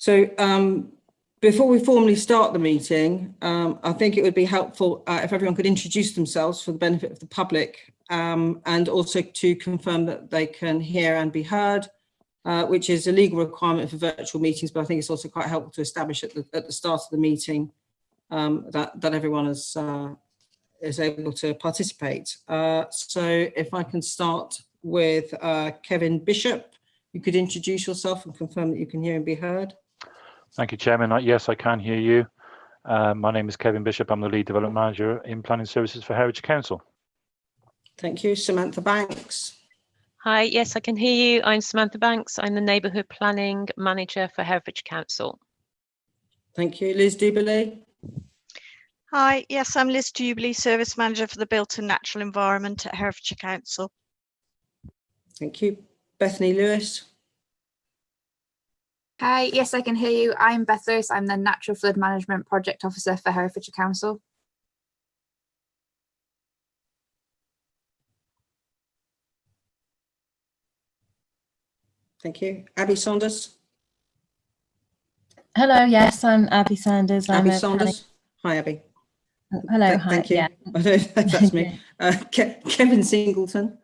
So before we formally start the meeting, I think it would be helpful if everyone could introduce themselves for the benefit of the public, and also to confirm that they can hear and be heard, which is a legal requirement for virtual meetings, but I think it's also quite helpful to establish at the start of the meeting that everyone is able to participate. So if I can start with Kevin Bishop, you could introduce yourself and confirm that you can hear and be heard. Thank you, Chairman. Yes, I can hear you. My name is Kevin Bishop. I'm the Lead Development Manager in Planning Services for Herefordshire Council. Thank you. Samantha Banks. Hi, yes, I can hear you. I'm Samantha Banks. I'm the Neighbourhood Planning Manager for Herefordshire Council. Thank you. Liz Duberley. Hi, yes, I'm Liz Jubilee, Service Manager for the Built and Natural Environment at Herefordshire Council. Thank you. Bethany Lewis. Hi, yes, I can hear you. I'm Beth Lewis. I'm the Natural Flood Management Project Officer for Herefordshire Council. Thank you. Abby Saunders. Hello, yes, I'm Abby Sanders. Abby Saunders. Hi, Abby. Hello, hi. Thank you. Yeah. I don't know if that's me. Kevin Singleton.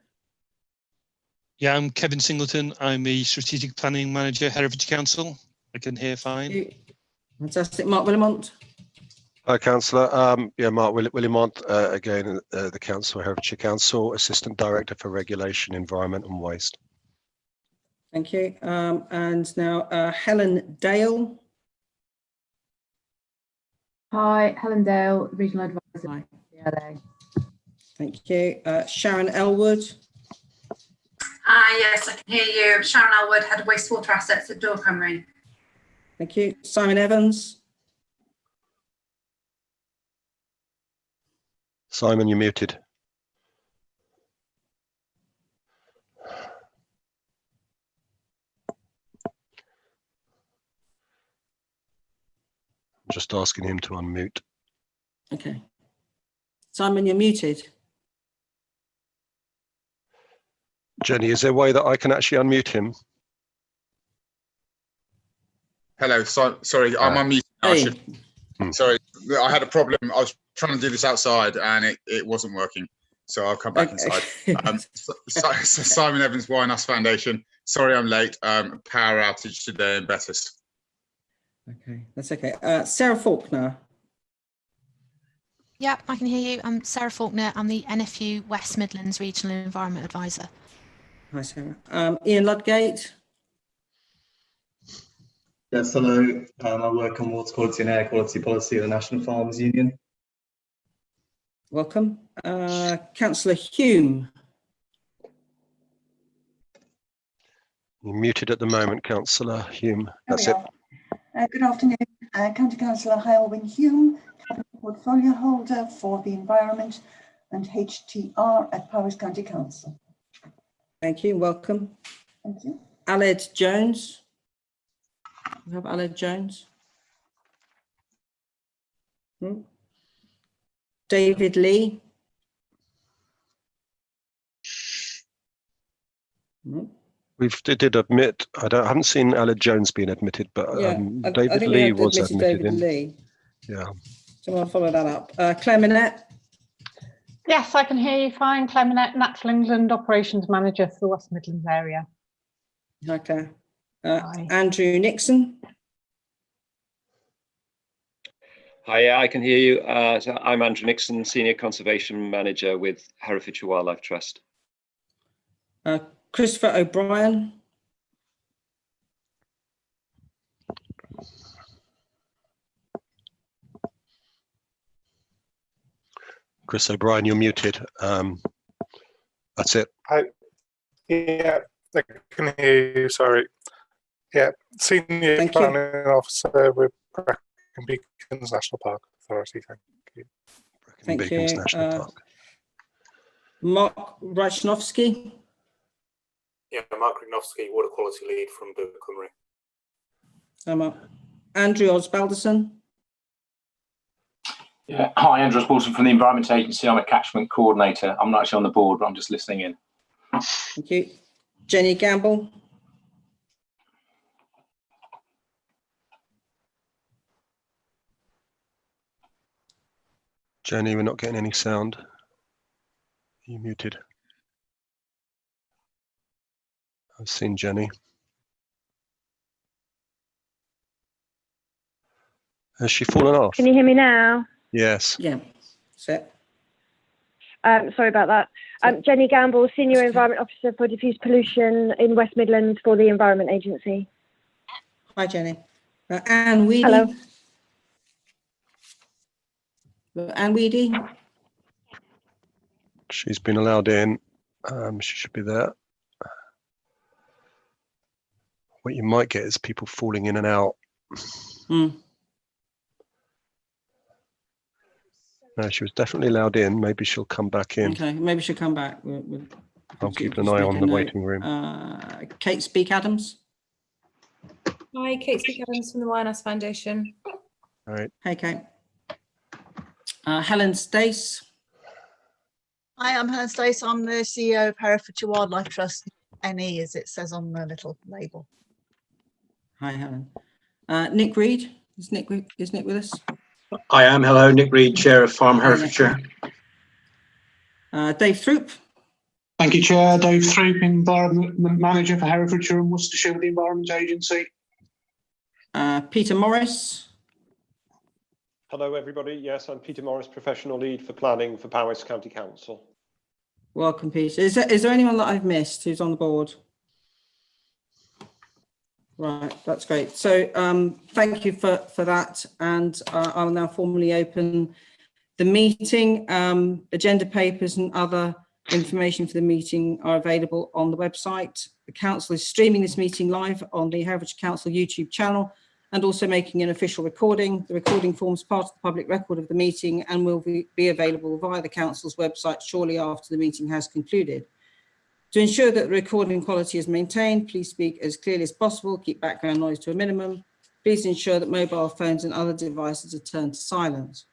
Yeah, I'm Kevin Singleton. I'm the Strategic Planning Manager, Herefordshire Council. I can hear fine. Fantastic. Mark Willimont. Hi, Councillor. Yeah, Mark Willimont, again, the Council, Herefordshire Council, Assistant Director for Regulation, Environment and Waste. Thank you. And now Helen Dale. Hi, Helen Dale, Regional Advisor. Hi. LA. Thank you. Sharon Elwood. Hi, yes, I can hear you. Sharon Elwood, Head of Wastewater Assets at Door Cymru. Thank you. Simon Evans. Simon, you're muted. I'm just asking him to unmute. Okay. Simon, you're muted. Jenny, is there a way that I can actually unmute him? Hello, sorry, I'm on mute. Hey. Sorry, I had a problem. I was trying to do this outside and it wasn't working. So I'll come back inside. So Simon Evans, Wine Us Foundation. Sorry I'm late. Power outage today in Bettis. Okay, that's okay. Sarah Faulkner. Yep, I can hear you. I'm Sarah Faulkner. I'm the NFU West Midlands Regional Environment Advisor. Hi, Sarah. Ian Ludgate. Yes, hello. I work on water quality and air quality policy at the National Farmers Union. Welcome. Councillor Hume. You're muted at the moment, Councillor Hume. That's it. Good afternoon. County Councillor Hylwyn Hume, Cabinet Portfolio Holder for the Environment and HTR at Powys County Council. Thank you. Welcome. Thank you. Aled Jones. We have Aled Jones. David Lee. We did admit. I haven't seen Aled Jones being admitted, but Yeah, David Lee was admitted David in. Lee. Yeah. So I'll follow that up. Claire Minette. Yes, I can hear you fine. Claire Minette, Natural England Operations Manager for the West Midlands area. Hi, Claire. Andrew Nixon. Hi, I can hear you. So I'm Andrew Nixon, Senior Conservation Manager with Herefordshire Wildlife Trust. Christopher O'Brien. Chris O'Brien, you're muted. That's it. Yeah, I can hear you. Sorry. Yeah, Senior Planning Officer with Brecon Beacons National Park Authority. Thank you. Thank Beacons you. National Park. Mark Rachnovsky. Yeah, Mark Rachnovsky, Water Quality Lead from Door Cymru. Hi, Mark. Andrew Osbalderson. Yeah. Hi, Andrew Osbalderson from the Environment Agency. I'm a Catchment Coordinator. I'm not actually on the board, but I'm just listening in. Thank you. Jenny Gamble. Jenny, we're not getting any sound. You muted. I've seen Jenny. Has she fallen off? Can you hear me now? Yes. Yeah. Set. Sorry about that. Jenny Gamble, Senior Environment Officer for Diffuse Pollution in West Midlands for the Environment Agency. Hi, Jenny. Anne Weedy. Hello. Anne Weedy. She's been allowed in. She should be there. What you might get is people falling in and out. Mm. No, she was definitely allowed in. Maybe she'll come back in. Okay, maybe she'll come back. I'll keep an eye on the waiting room. Kate Speak-Adams. Hi, Kate Speak-Adams from the YNS Foundation. All right. Hey, Kate. Helen Stace. Hi, I'm Helen Stace. I'm the CEO of Herefordshire Wildlife Trust, NE, as it says on the little label. Hi, Helen. Nick Reed. Is Nick with us? I am. Hello, Nick Reed, Chair of Farm Herefordshire. Dave Throop. Thank you, Chair. Dave Throop, Environment Manager for Herefordshire and Worcestershire with the Environment Agency. Peter Morris. Hello, everybody. Yes, I'm Peter Morris, Professional Lead for Planning for Powys County Council. Welcome, Peter. Is there anyone that I've missed who's on the board? Right, that's great. So thank you for that. And I'll now formally open the meeting. Agenda papers and other information for the meeting are available on the website. The council is streaming this meeting live on the Herefordshire Council YouTube channel and also making an official recording. The recording forms part of the public record of the meeting and will be available via the council's website shortly after the meeting has concluded. To ensure that the recording quality is maintained, please speak as clearly as possible, keep background noise to a minimum. Please ensure that mobile phones and other devices are turned to silent.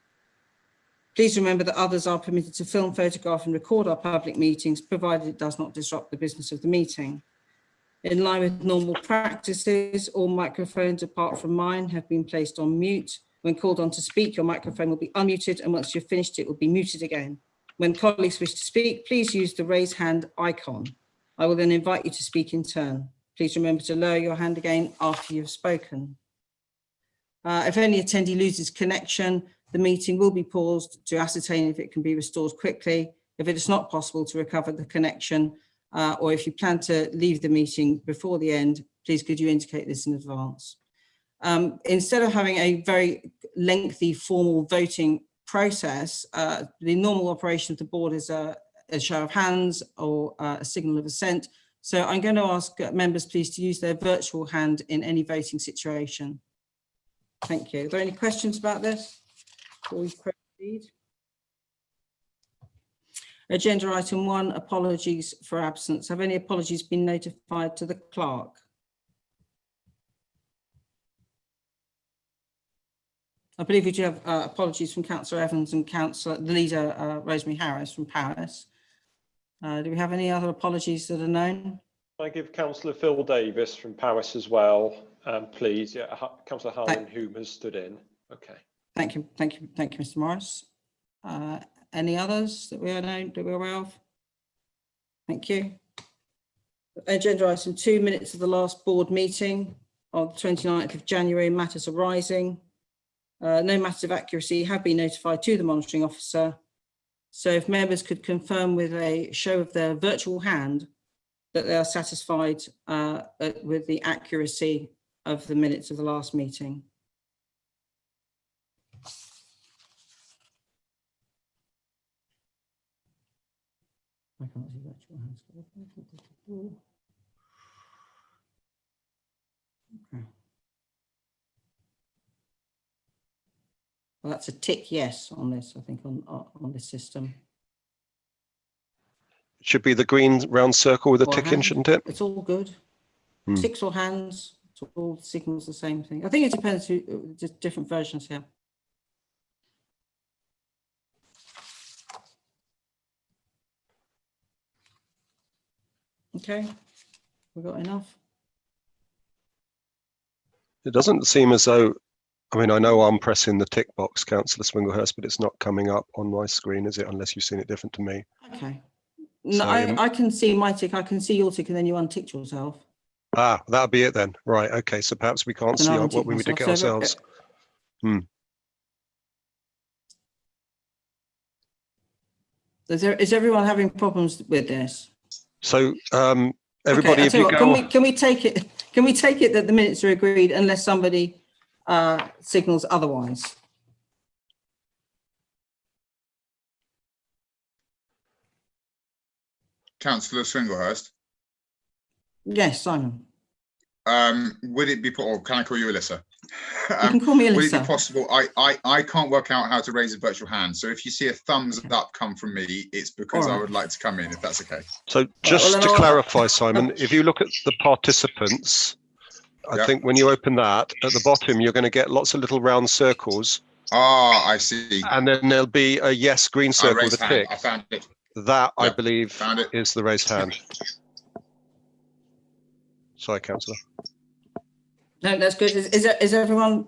Please remember that others are permitted to film, photograph and record our public meetings, provided it does not disrupt the business of the meeting. In line with normal practices, all microphones apart from mine have been placed on mute. When called on to speak, your microphone will be unmuted, and once you've finished, it will be muted again. When colleagues wish to speak, please use the raise hand icon. I will then invite you to speak in turn. Please remember to lower your hand again after you've spoken. If any attendee loses connection, the meeting will be paused to ascertain if it can be restored quickly. If it is not possible to recover the connection, or if you plan to leave the meeting before the end, please could you indicate this in advance. Instead of having a very lengthy formal voting process, the normal operation of the board is a show of hands or a signal of assent. So I'm going to ask members please to use their virtual hand in any voting situation. Thank you. Are there any questions about this before we proceed? Agenda item 1, apologies for absence. Have any apologies been notified to the clerk? I believe we do have apologies from Councillor Evans and the leader, Rosemary Harris from Powys. Do we have any other apologies that are known? I give Councillor Phil Davis from Powys as well, please. Yeah, Councillor Harlan Hume has stood in. Okay. Thank you, Mr. Morris. Any others that we are aware of? Thank you. Agenda item 2, minutes of the last board meeting on the 29th of January, matters arising. No matters of accuracy have been notified to the monitoring officer. So if members could confirm with a show of their virtual hand that they are satisfied with the accuracy of the minutes of the last meeting. I can't see virtual hands. Okay. Well, that's a tick yes on this, I think, on this system. It should be the green round circle with a tick in, shouldn't it? It's all good. Ticks or hands, it's all signals the same thing. I think it depends who, just different versions here. Okay, we've got enough. It doesn't seem as though I mean, I know I'm pressing the tick box, Councillor Swinglehurst, but it's not coming up on my screen, is it? Unless you've seen it different to me. Okay. No, So, I can see my tick, I can see your tick, and then you unticked yourself. Ah, that'll be it then. Right. Okay. So perhaps we can't Then see I'll what untick we would myself. get ourselves. Is everyone having problems with this? So everybody, Okay, if you what, go, can we take it? Can we take it that the minutes are agreed unless somebody signals otherwise? Councillor Swinglehurst. Yes, Simon. Would it be, or can I call you Alyssa? You can call me Would it Alyssa. be possible? I can't work out how to raise a virtual hand. So if you see a thumbs up come from me, it's because I would like to come in, if that's okay. so just to clarify, Simon, if you look at the participants, I think when you open that at the bottom, you're going to get lots of little round circles. Ah, I see. And then there'll be a yes green circle with a tick. I found it. That I believe is the raised hand. Sorry, Councillor. No, that's good. Is everyone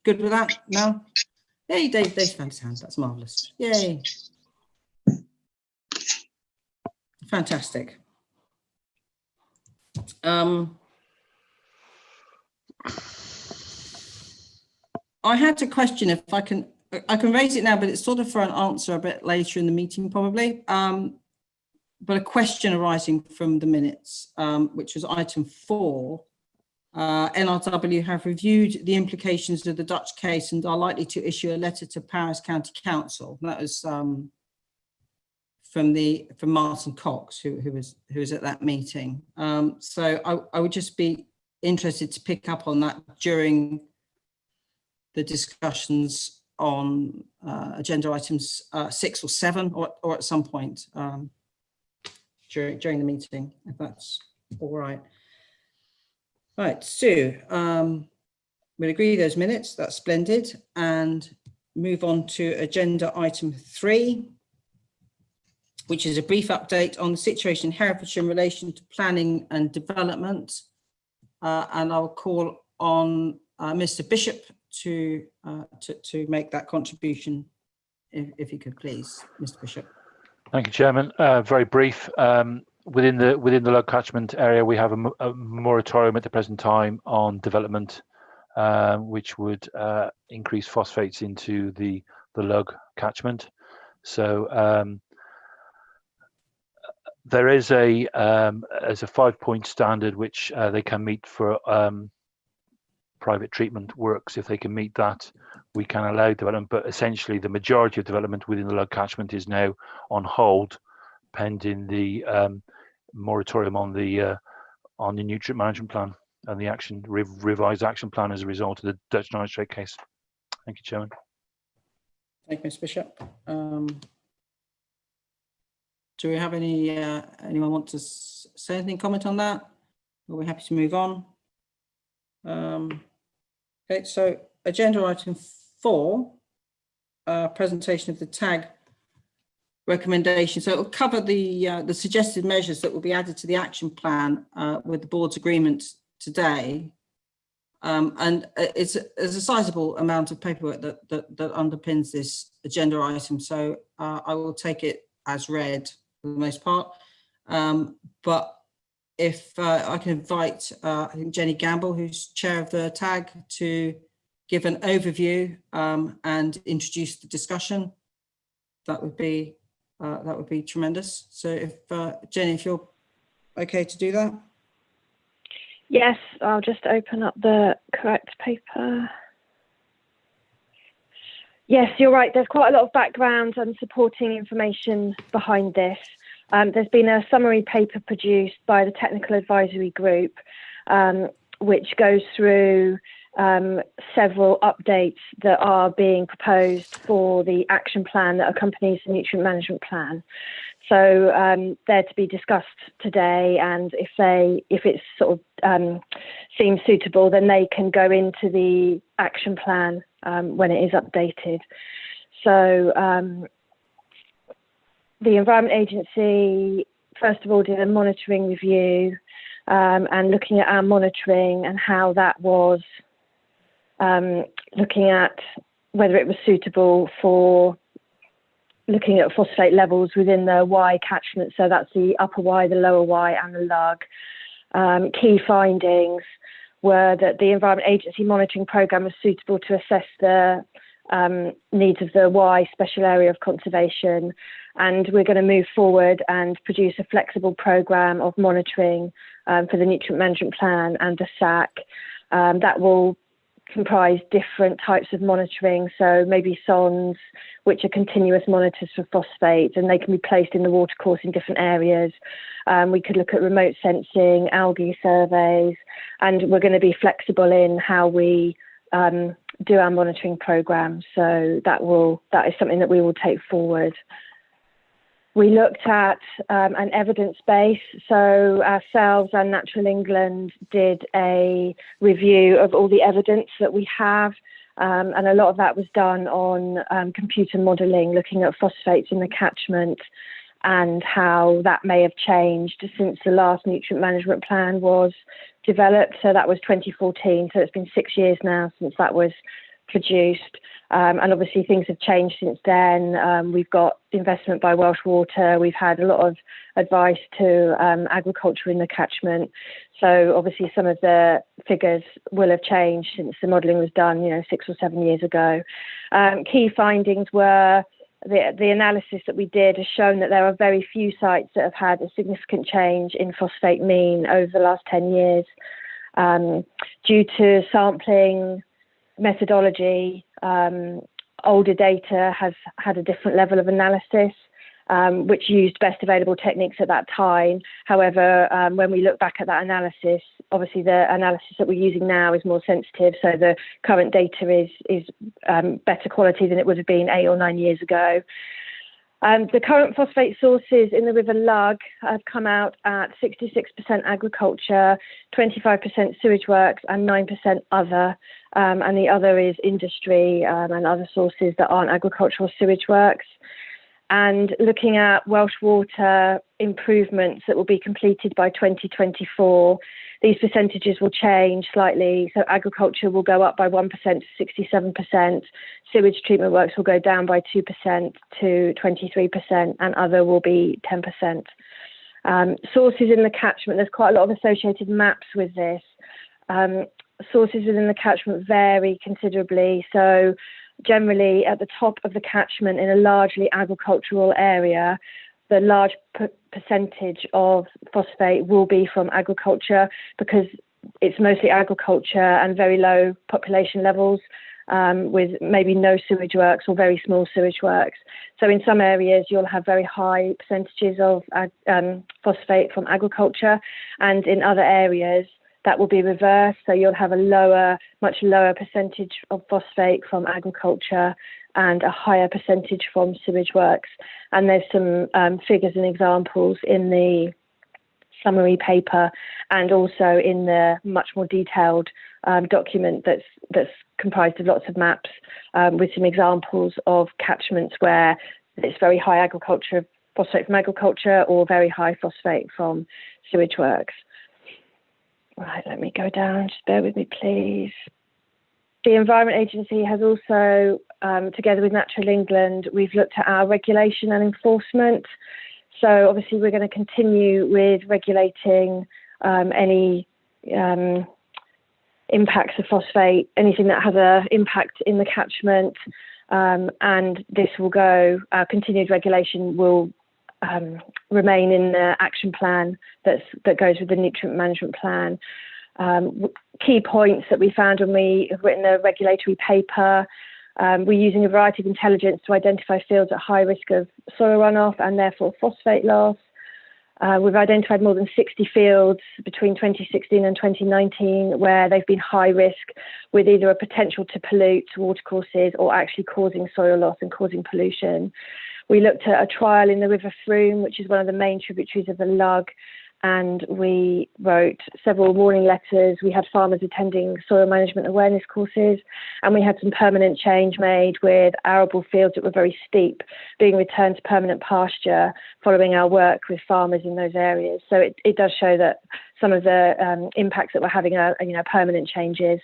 good with that now? Yay, Dave's found his hand. That's marvellous. Yay. Fantastic. I had to question if I can raise it now, but it's sort of for an answer a bit later in the meeting probably. But a question arising from the minutes, which was item 4. NRW have reviewed the implications of the Dutch case and are likely to issue a letter to Paris County Council. That was from Martin Cox, who was at that meeting. So I would just be interested to pick up on that during the discussions on agenda items 6 or 7, or at some point during the meeting, if that's all right. Right, so we'll agree those minutes, that's splendid, and move on to agenda item 3, which is a brief update on the situation in Herefordshire in relation to planning and development. And I'll call on Mr. Bishop to make that contribution, if you could please, Mr. Bishop. Thank you, Chairman. Very brief. Within the low catchment area, we have a moratorium at the present time on development, which would increase phosphates into the lug catchment. So there is a 5-point standard which they can meet for private treatment works. If they can meet that, we can allow development. But essentially, the majority of development within the lug catchment is now on hold, pending the moratorium on the nutrient management plan and the revised action plan as a result of the Dutch nitrate case. Thank you, Chairman. Thank you, Mr. Bishop. Do we have anyone want to say anything, comment on that? Are we happy to move on? Okay, so agenda item 4, presentation of the TAG recommendation. So it will cover the suggested measures that will be added to the action plan with the board's agreement today. And there's a sizable amount of paperwork that underpins this agenda item. So I will take it as read for the most part. But if I can invite, I think Jenny Gamble, who's chair of the TAG, to give an overview and introduce the discussion, that would be tremendous. So if Jenny, if you're okay to do that. Yes, I'll just open up the correct paper. Yes, you're right. There's quite a lot of background and supporting information behind this. There's been a summary paper produced by the Technical Advisory Group, which goes through several updates that are being proposed for the action plan that accompanies the nutrient management plan. So they're to be discussed today, and if it sort of seems suitable, then they can go into the action plan when it is updated. So the Environment Agency, first of all, did a monitoring review and looking at our monitoring and how that was looking at whether it was suitable for looking at phosphate levels within the Y catchment. So that's the upper Y, the lower Y and the lug. Key findings were that the Environment Agency monitoring programme was suitable to assess the needs of the Y special area of conservation, and we're going to move forward and produce a flexible programme of monitoring for the nutrient management plan and the SAC. That will comprise different types of monitoring, so maybe sondes, which are continuous monitors for phosphate, and they can be placed in the watercourse in different areas. We could look at remote sensing, algae surveys, and we're going to be flexible in how we do our monitoring program. So that is something that we will take forward. We looked at an evidence base. So ourselves and Natural England did a review of all the evidence that we have. And a lot of that was done on computer modelling, looking at phosphates in the catchment and how that may have changed since the last nutrient management plan was developed. So that was 2014. So it's been 6 years now since that was produced. And obviously things have changed since then. We've got investment by Welsh Water. We've had a lot of advice to agriculture in the catchment. So obviously some of the figures will have changed since the modelling was done, 6 or 7 years ago. Key findings were the analysis that we did has shown that there are very few sites that have had a significant change in phosphate mean over the last 10 years. Due to sampling methodology, older data has had a different level of analysis, which used best available techniques at that time. However, when we look back at that analysis, obviously the analysis that we're using now is more sensitive, so the current data is better quality than it would have been 8 or 9 years ago. The current phosphate sources in the River Lug have come out at 66% agriculture, 25% sewage works and 9% other. And the other is industry and other sources that aren't agricultural sewage works. And looking at Welsh Water improvements that will be completed by 2024, these percentages will change slightly. So agriculture will go up by 1% to 67%, sewage treatment works will go down by 2% to 23%, and other will be 10%. Sources in the catchment, there's quite a lot of associated maps with this. Sources within the catchment vary considerably. So generally at the top of the catchment in a largely agricultural area, the large percentage of phosphate will be from agriculture because it's mostly agriculture and very low population levels with maybe no sewage works or very small sewage works. So in some areas you'll have very high percentages of phosphate from agriculture, and in other areas that will be reversed. So you'll have a much lower percentage of phosphate from agriculture and a higher percentage from sewage works. And there's some figures and examples in the summary paper and also in the much more detailed document that's comprised of lots of maps with some examples of catchments where it's very high agriculture, phosphate from agriculture, or very high phosphate from sewage works. Right, let me go down, just bear with me, please. The Environment Agency has also, together with Natural England, we've looked at our regulation and enforcement. So obviously we're going to continue with regulating any impacts of phosphate, anything that has an impact in the catchment, and this will go, continued regulation will remain in the action plan that goes with the nutrient management plan. Key points that we found when we have written the regulatory paper, we're using a variety of intelligence to identify fields at high risk of soil runoff and therefore phosphate loss. We've identified more than 60 fields between 2016 and 2019 where they've been high risk with either a potential to pollute watercourses or actually causing soil loss and causing pollution. We looked at a trial in the River Froome, which is one of the main tributaries of the Lug, and we wrote several warning letters. We had farmers attending soil management awareness courses, and we had some permanent change made with arable fields that were very steep being returned to permanent pasture following our work with farmers in those areas. So it does show that some of the impacts that we're having are permanent changes.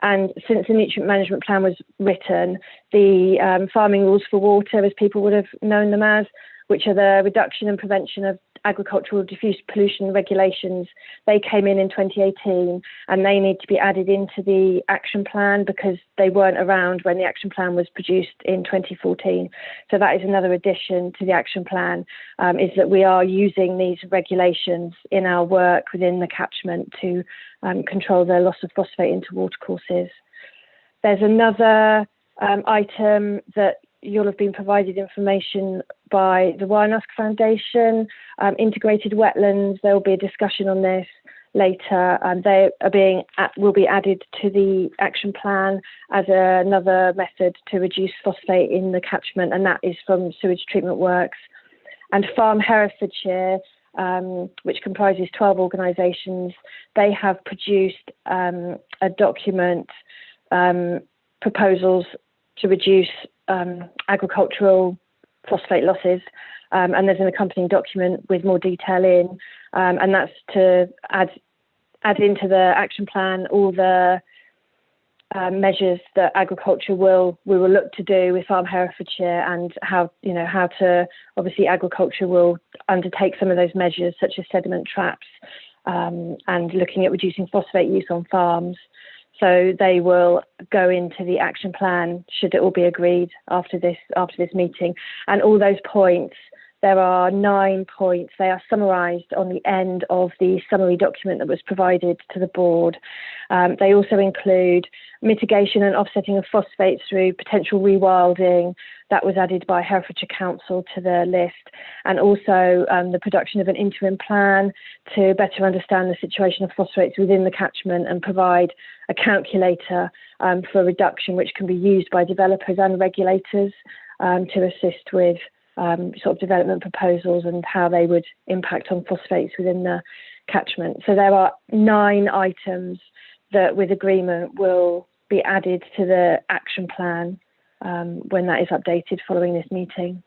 And since the nutrient management plan was written, the farming rules for water, as people would have known them as, which are the reduction and prevention of agricultural diffuse pollution regulations, they came in 2018, and they need to be added into the action plan because they weren't around when the action plan was produced in 2014. So that is another addition to the action plan, is that we are using these regulations in our work within the catchment to control the loss of phosphate into watercourses. There's another item that you'll have been provided information by the Wyenusk Foundation, integrated wetlands. There will be a discussion on this later, and they are will be added to the action plan as another method to reduce phosphate in the catchment, and that is from sewage treatment works. And Farm Herefordshire, which comprises 12 organisations, they have produced a document, proposals to reduce agricultural phosphate losses, and there's an accompanying document with more detail in, and that's to add into the action plan all the measures that agriculture we will look to do with Farm Herefordshire, and how to obviously agriculture will undertake some of those measures such as sediment traps, and looking at reducing phosphate use on farms. So they will go into the action plan should it all be agreed after this meeting. And all those points, there are 9 points. They are summarised on the end of the summary document that was provided to the board. They also include mitigation and offsetting of phosphates through potential rewilding. That was added by Herefordshire Council to the list, and also the production of an interim plan to better understand the situation of phosphates within the catchment and provide a calculator for reduction, which can be used by developers and regulators to assist with sort of development proposals and how they would impact on phosphates within the catchment. So there are 9 items that, with agreement, will be added to the action plan when that is updated following this meeting.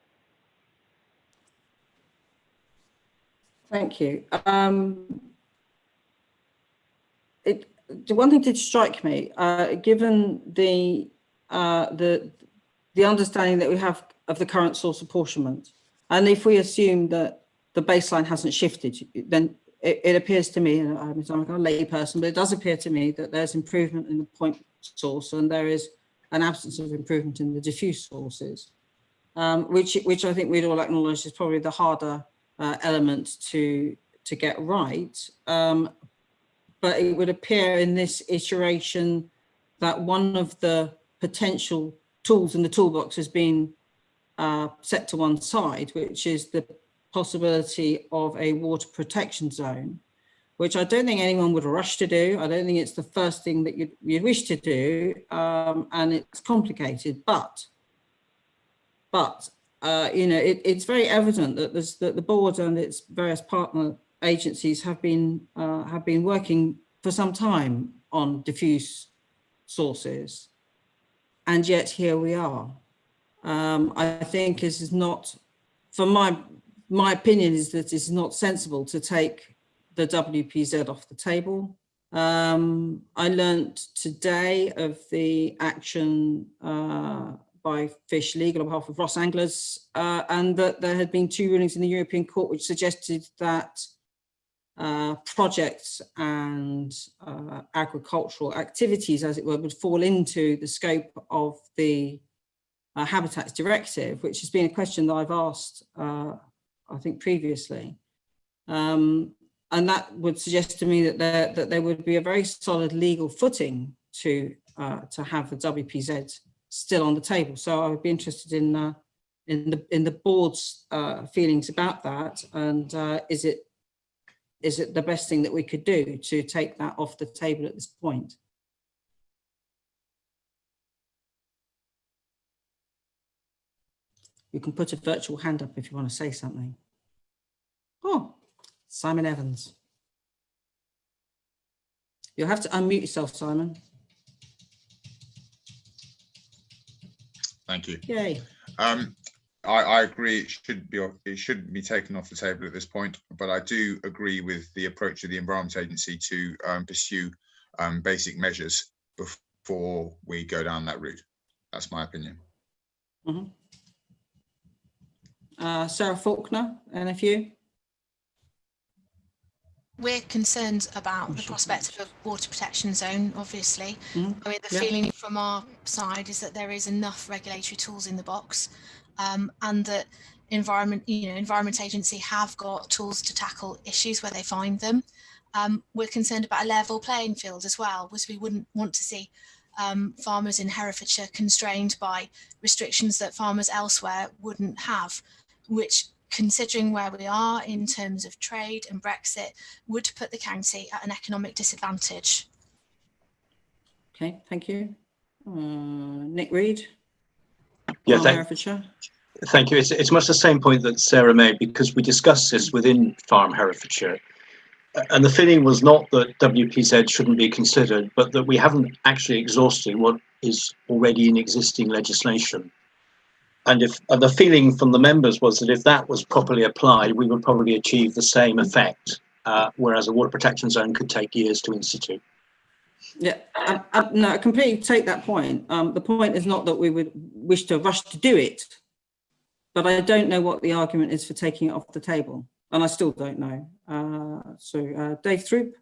Thank you. The one thing did strike me, given the understanding that we have of the current source apportionment, and if we assume that the baseline hasn't shifted, then it appears to me, and I'm not a lay person, but it does appear to me that there's improvement in the point source, and there is an absence of improvement in the diffuse sources, which I think we'd all acknowledge is probably the harder element to get right. But it would appear in this iteration that one of the potential tools in the toolbox has been set to one side, which is the possibility of a water protection zone, which I don't think anyone would rush to do. I don't think it's the first thing that you'd wish to do, and it's complicated. But it's very evident that that the board and its various partner agencies have been working for some time on diffuse sources, and yet here we are. I think this is not, from my opinion, is that it's not sensible to take the WPZ off the table. I learnt today of the action by Fish Legal on behalf of Ross Anglers, and that there had been 2 rulings in the European Court which suggested that projects and agricultural activities, as it were, would fall into the scope of the Habitats Directive, which has been a question that I've asked, I think, previously. And that would suggest to me that there would be a very solid legal footing to have the WPZ still on the table. So I would be interested in the board's feelings about that, and is it the best thing that we could do to take that off the table at this point? You can put a virtual hand up if you want to say something. Oh, Simon Evans. You'll have to unmute yourself, Simon. Thank you. Yay. I agree. It shouldn't be taken off the table at this point, but I do agree with the approach of the Environment Agency to pursue basic measures before we go down that route. That's my opinion. Sarah Faulkner, NFU. We're concerned about the prospect of a water protection zone, obviously. I mean, the feeling from our side is that there is enough regulatory tools in the box, and that Environment Agency have got tools to tackle issues where they find them. We're concerned about a level playing field as well, because we wouldn't want to see farmers in Herefordshire constrained by restrictions that farmers elsewhere wouldn't have, which, considering where we are in terms of trade and Brexit, would put the county at an economic disadvantage. Okay, thank you. Nick Reed. Yeah, Herefordshire. Thank you. It's much the same point that Sarah made, because we discussed this within Farm Herefordshire. And the feeling was not that WPZ shouldn't be considered, but that we haven't actually exhausted what is already in existing legislation. And the feeling from the members was that if that was properly applied, we would probably achieve the same effect, whereas a water protection zone could take years to institute. Yeah, no, I completely take that point. The point is not that we would wish to rush to do it, but I don't know what the argument is for taking it off the table, and I still don't know. So Dave Throop.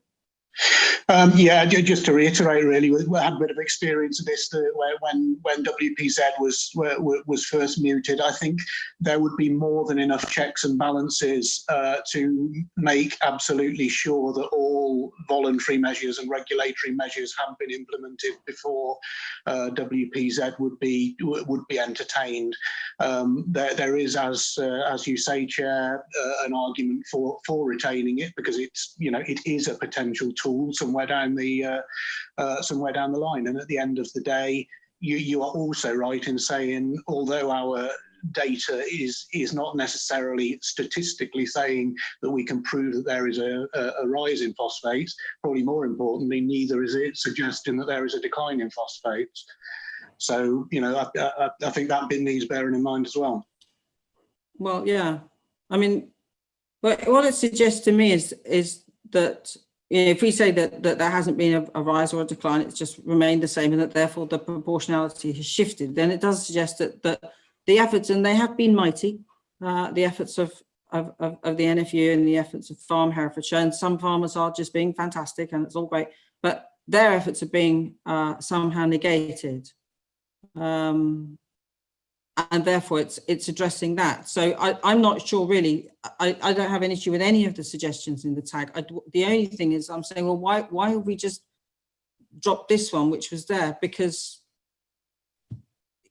Yeah, just to reiterate, really, we had a bit of experience of this when WPZ was first muted. I think there would be more than enough checks and balances to make absolutely sure that all voluntary measures and regulatory measures have been implemented before WPZ would be entertained. There is, as you say, Chair, an argument for retaining it, because it's, it is a potential tool somewhere down the line. And at the end of the day, you are also right in saying, although our data is not necessarily statistically saying that we can prove that there is a rise in phosphates, probably more importantly, neither is it suggesting that there is a decline in phosphates. So, I think that bit needs bearing in mind as well. Well, yeah, I mean, what it suggests to me is that, if we say that there hasn't been a rise or a decline, it's just remained the same, and that therefore the proportionality has shifted, then it does suggest that the efforts, and they have been mighty, the efforts of the NFU and the efforts of Farm Herefordshire, and some farmers are just being fantastic and it's all great, but their efforts are being somehow negated. And therefore it's addressing that. So I'm not sure really, I don't have an issue with any of the suggestions in the tag. The only thing is I'm saying, well, why have we just dropped this one, which was there? Because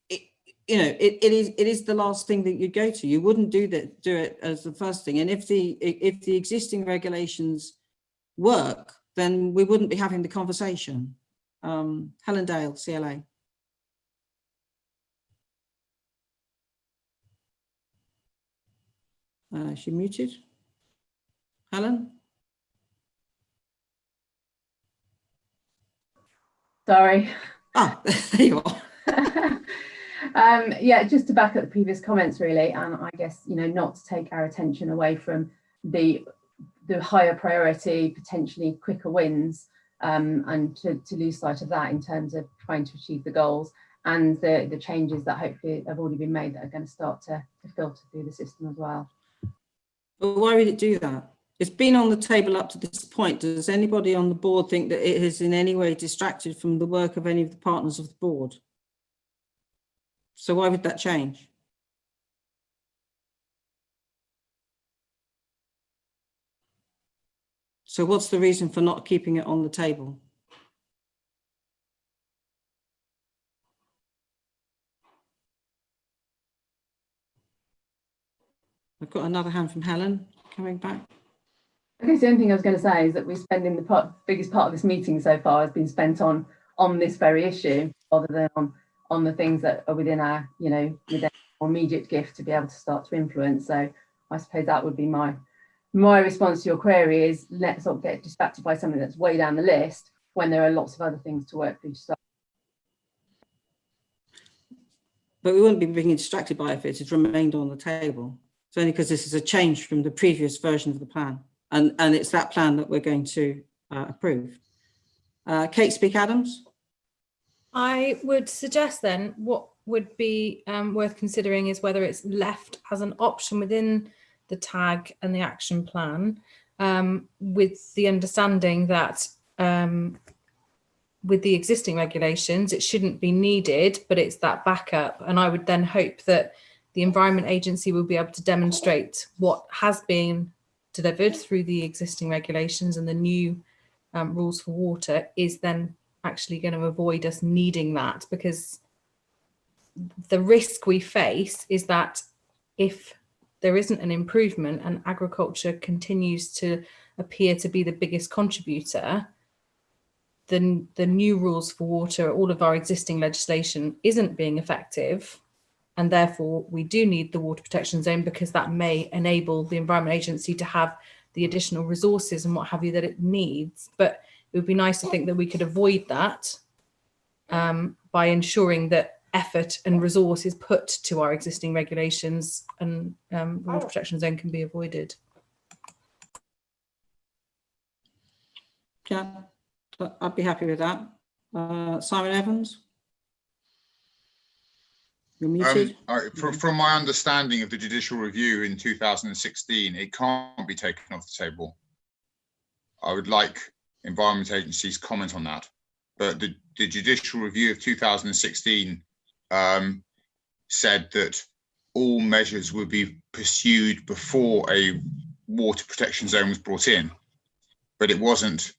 it is the last thing that you go to. You wouldn't do it as the first thing. And if the existing regulations work, then we wouldn't be having the conversation. Helen Dale, CLA. She muted. Helen? Sorry. Ah, there you are. Yeah, just to back up the previous comments, really, and I guess, not to take our attention away from the higher priority, potentially quicker wins, and to lose sight of that in terms of trying to achieve the goals and the changes that hopefully have already been made that are going to start to filter through the system as well. But why would it do that? It's been on the table up to this point. Does anybody on the board think that it has in any way distracted from the work of any of the partners of the board? So why would that change? So what's the reason for not keeping it on the table? I've got another hand from Helen coming back. I guess the only thing I was going to say is that we're spending the biggest part of this meeting so far has been spent on this very issue, rather than on the things that are within our, within our immediate gift to be able to start to influence. So I suppose that would be my response to your query is, let's not get distracted by something that's way down the list when there are lots of other things to work through to start. But we wouldn't be being distracted by it if it had remained on the table. It's only because this is a change from the previous version of the plan. And it's that plan that we're going to approve. Kate Speak-Adams. I would suggest then what would be worth considering is whether it's left as an option within the tag and the action plan, with the understanding that with the existing regulations, it shouldn't be needed, but it's that backup. And I would then hope that the Environment Agency will be able to demonstrate what has been delivered through the existing regulations, and the new rules for water is then actually going to avoid us needing that, because the risk we face is that if there isn't an improvement and agriculture continues to appear to be the biggest contributor, then the new rules for water, all of our existing legislation isn't being effective, and therefore we do need the water protection zone, because that may enable the Environment Agency to have the additional resources and what have you that it needs. But it would be nice to think that we could avoid that by ensuring that effort and resource is put to our existing regulations, and the water protection zone can be avoided. Yeah, I'd be happy with that. Simon Evans? You're muted. From my understanding of the judicial review in 2016, it can't be taken off the table. I would like Environment Agency's comment on that. But the judicial review of 2016 said that all measures would be pursued before a water protection zone was brought in, but it wasn't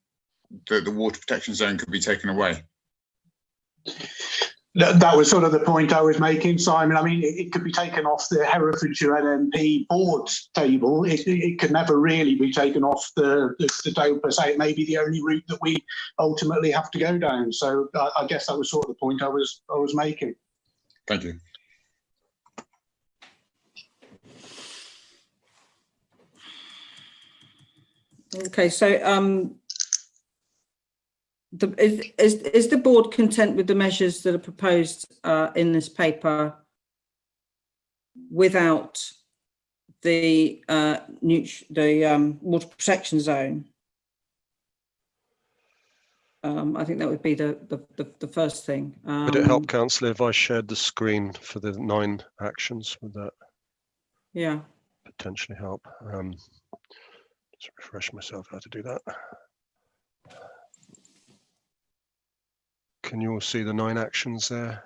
that the water protection zone could be taken away. That was sort of the point I was making, Simon. I mean, it could be taken off the Herefordshire NMP board table. It could never really be taken off the table per se. It may be the only route that we ultimately have to go down. So I guess that was sort of the point I was making. Thank you. Okay, so is the board content with the measures that are proposed in this paper without the water protection zone? I think that would be the first thing. Would it help, Councillor, if I shared the screen for the 9 actions? Would that yeah potentially help? Just refresh myself how to do that. Can you all see the 9 actions there?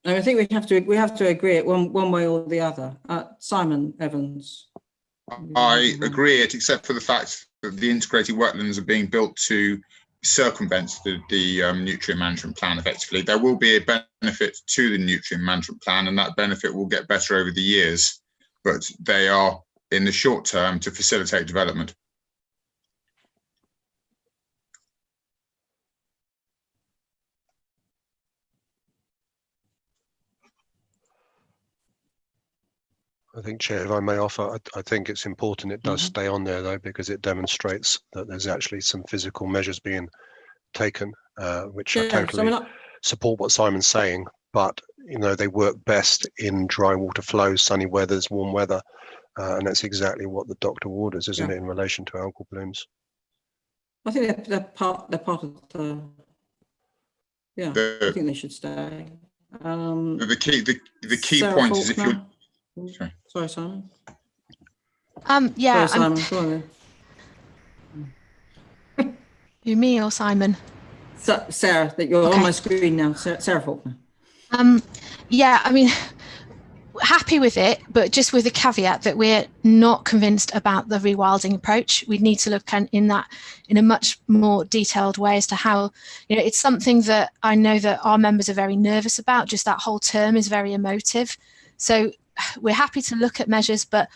I think we have to agree it one way or the other. Simon Evans. I agree it, except for the fact that the integrated wetlands are being built to circumvent the nutrient management plan effectively. There will be a benefit to the nutrient management plan, and that benefit will get better over the years, but they are in the short term to facilitate development. I think, Chair, if I may offer, I think it's important it does stay on there, though, because it demonstrates that there's actually some physical measures being taken, which I totally support what Simon's saying, but, you know, they work best in dry water flows, sunny weathers, warm weather, and that's exactly what the doctor orders, isn't it, in relation to algal blooms? I think they're part of the, I think they should stay. The key point is if you're... Sorry, Simon. Yeah. Sorry, Simon. Go on then. You, me, or Simon? Sarah, that you're on my screen now. Sarah Faulkner. Yeah, I mean, happy with it, but just with the caveat that we're not convinced about the rewilding approach. We'd need to look in that in a much more detailed way as to how, you know, it's something that I know that our members are very nervous about. Just that whole term is very emotive. So we're happy to look at measures, but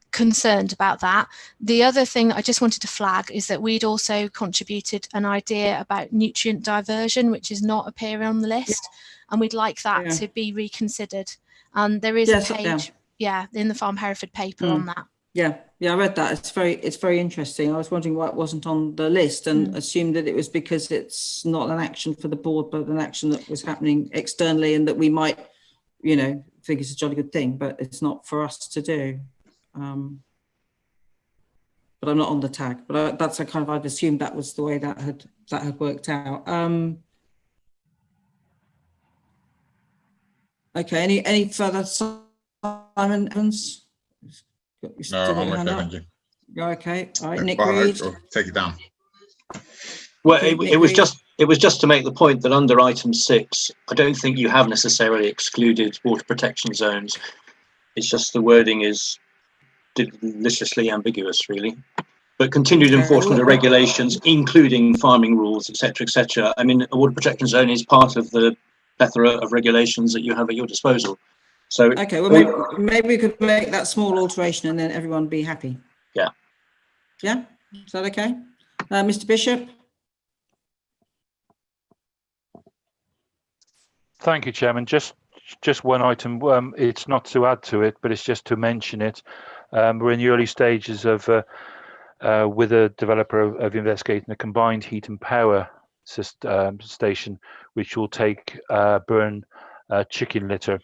concerned about that. The other thing I just wanted to flag is that we'd also contributed an idea about nutrient diversion, which is not appearing on the list, and we'd like that to be reconsidered. And there is a page, in the Farm Hereford paper on that. Yeah, I read that. It's very interesting. I was wondering why it wasn't on the list, and assumed that it was because it's not an action for the board, but an action that was happening externally, and that we might, think it's a jolly good thing, but it's not for us to do. But I'm not on the tag. But that's a kind of, I've assumed that was the way that had worked out. Okay. Any further, Simon Evans? No, I'm okay, thank you. You're okay. All right, Nick I'll Reed. take it down. Well, Okay, it was just to make the point that under item 6, I don't think you have necessarily excluded water protection zones. It's just the wording is deliciously ambiguous, really. But continued enforcement of regulations, including farming rules, etc. I mean, a water protection zone is part of the plethora of regulations that you have at your disposal. So okay, well, maybe we could make that small alteration and then everyone be happy. Yeah. Yeah, is that okay? Mr. Bishop? Thank you, Chairman. Just one item. It's not to add to it, but it's just to mention it. We're in the early stages of with a developer of investigating a combined heat and power station, which will burn chicken litter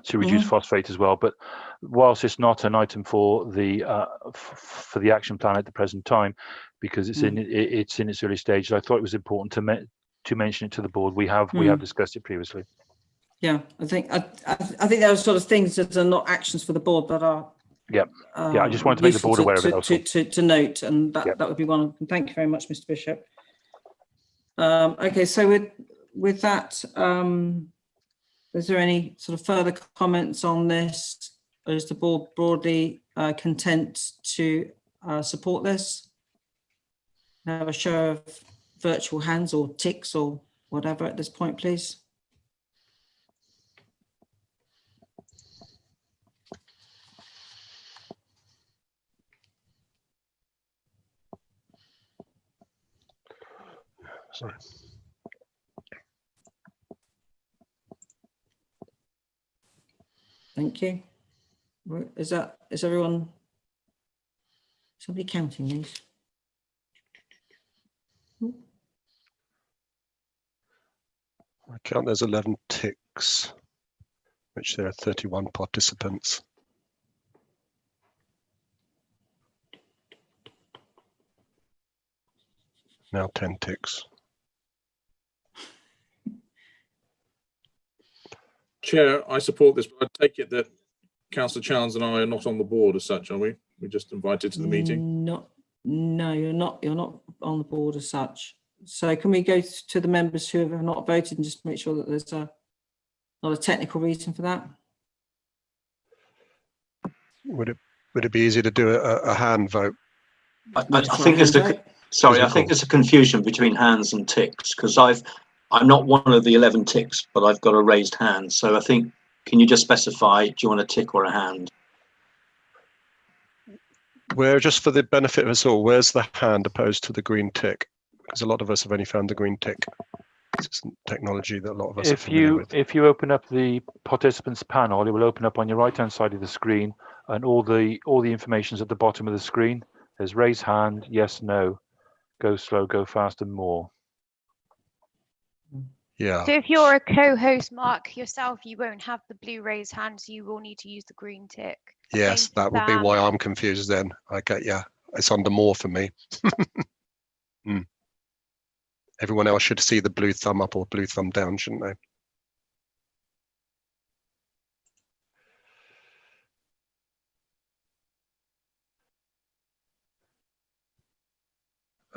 to reduce phosphate as well. But whilst it's not an item for the action plan at the present time, because it's in its early stages, I thought it was important to mention it to the board. We have discussed it previously. Yeah, I think there are sort of things that are not actions for the board, but are I just wanted to make the board aware of it also. To note, and that would be one of them. Thank you very much, Mr. Bishop. Okay, so with that, is there any sort of further comments on this? Or is the board broadly content to support this? Have a show of virtual hands or ticks or whatever at this point, please. Sorry. Thank you. Is everyone, somebody counting these? I count there's 11 ticks, which there are 31 participants. Now 10 ticks. Chair, I support this, but I take it that Councillor Challenge and I are not on the board as such, are we? We're just invited to the meeting. No, you're not. You're not on the board as such. So can we go to the members who have not voted and just make sure that there's not a technical reason for that? Would it be easy to do a hand vote? I think there's I think there's a confusion between hands and ticks, because I'm not one of the 11 ticks, but I've got a raised hand. So I think, can you just specify, do you want a tick or a hand? Where, just for the benefit of us all, where's the hand opposed to the green tick? Because a lot of us have only found the green tick. It's technology that a lot of us are familiar with. If you open up the participants panel, it will open up on your right hand side of the screen, and all the information is at the bottom of the screen. There's raise hand, yes, no, go slow, go fast, and more. Yeah. So if you're a co-host, Mark, yourself, you won't have the blue raise hand, so you will need to use the green tick. Yes, that would be why I'm confused then. I get, yeah, it's under more for me. Everyone else should see the blue thumb up or blue thumb down, shouldn't they?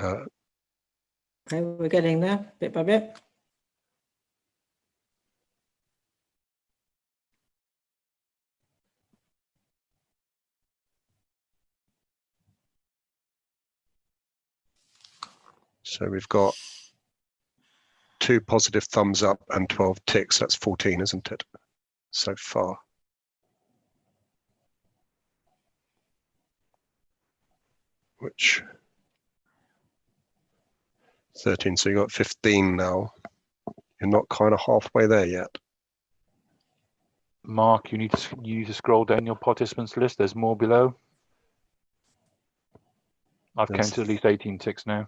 Okay, we're getting there bit by bit. So we've got 2 positive thumbs up and 12 ticks. That's 14, isn't it, so far? Which 13, so you got 15 now. You're not kind of halfway there yet. Mark, you need to scroll down your participants list. There's more below. I've counted at least 18 ticks now.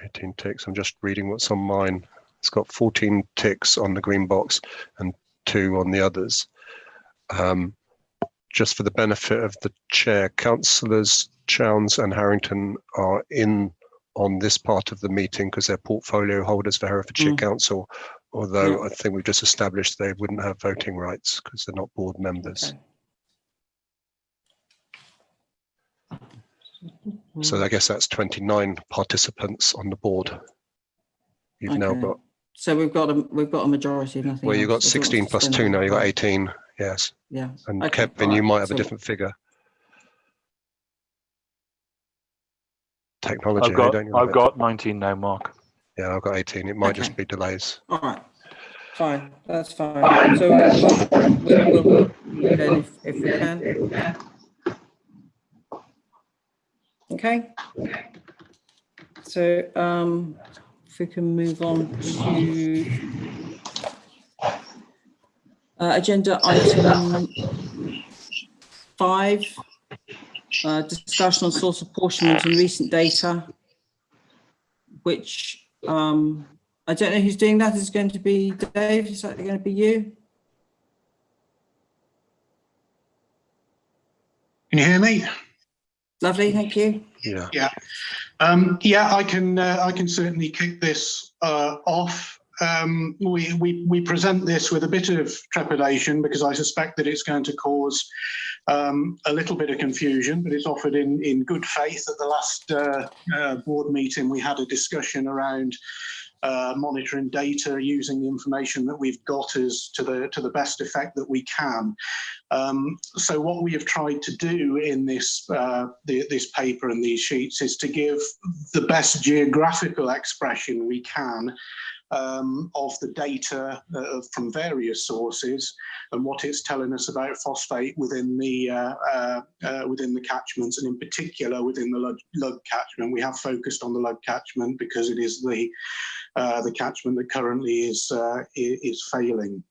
18 ticks. I'm just reading what's on mine. It's got 14 ticks on the green box and 2 on the others. Just for the benefit of the chair, councillors Chowns and Harrington are in on this part of the meeting because they're portfolio holders for Herefordshire Council, although I think we've just established they wouldn't have voting rights because they're not board members. So I guess that's 29 participants on the board. You've now got. So we've got a majority of nothing. Well, you've got 16 plus 2 now. You've got 18. Yes. Yeah. And Kevin, you might have a different figure. Technology. I've got 19 now, Mark. Yeah, I've got 18. It might just be delays. All right. Fine. That's fine. So we'll then if we can. Okay. So if we can move on to agenda item 5, discussion on source apportionment and recent data, which I don't know who's doing that. Is it going to be Dave? Is that going to be you? Can you hear me? Lovely, thank you. Yeah. Yeah. I can certainly kick this off. We present this with a bit of trepidation because I suspect that it's going to cause a little bit of confusion, but it's offered in good faith. At the last board meeting, we had a discussion around monitoring data using the information that we've got as to the best effect that we can. So what we have tried to do in this this paper and these sheets is to give the best geographical expression we can of the data from various sources and what it's telling us about phosphate within the catchments, and in particular within the Lug catchment. We have focused on the Lug catchment because it is the catchment that currently is failing.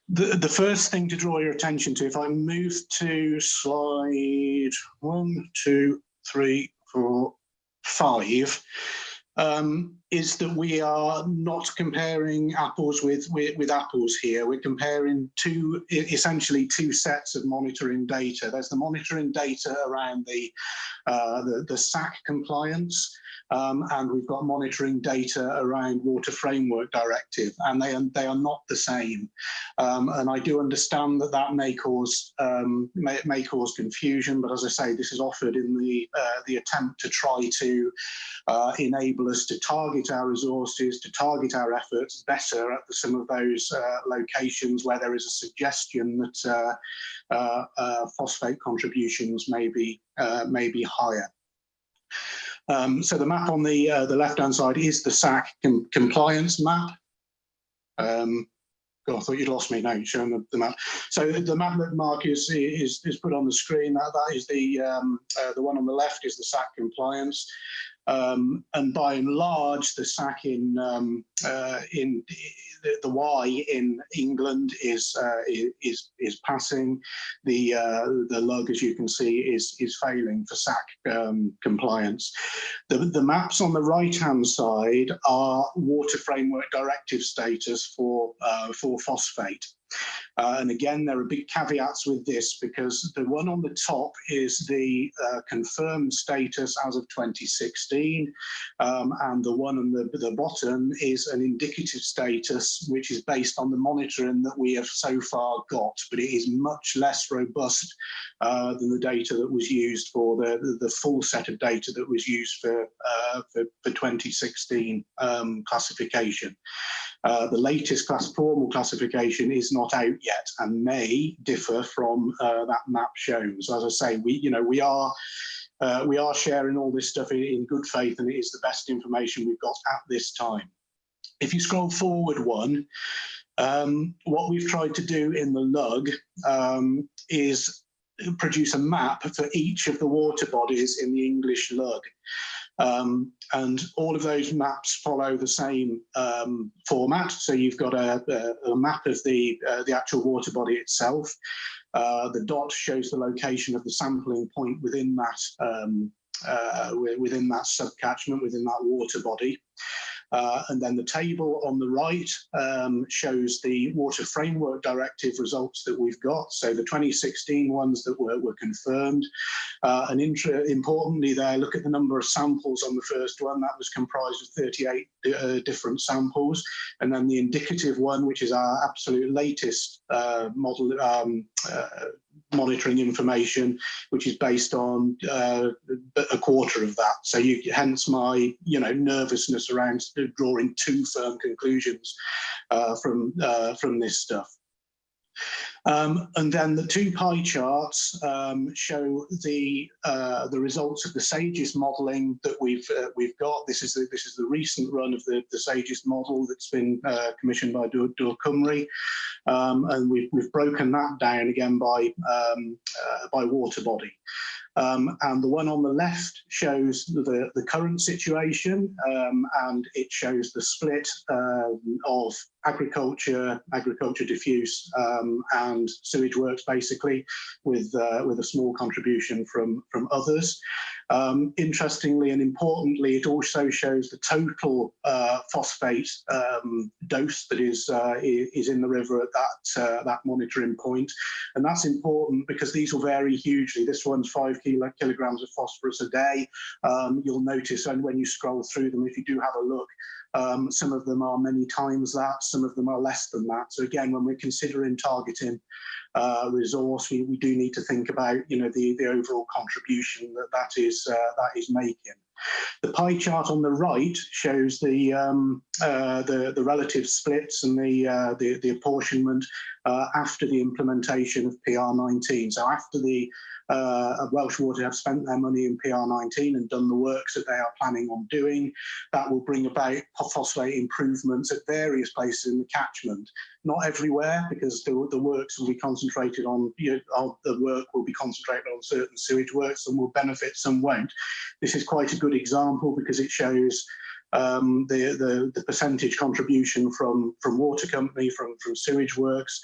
The first thing to draw your attention to, if I move to slide 1, 2, 3, 4, 5, is that we are not comparing apples with apples here. We're comparing essentially two sets of monitoring data. There's the monitoring data around the SAC compliance, and we've got monitoring data around Water Framework Directive, and they are not the same. And I do understand that may cause confusion, but as I say, this is offered in the attempt to try to enable us to target our resources, to target our efforts better at some of those locations where there is a suggestion that phosphate contributions may be higher. So the map on the left-hand side is the SAC compliance map. God, I thought you'd lost me now. You're showing the map. So the map that Mark is put on the screen. That is the one on the left is the SAC compliance. And by and large, the SAC in the Y in England is passing. The Lug, as you can see, is failing for SAC compliance. The maps on the right-hand side are Water Framework Directive status for phosphate. And again, there are big caveats with this because the one on the top is the confirmed status as of 2016, and the one on the bottom is an indicative status, which is based on the monitoring that we have so far got, but it is much less robust than the data that was used for the full set of data that was used for 2016 classification. The latest formal classification is not out yet and may differ from that map shows. As I say, we are sharing all this stuff in good faith, and it is the best information we've got at this time. If you scroll forward one, what we've tried to do in the Lug is produce a map for each of the water bodies in the English Lug. And all of those maps follow the same format. So you've got a map of the actual water body itself. The dot shows the location of the sampling point within that within that subcatchment, within that water body. And then the table on the right shows the Water Framework Directive results that we've got. So the 2016 ones that were confirmed. And importantly there, look at the number of samples on the first one. That was comprised of 38 different samples. And then the indicative one, which is our absolute latest model monitoring information, which is based on a quarter of that. So hence my nervousness around drawing too firm conclusions from this stuff. And then the two pie charts show the results of the SAGES modelling that we've got. This is the recent run of the SAGES model that's been commissioned by Dŵr Cymru, and we've broken that down again by water body. And the one on the left shows the current situation, and it shows the split of agriculture diffuse, and sewage works, basically, with a small contribution from others. Interestingly and importantly, it also shows the total phosphate dose that is in the river at that monitoring point, and that's important because these will vary hugely. This one's 5 kilograms of phosphorus a day. You'll notice, and when you scroll through them, if you do have a look, some of them are many times that, some of them are less than that. So again, when we're considering targeting resource, we do need to think about the overall contribution that is making. The pie chart on the right shows the relative splits and the apportionment after the implementation of PR19. So after the Welsh Water have spent their money in PR19 and done the works that they are planning on doing, that will bring about phosphate improvements at various places in the catchment. Not everywhere, because the works will be concentrated on, the work will be concentrated on certain sewage works, and will benefit, some won't. This is quite a good example because it shows the percentage contribution from water company, from sewage works,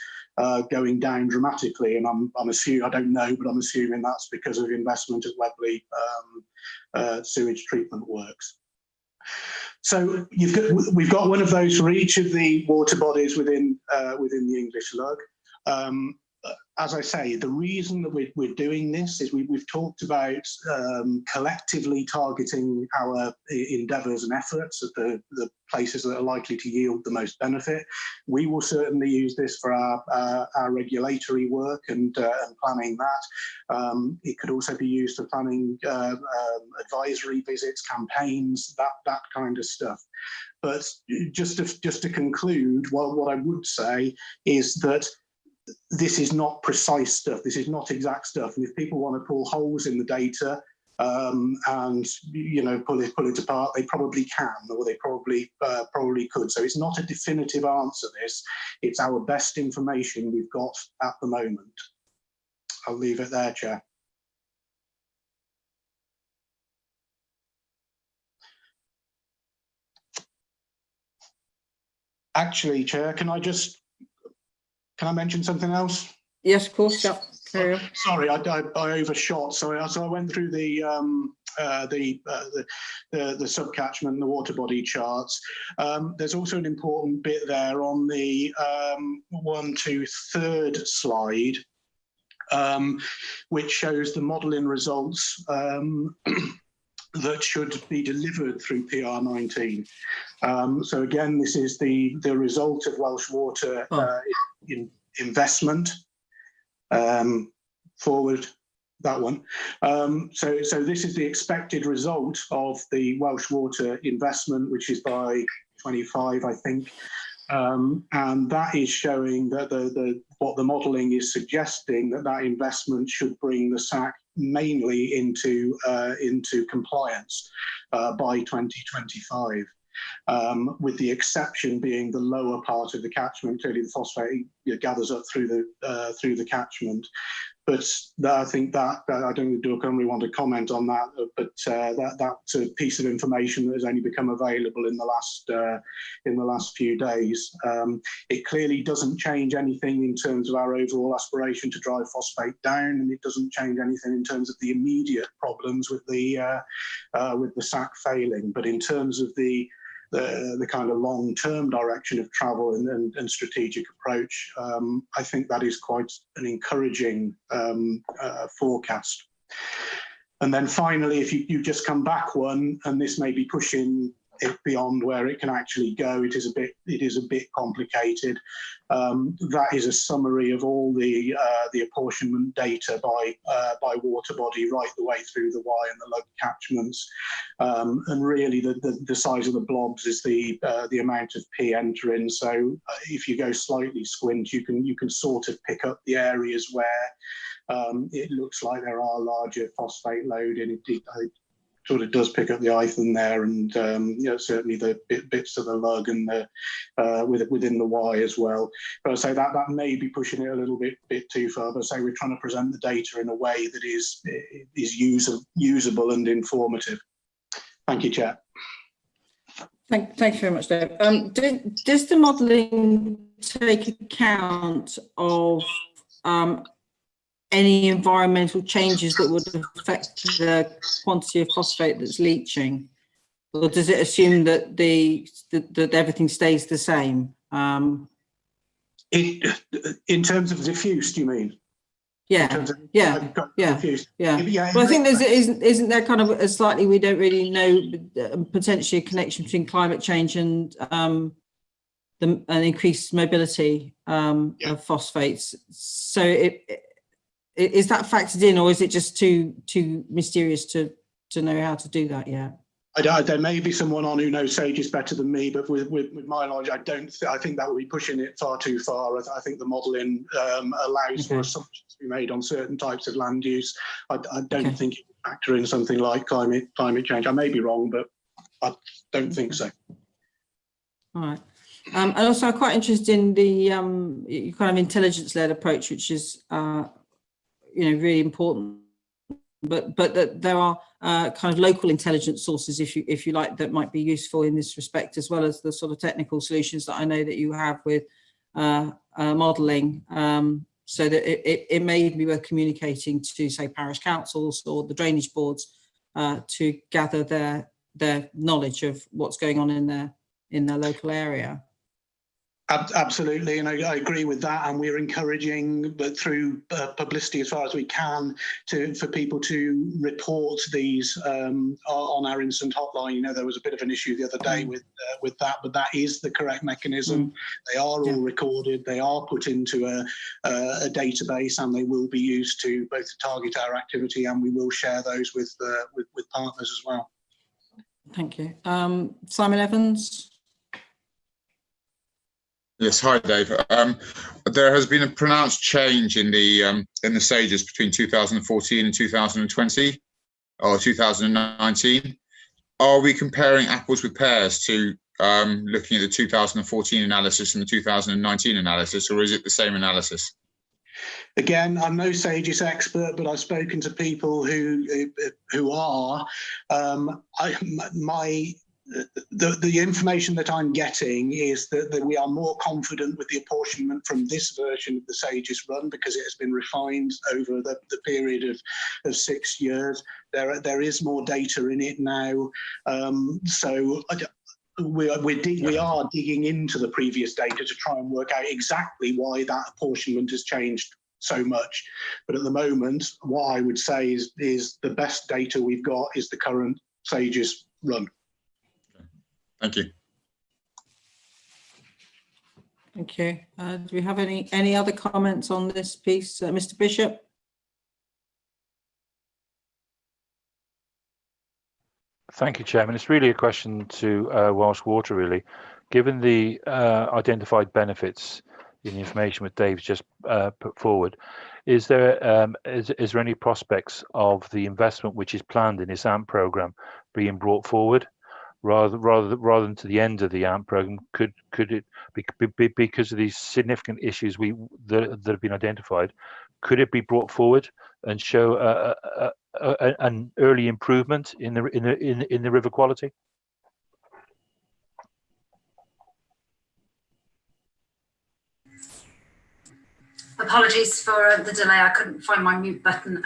going down dramatically, and I'm assuming, I don't know, but I'm assuming that's because of investment at Webley sewage treatment works. So we've got one of those for each of the water bodies within the English Lug. As I say, the reason that we're doing this is we've talked about collectively targeting our endeavours and efforts at the places that are likely to yield the most benefit. We will certainly use this for our regulatory work and planning that. It could also be used for planning advisory visits, campaigns, that kind of stuff. But just to conclude, what I would say is that this is not precise stuff. This is not exact stuff. And if people want to pull holes in the data and pull it apart, they probably can, or they probably could. So it's not a definitive answer. It's our best information we've got at the moment. I'll leave it there, Chair. Actually, Chair, can I mention something else? Yes, of course. Yeah. Sorry, I overshot. So I went through the subcatchment and the water body charts. There's also an important bit there on the 1 to 3rd slide, which shows the modelling results that should be delivered through PR19. So again, this is the result of Welsh Water investment. Forward, that one. So this is the expected result of the Welsh Water investment, which is by 25, I think. And that is showing that what the modelling is suggesting, that investment should bring the SAC mainly into compliance by 2025, with the exception being the lower part of the catchment. Clearly, the phosphate gathers up through the catchment. But I think that I don't think Doug only want to comment on that. But that piece of information that has only become available in the last few days, it clearly doesn't change anything in terms of our overall aspiration to drive phosphate down, and it doesn't change anything in terms of the immediate problems with the SAC failing. But in terms of the kind of long-term direction of travel and strategic approach, I think that is quite an encouraging forecast. And then finally, if you just come back one, and this may be pushing it beyond where it can actually go, it is a bit complicated. That is a summary of all the apportionment data by water body right the way through the Y and the lug catchments, and really the size of the blobs is the amount of P entering. So if you go slightly squint, you can sort of pick up the areas where it looks like there are larger phosphate load, and it sort of does pick up the Ithan there, and certainly the bits of the lug and the within the Y as well. But I say that may be pushing it a little bit too far. But I say we're trying to present the data in a way that is usable and informative. Thank you, Chair. Thank you very much, Dave. Does the modelling take account of any environmental changes that would affect the quantity of phosphate that's leaching, or does it assume that that everything stays the same? In terms of diffuse, do you mean? Yeah, yeah. Well, I think isn't there kind of a slightly, we don't really know, potentially a connection between climate change and an increased mobility of phosphates. So is that factored in, or is it just too mysterious to know how to do that yet? There may be someone on who knows SAGES better than me, but with my knowledge, I think that would be pushing it far too far. I think the modelling allows for assumptions to be made on certain types of land use. I don't think it would factor in something like climate change. I may be wrong, but I don't think so. All right. And also, I'm quite interested in the kind of intelligence-led approach, which is really important, but that there are kind of local intelligence sources, if you like, that might be useful in this respect, as well as the sort of technical solutions that I know that you have with modelling, so that it may be worth communicating to, say, parish councils or the drainage boards to gather their knowledge of what's going on in their local area. Absolutely, and I agree with that, and we're encouraging, but through publicity as far as we can, for people to report these on our instant hotline. There was a bit of an issue the other day with that, but that is the correct mechanism. They are all recorded, they are put into a database, and they will be used to both target our activity, and we will share those with partners as well. Thank you. Simon Evans. Yes, hi Dave. There has been a pronounced change in the SAGES between 2014 and 2020 or 2019. Are we comparing apples with pears to looking at the 2014 analysis and the 2019 analysis, or is it the same analysis? Again, I'm no SAGES expert, but I've spoken to people who are. The information that I'm getting is that we are more confident with the apportionment from this version of the SAGES run, because it has been refined over the period of 6 years. There is more data in it now, so we are digging into the previous data to try and work out exactly why that apportionment has changed so much. But at the moment, what I would say is the best data we've got is the current SAGES run. Thank you. Thank you. Do we have any other comments on this piece, Mr. Bishop? Thank you, Chairman. It's really a question to Welsh Water, really. Given the identified benefits in the information that Dave's just put forward, is there any prospects of the investment which is planned in this AMP programme being brought forward? Rather than to the end of the AMP program, could it be because of these significant issues that have been identified? could it be brought forward and show an early improvement in the river quality? Apologies for the delay. I couldn't find my mute button.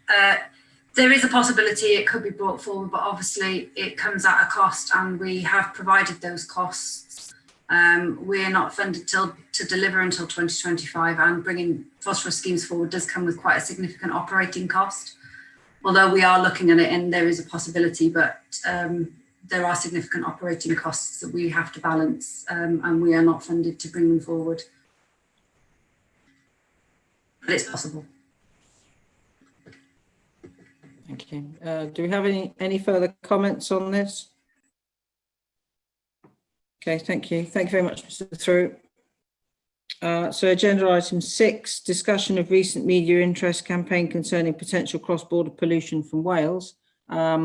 There is a possibility it could be brought forward, but obviously it comes at a cost, and we have provided those costs. We are not funded to deliver until 2025, and bringing phosphorus schemes forward does come with quite a significant operating cost. Although we are looking at it and there is a possibility, but there are significant operating costs that we have to balance, and we are not funded to bring them forward. But it's possible. Thank you. Do we have any further comments on this? Okay, thank you. Thank you very much, Mr. Through. So agenda item 6, discussion of recent media interest campaign concerning potential cross-border pollution from Wales. I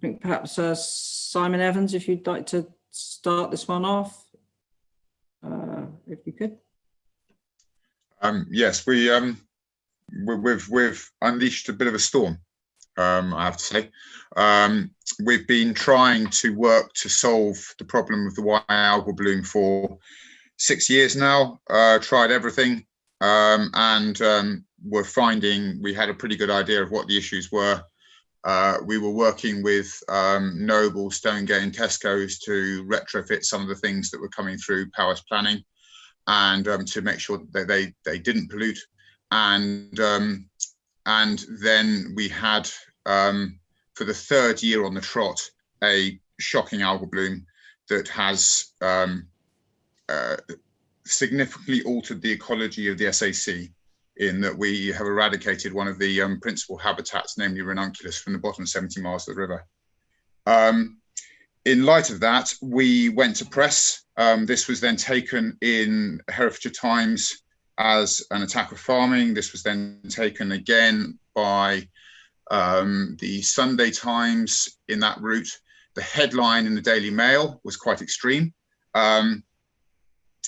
think perhaps Simon Evans, if you'd like to start this one off, if you could. Yes, we've unleashed a bit of a storm, I have to say. We've been trying to work to solve the problem of the white algal bloom for 6 years now, tried everything, and we're finding we had a pretty good idea of what the issues were. We were working with Noble, Stonegate and Tesco's to retrofit some of the things that were coming through Powers planning, and to make sure that they didn't pollute. And then we had, for the 3rd year on the trot, a shocking algal bloom that has significantly altered the ecology of the SAC, in that we have eradicated one of the principal habitats, namely ranunculus, from the bottom 70 miles of the river. In light of that, we went to press. This was then taken in Herefordshire Times as an attack of farming. This was then taken again by the Sunday Times in that route. The headline in the Daily Mail was quite extreme.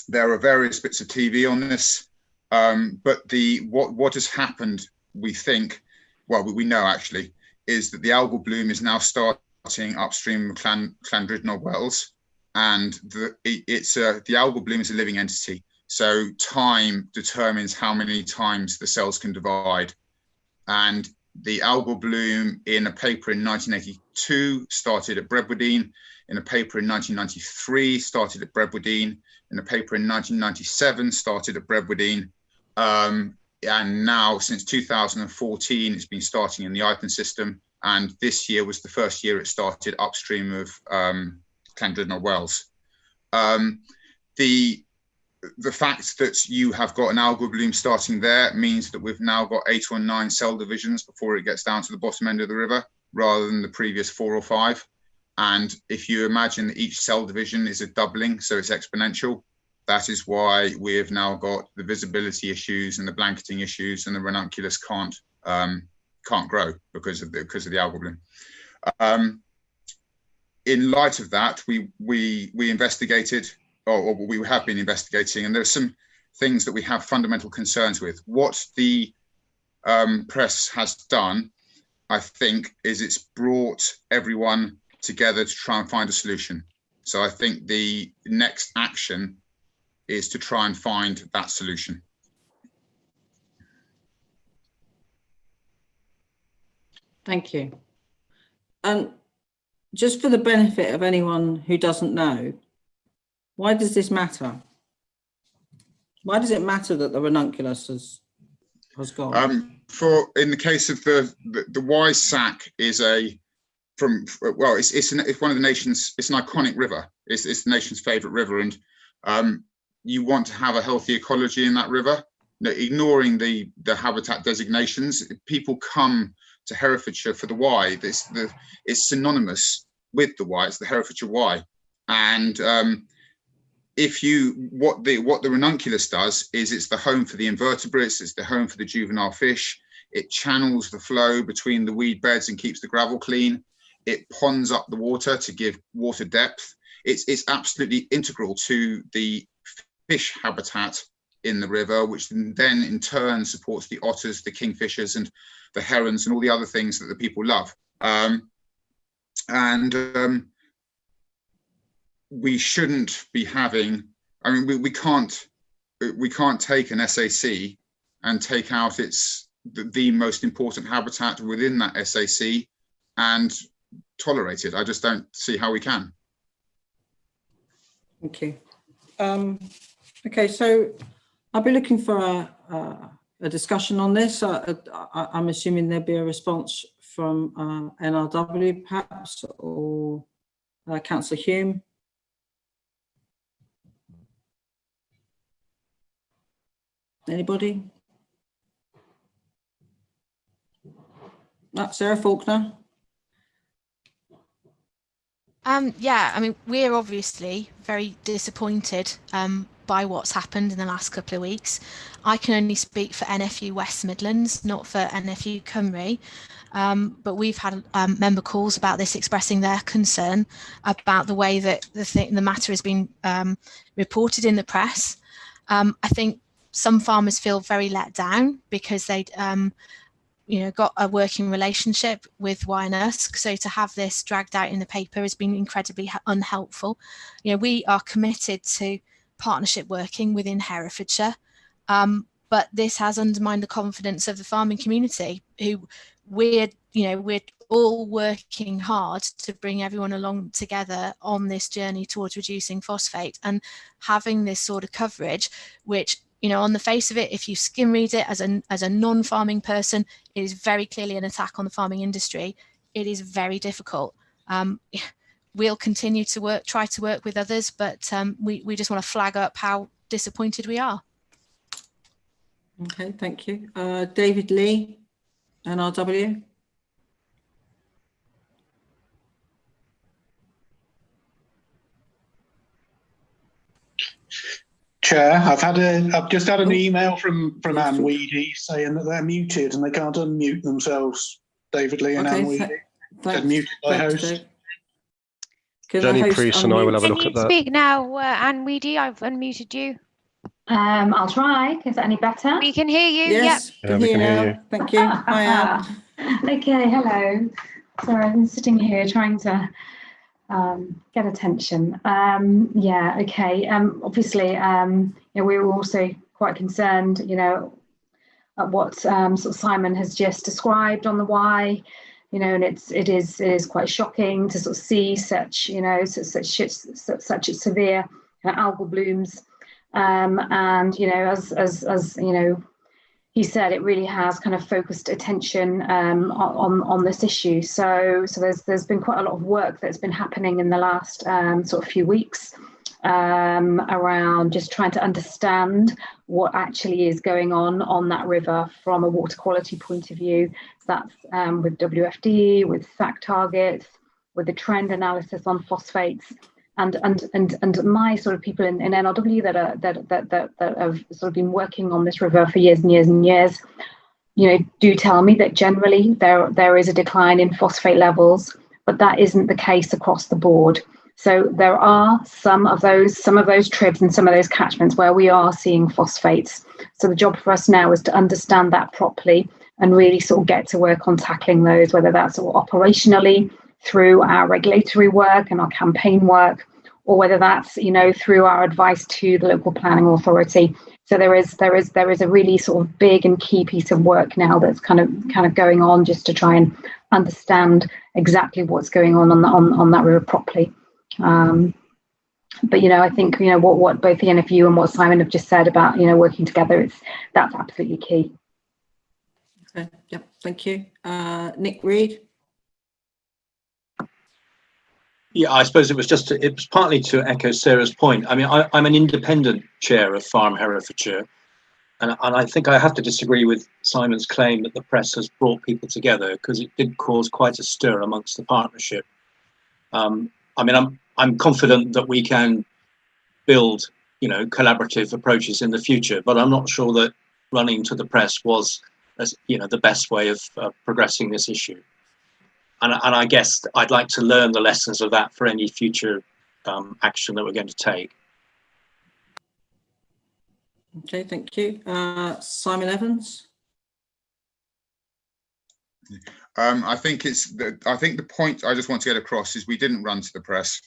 There are various bits of TV on this, but what has happened, we think, well, we know actually, is that the algal bloom is now starting upstream of Llandrindod Wells, and the algal bloom is a living entity. So time determines how many times the cells can divide. And the algal bloom in a paper in 1982 started at Bredwardine, in a paper in 1993 started at Bredwardine, in a paper in 1997 started at Bredwardine, and now since 2014 it's been starting in the Ipon system, and this year was the first year it started upstream of Llandrindod Wells. The fact that you have got an algal bloom starting there means that we've now got 8 or 9 cell divisions before it gets down to the bottom end of the river, rather than the previous 4 or 5. And if you imagine that each cell division is a doubling, so it's exponential, that is why we have now got the visibility issues and the blanketing issues, and the ranunculus can't grow because of the algal bloom. In light of that, we investigated, or we have been investigating, and there are some things that we have fundamental concerns with. What the press has done, I think, is it's brought everyone together to try and find a solution. So I think the next action is to try and find that solution. Thank you. And just for the benefit of anyone who doesn't know, why does this matter? Why does it matter that the ranunculus has gone? In the case of the Wise Sack is it's one of the nation's, it's an iconic river. It's the nation's favourite river, and you want to have a healthy ecology in that river. Now, ignoring the habitat designations, people come to Herefordshire for the Wye. It's synonymous with the Wye. It's the Herefordshire Wye, and what the ranunculus does is it's the home for the invertebrates. It's the home for the juvenile fish. It channels the flow between the weed beds and keeps the gravel clean. It ponds up the water to give water depth. It's absolutely integral to the fish habitat in the river, which then in turn supports the otters, the kingfishers, and the herons, and all the other things that the people love. We shouldn't be having. I mean, we can't take an SAC and take out the most important habitat within that SAC and tolerate it. I just don't see how we can. Thank you. Okay, so I'll be looking for a discussion on this. I'm assuming there'll be a response from NRW perhaps, or Councillor Hume. Anybody? Sarah Faulkner. Yeah, I mean, we're obviously very disappointed by what's happened in the last couple of weeks. I can only speak for NFU West Midlands, not for NFU Cymru, but we've had member calls about this, expressing their concern about the way that the matter has been reported in the press. I think some farmers feel very let down because they'd got a working relationship with YNUS. So to have this dragged out in the paper has been incredibly unhelpful. We are committed to partnership working within Herefordshire, but this has undermined the confidence of the farming community, who we're all working hard to bring everyone along together on this journey towards reducing phosphate, and having this sort of coverage, which on the face of it, if you skim read it as a non-farming person, it is very clearly an attack on the farming industry. It is very difficult. We'll continue to try to work with others, but we just want to flag up how disappointed we are. Okay, thank you. David Lee, NRW. Chair, I've just had an email from Anne Weedy saying that they're muted and they can't unmute themselves. David Lee and Anne Weedy. They're muted by host. Jenny Priest and I will have a look at that. Can you speak now, Anne Weedy? I've unmuted you. I'll try. Is that any better? We can hear you. Yes, yep. We can hear you. Thank you. Hi, Anne. Okay, hello. Sorry, I've been sitting here trying to get attention. Yeah, okay. Obviously, we were also quite concerned, at what sort of Simon has just described on the why, and it is quite shocking to sort of see such, such severe algal blooms, and as he said, it really has kind of focused attention on this issue. So there's been quite a lot of work that's been happening in the last sort of few weeks around just trying to understand what actually is going on that river from a water quality point of view. So that's with WFD, with SAC targets, with the trend analysis on phosphates. And my sort of people in NRW that have sort of been working on this river for years and years and years, do tell me that generally there is a decline in phosphate levels, but that isn't the case across the board. So there are some of those tribs and some of those catchments where we are seeing phosphates. So the job for us now is to understand that properly and really sort of get to work on tackling those, whether that's operationally through our regulatory work and our campaign work, or whether that's through our advice to the local planning authority. So there is a really sort of big and key piece of work now that's kind of going on just to try and understand exactly what's going on that river properly. But I think what both the NFU and what Simon have just said about working together, that's absolutely key. Okay. Yep. Thank you. Nick Reed. Yeah, I suppose it was partly to echo Sarah's point. I mean, I'm an independent chair of Farm Herefordshire, and I think I have to disagree with Simon's claim that the press has brought people together, because it did cause quite a stir amongst the partnership. I mean, I'm confident that we can build, collaborative approaches in the future, but I'm not sure that running to the press was, the best way of progressing this issue. And I guess I'd like to learn the lessons of that for any future action that we're going to take. Okay, thank you. Simon Evans. I think the point I just want to get across is we didn't run to the press.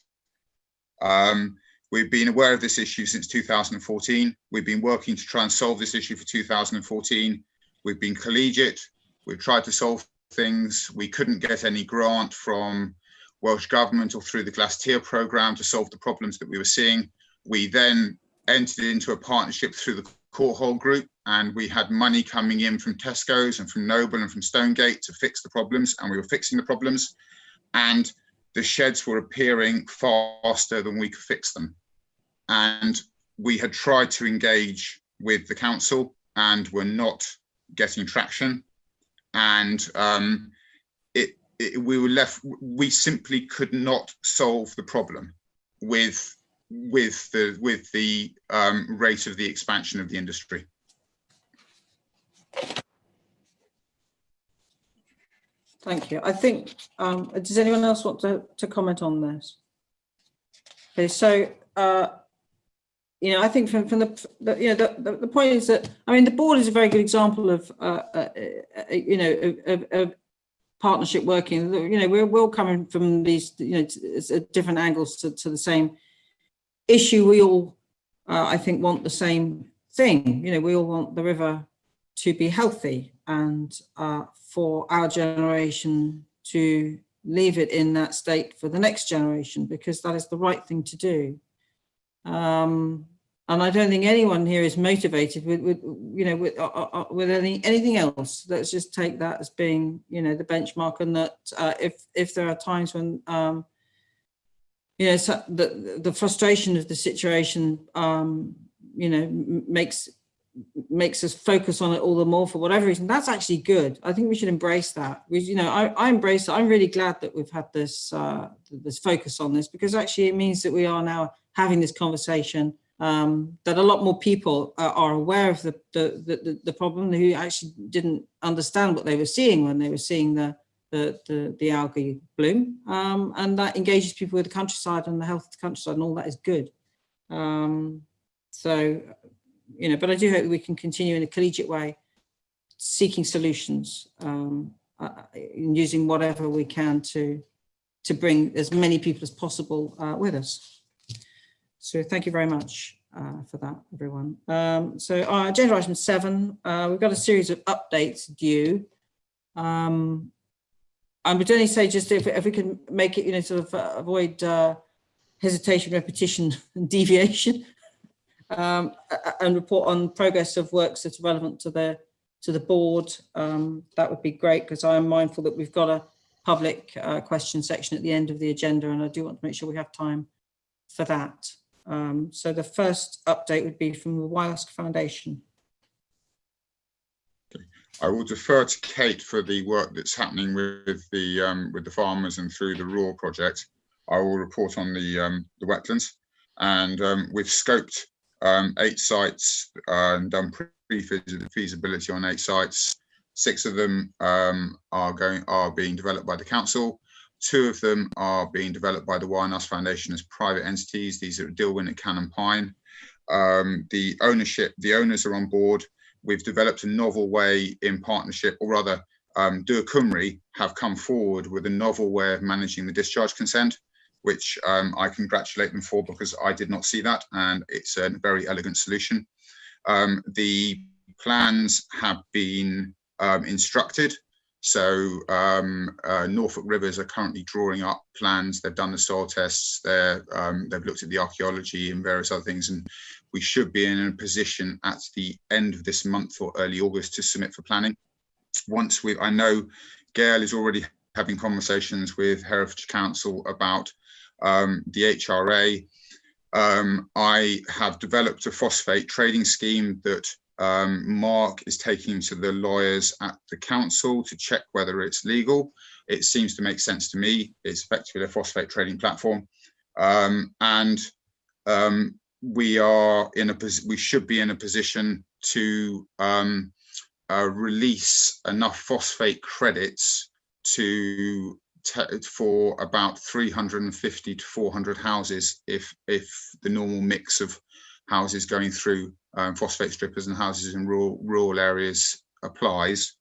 We've been aware of this issue since 2014. We've been working to try and solve this issue for 2014. We've been collegiate. We've tried to solve things. We couldn't get any grant from Welsh Government or through the Glass-Tier programme to solve the problems that we were seeing. We then entered into a partnership through the Courthole Group, and we had money coming in from Tesco's and from Noble and from Stonegate to fix the problems, and we were fixing the problems. And the sheds were appearing faster than we could fix them. And we had tried to engage with the council and were not getting traction. And we were left, we simply could not solve the problem with the rate of the expansion of the industry. Thank you. I think, does anyone else want to comment on this? Okay, so, I think from the point is that, the board is a very good example of, of partnership working. We're all coming from these, different angles to the same issue. We all, I think, want the same thing. We all want the river to be healthy and for our generation to leave it in that state for the next generation, because that is the right thing to do. And I don't think anyone here is motivated with anything else. Let's just take that as being, the benchmark, and that if there are times when, so the frustration of the situation, makes us focus on it all the more for whatever reason, that's actually good. I think we should embrace that. I embrace it. I'm really glad that we've had this this focus on this, because actually it means that we are now having this conversation, that a lot more people are aware of the problem, who actually didn't understand what they were seeing when they were seeing the algae bloom, and that engages people with the countryside and the health of the countryside, and all that is good. But I do hope that we can continue in a collegiate way, seeking solutions, using whatever we can to bring as many people as possible with us. So thank you very much for that, everyone. So agenda item 7, we've got a series of updates due. I would only say, just if we can make it, avoid hesitation, repetition, and deviation. And report on progress of works that are relevant to the board. That would be great, because I am mindful that we've got a public question section at the end of the agenda, and I do want to make sure we have time for that. So the first update would be from the Wildlife Foundation. Okay. I will defer to Kate for the work that's happening with the farmers and through the Raw project. I will report on the wetlands, and we've scoped 8 sites and done pre-feasibility on 8 sites. 6 of them are being developed by the council. 2 of them are being developed by the Wildlife Foundation as private entities. These are Dilwyn and Cannon Pine. The owners are on board. We've developed a novel way in partnership, or rather, Dŵr Cymru have come forward with a novel way of managing the discharge consent, which I congratulate them for, because I did not see that, and it's a very elegant solution. The plans have been instructed, so Norfolk Rivers are currently drawing up plans. They've done the soil tests, they've looked at the archaeology and various other things, and we should be in a position at the end of this month or early August to submit for planning. I know Gail is already having conversations with Herefordshire Council about the HRA. I have developed a phosphate trading scheme that Mark is taking to the lawyers at the council to check whether it's legal. It seems to make sense to me. It's effectively a phosphate trading platform, and we should be in a position to release enough phosphate credits for about 350 to 400 houses if the normal mix of houses going through phosphate strippers and houses in rural areas applies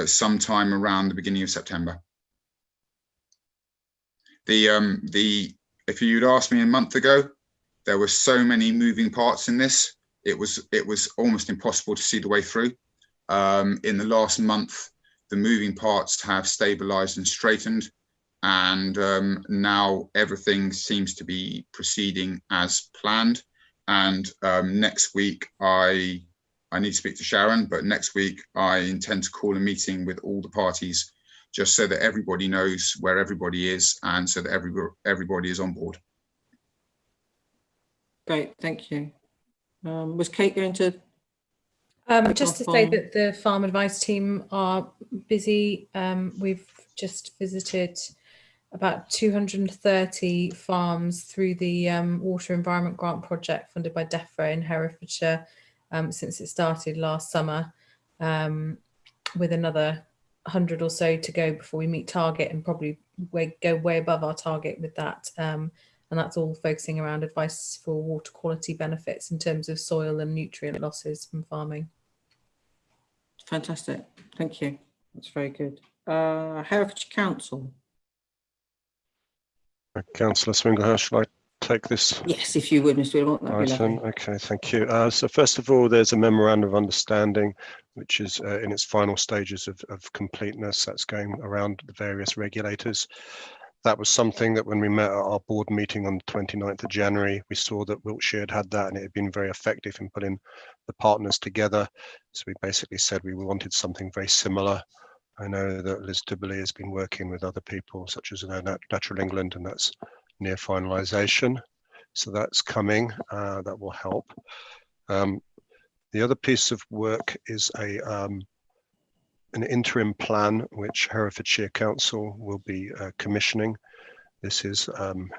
sometime around the beginning of September. If you'd asked me a month ago, there were so many moving parts in this. It was almost impossible to see the way through. In the last month, the moving parts have stabilized and straightened, and now everything seems to be proceeding as planned. And next week, I need to speak to Sharon, but next week I intend to call a meeting with all the parties, just so that everybody knows where everybody is, and so that everybody is on board. Great, thank you. Was Kate going to? Just to say that the farm advice team are busy. We've just visited about 230 farms through the Water Environment Grant Project funded by DEFRA in Herefordshire since it started last summer, with another 100 or so to go before we meet target, and probably go way above our target with that. And that's all focusing around advice for water quality benefits in terms of soil and nutrient losses from farming. Fantastic, thank you. That's very good. Herefordshire Council. Councillor Swinglehurst, shall I take this? Yes, if you would, Mr. Wilmot, that'd be lovely. Okay, thank you. So first of all, there's a Memorandum of Understanding, which is in its final stages of completeness. That's going around the various regulators. That was something that when we met at our board meeting on the 29th of January, we saw that Wiltshire had that, and it had been very effective in putting the partners together. So we basically said we wanted something very similar. I know that Liz Dibley has been working with other people, such as Natural England, and that's near finalisation. So that's coming. That will help. The other piece of work is an interim plan which Herefordshire Council will be commissioning. This is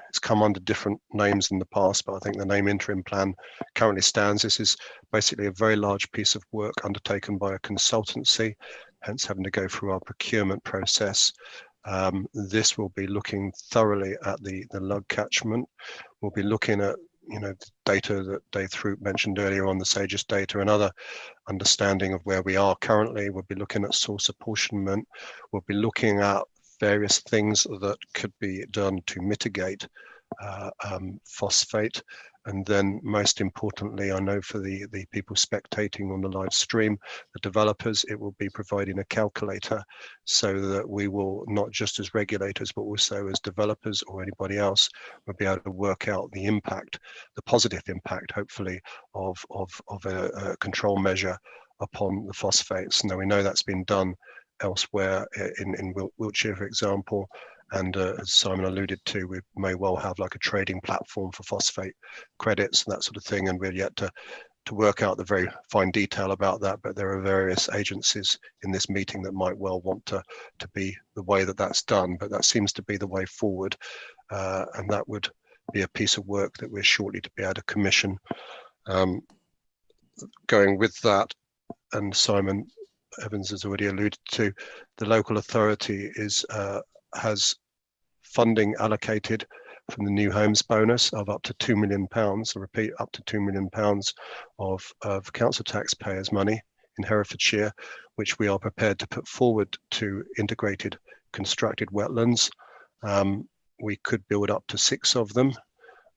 it's come under different names in the past, but I think the name interim plan currently stands. This is basically a very large piece of work undertaken by a consultancy, hence having to go through our procurement process. This will be looking thoroughly at the lug catchment. We'll be looking at the data that Dave Throop mentioned earlier on, the SAGES data, and other understanding of where we are currently. We'll be looking at source apportionment. We'll be looking at various things that could be done to mitigate phosphate. And then most importantly, I know for the people spectating on the live stream, the developers, it will be providing a calculator so that we will, not just as regulators, but also as developers or anybody else, will be able to work out the impact, the positive impact, hopefully, of a control measure upon the phosphates. Now, we know that's been done elsewhere in Wiltshire, for example. And as Simon alluded to, we may well have like a trading platform for phosphate credits and that sort of thing. And we're yet to work out the very fine detail about that. But there are various agencies in this meeting that might well want to be the way that that's done. But that seems to be the way forward. And that would be a piece of work that we're shortly to be able to commission. Going with that, and Simon Evans has already alluded to, the local authority has funding allocated from the new homes bonus of up to £2 million, I repeat, up to £2 million of council taxpayers' money in Herefordshire, which we are prepared to put forward to integrated constructed wetlands. We could build up to 6 of them.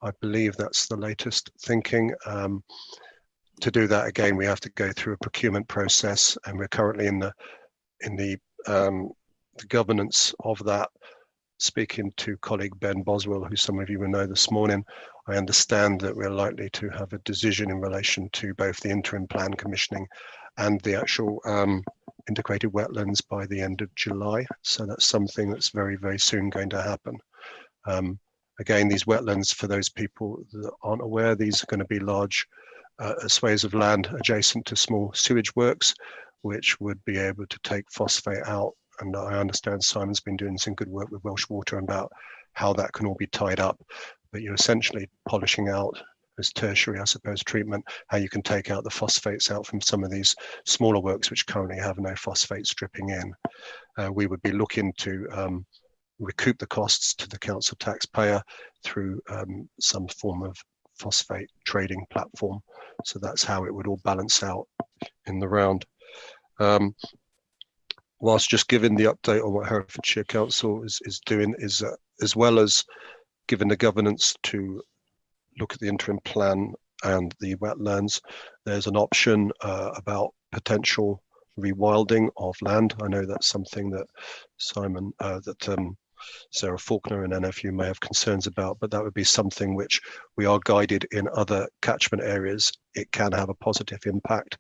I believe that's the latest thinking. To do that, again, we have to go through a procurement process, and we're currently in the governance of that. Speaking to colleague Ben Boswell, who some of you will know this morning, I understand that we're likely to have a decision in relation to both the interim plan commissioning and the actual integrated wetlands by the end of July. So that's something that's very, very soon going to happen. Again, these wetlands, for those people that aren't aware, these are going to be large swathes of land adjacent to small sewage works, which would be able to take phosphate out. And I understand Simon's been doing some good work with Welsh Water about how that can all be tied up. But you're essentially polishing out as tertiary, I suppose, treatment, how you can take out the phosphates out from some of these smaller works which currently have no phosphate stripping in. We would be looking to recoup the costs to the council taxpayer through some form of phosphate trading platform. So that's how it would all balance out in the round. Whilst just giving the update on what Herefordshire Council is doing, is as well as giving the governance to look at the interim plan and the wetlands, there's an option about potential rewilding of land. I know that's something that Simon, Sarah Faulkner and NFU may have concerns about, but that would be something which we are guided in other catchment areas. It can have a positive impact.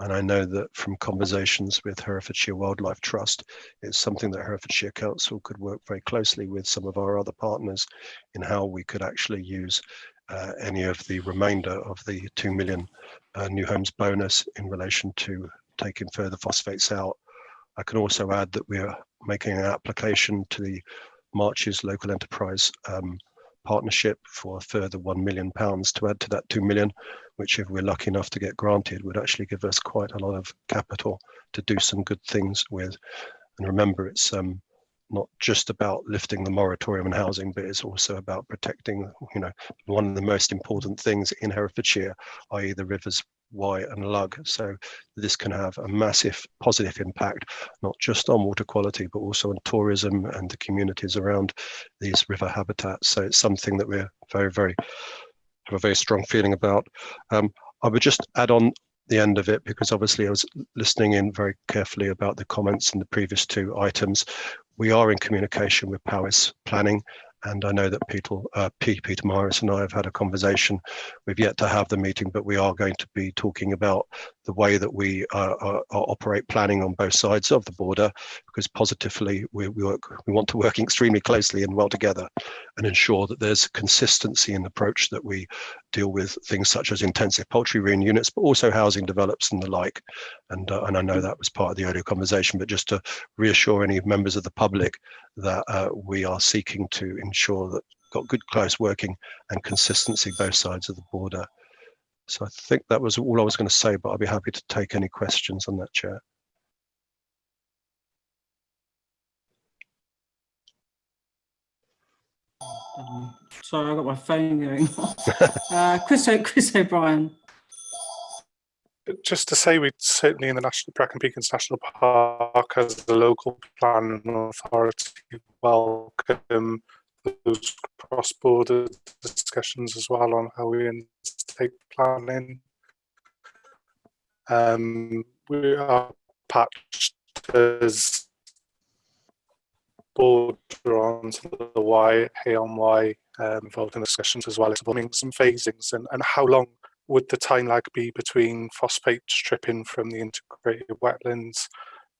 And I know that from conversations with Herefordshire Wildlife Trust, it's something that Herefordshire Council could work very closely with some of our other partners in how we could actually use any of the remainder of the 2 million new homes bonus in relation to taking further phosphates out. I can also add that we are making an application to the Marches Local Enterprise Partnership for a further £1 million to add to that 2 million, which if we're lucky enough to get granted would actually give us quite a lot of capital to do some good things with. And remember, it's not just about lifting the moratorium on housing, but it's also about protecting, you know, one of the most important things in Herefordshire, i.e. the rivers Wye and Lug. So this can have a massive positive impact, not just on water quality, but also on tourism and the communities around these river habitats. So it's something that we're have a very strong feeling about. I would just add on the end of it, because obviously I was listening in very carefully about the comments in the previous two items. We are in communication with Powys Planning, and I know that Peter Morris and I have had a conversation. We've yet to have the meeting, but we are going to be talking about the way that we operate planning on both sides of the border, because positively we want to work extremely closely and well together and ensure that there's consistency in the approach that we deal with things such as intensive poultry rearing units, but also housing develops and the like. And I know that was part of the earlier conversation, but just to reassure any members of the public that we are seeking to ensure that we've got good close working and consistency both sides of the border. So I think that was all I was going to say, but I'll be happy to take any questions on that, Chair. Sorry, I've got my phone going on. Chris O'Brien. Just to say, we certainly in the Brecon Beacons National Park, as a local planning authority, welcome those cross-border discussions as well on how we instate planning. We are patched as border onto the Wye, Hay-on-Wye, involved in discussions as well as bombings and phasings, and how long would the time lag be between phosphate stripping from the integrated wetlands,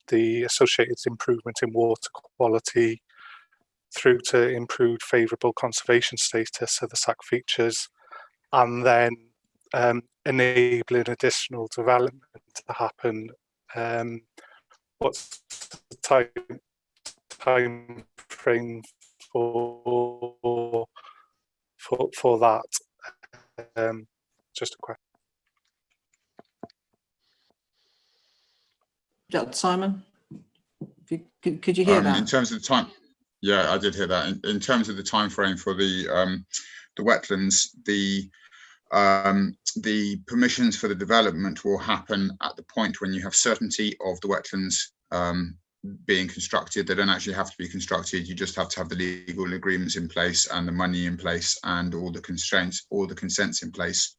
the associated improvement in water quality, through to improved favourable conservation status of the SAC features, and then enabling additional development to happen. What's the time frame for that? Just a question. Simon, could you hear that? In terms of the time, yeah, I did hear that. In terms of the time frame for the wetlands, the permissions for the development will happen at the point when you have certainty of the wetlands being constructed. They don't actually have to be constructed. You just have to have the legal agreements in place and the money in place and all the constraints, all the consents in place,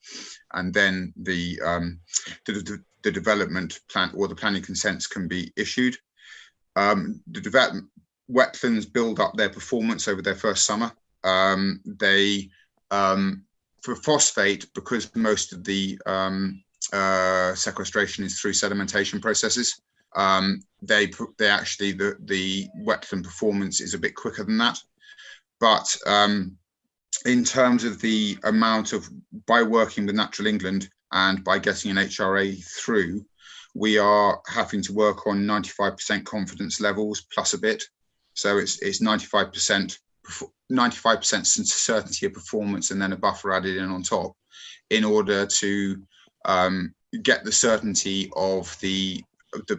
and then the development plan or the planning consents can be issued. The development wetlands build up their performance over their first summer. For phosphate, because most of the sequestration is through sedimentation processes, they actually the wetland performance is a bit quicker than that. But in terms of the amount of, by working with Natural England and by getting an HRA through, we are having to work on 95% confidence levels plus a bit. So it's 95% certainty of performance and then a buffer added in on top in order to get the certainty of the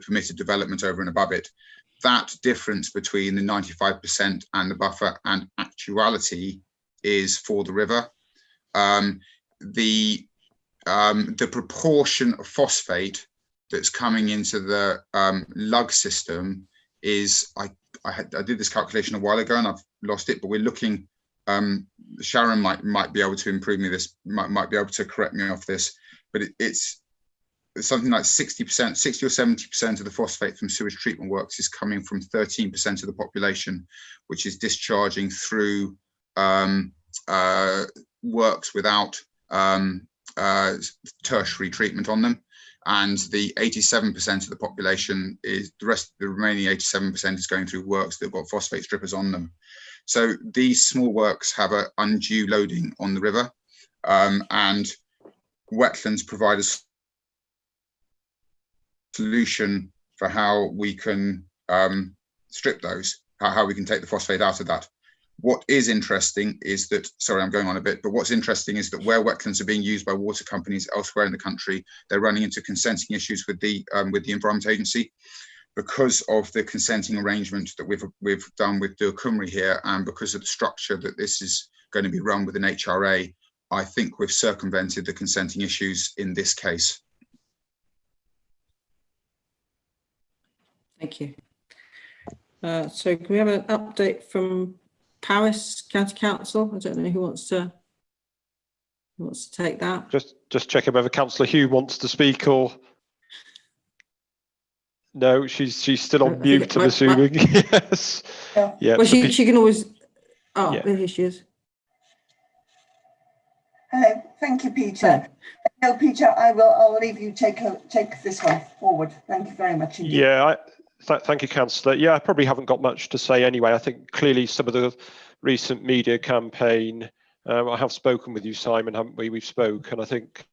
permitted development over and above it. That difference between the 95% and the buffer and actuality is for the river. the proportion of phosphate that's coming into the lug system is, I did this calculation a while ago and I've lost it, but we're looking, Sharon might be able to improve me this, might be able to correct me off this, but it's something like 60%, 60 or 70% of the phosphate from sewage treatment works is coming from 13% of the population, which is discharging through works without tertiary treatment on them. And the 87% of the population is the remaining 87% is going through works that have got phosphate strippers on them. So these small works have an undue loading on the river, and wetlands provide a solution for how we can strip those, how we can take the phosphate out of that. What is interesting is that, sorry, I'm going on a bit, but what's interesting is that where wetlands are being used by water companies elsewhere in the country, they're running into consenting issues with the Environment Agency. Because of the consenting arrangement that we've done with Dŵr Cymru here, and because of the structure that this is going to be run with an HRA, I think we've circumvented the consenting issues in this case. Thank you. So can we have an update from Paris County Council? I don't know who wants to take that. Just checking whether Councillor Hugh wants to speak or no. She's still on mute. I'm assuming. Yes. Yeah. Well, she can always. Oh, yeah. Here she is. Hello. Thank you, Peter. No, Peter, I'll leave you take this one forward. Thank you very much indeed. Yeah. Thank you, Councillor. Yeah, I probably haven't got much to say anyway. I think clearly some of the recent media campaign, I have spoken with you, Simon, haven't we? We've spoken. I think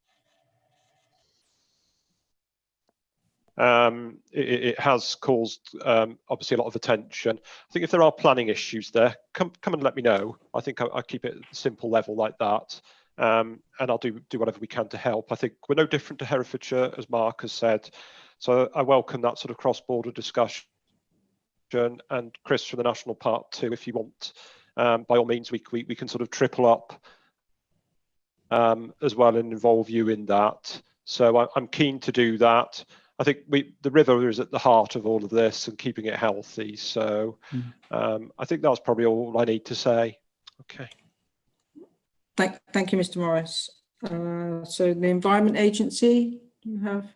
it has caused obviously a lot of attention. I think if there are planning issues there, come and let me know. I think I keep it at a simple level like that. And I'll do whatever we can to help. I think we're no different to Herefordshire, as Mark has said. So I welcome that sort of cross-border discussion. And Chris from the National Park too, if you want, by all means, we can sort of triple up as well and involve you in that. So I'm keen to do that. I think the river is at the heart of all of this and keeping it healthy. So I think that's probably all I need to say. Okay. Thank you, Mr. Morris. So the Environment Agency, do you have?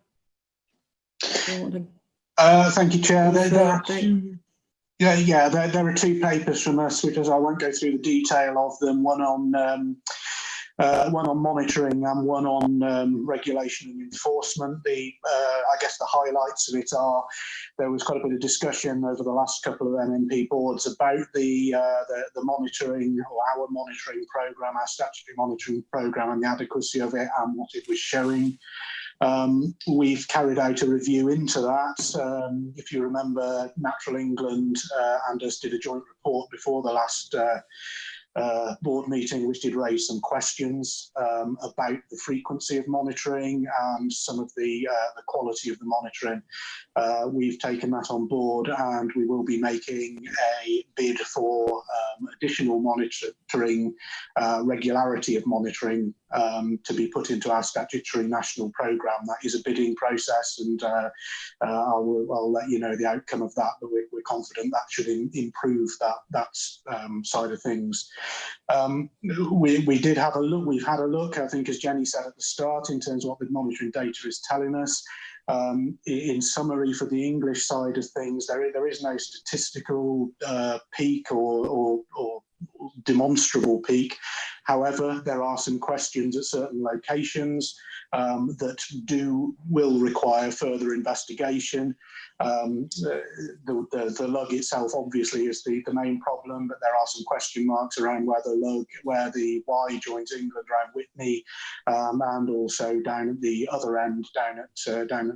Thank you, Chair. There are two papers from us, which I won't go through the detail of them. One on monitoring and one on regulation and enforcement. I guess the highlights of it are there was quite a bit of discussion over the last couple of MMP boards about the monitoring, or our monitoring programme, our statutory monitoring programme, and the adequacy of it and what it was showing. We've carried out a review into that. If you remember, Natural England and us did a joint report before the last board meeting, which did raise some questions about the frequency of monitoring and some of the quality of the monitoring. We've taken that on board, and we will be making a bid for additional monitoring, regularity of monitoring to be put into our statutory national programme. That is a bidding process, and I'll let you know the outcome of that, but we're confident that should improve that side of things. We did have a look. We've had a look, I think, as Jenny said at the start, in terms of what the monitoring data is telling us. In summary, for the English side of things, there is no statistical peak or demonstrable peak. However, there are some questions at certain locations that will require further investigation. The lug itself obviously is the main problem, but there are some question marks around where the Y joins England around Whitney, and also down at the other end, down at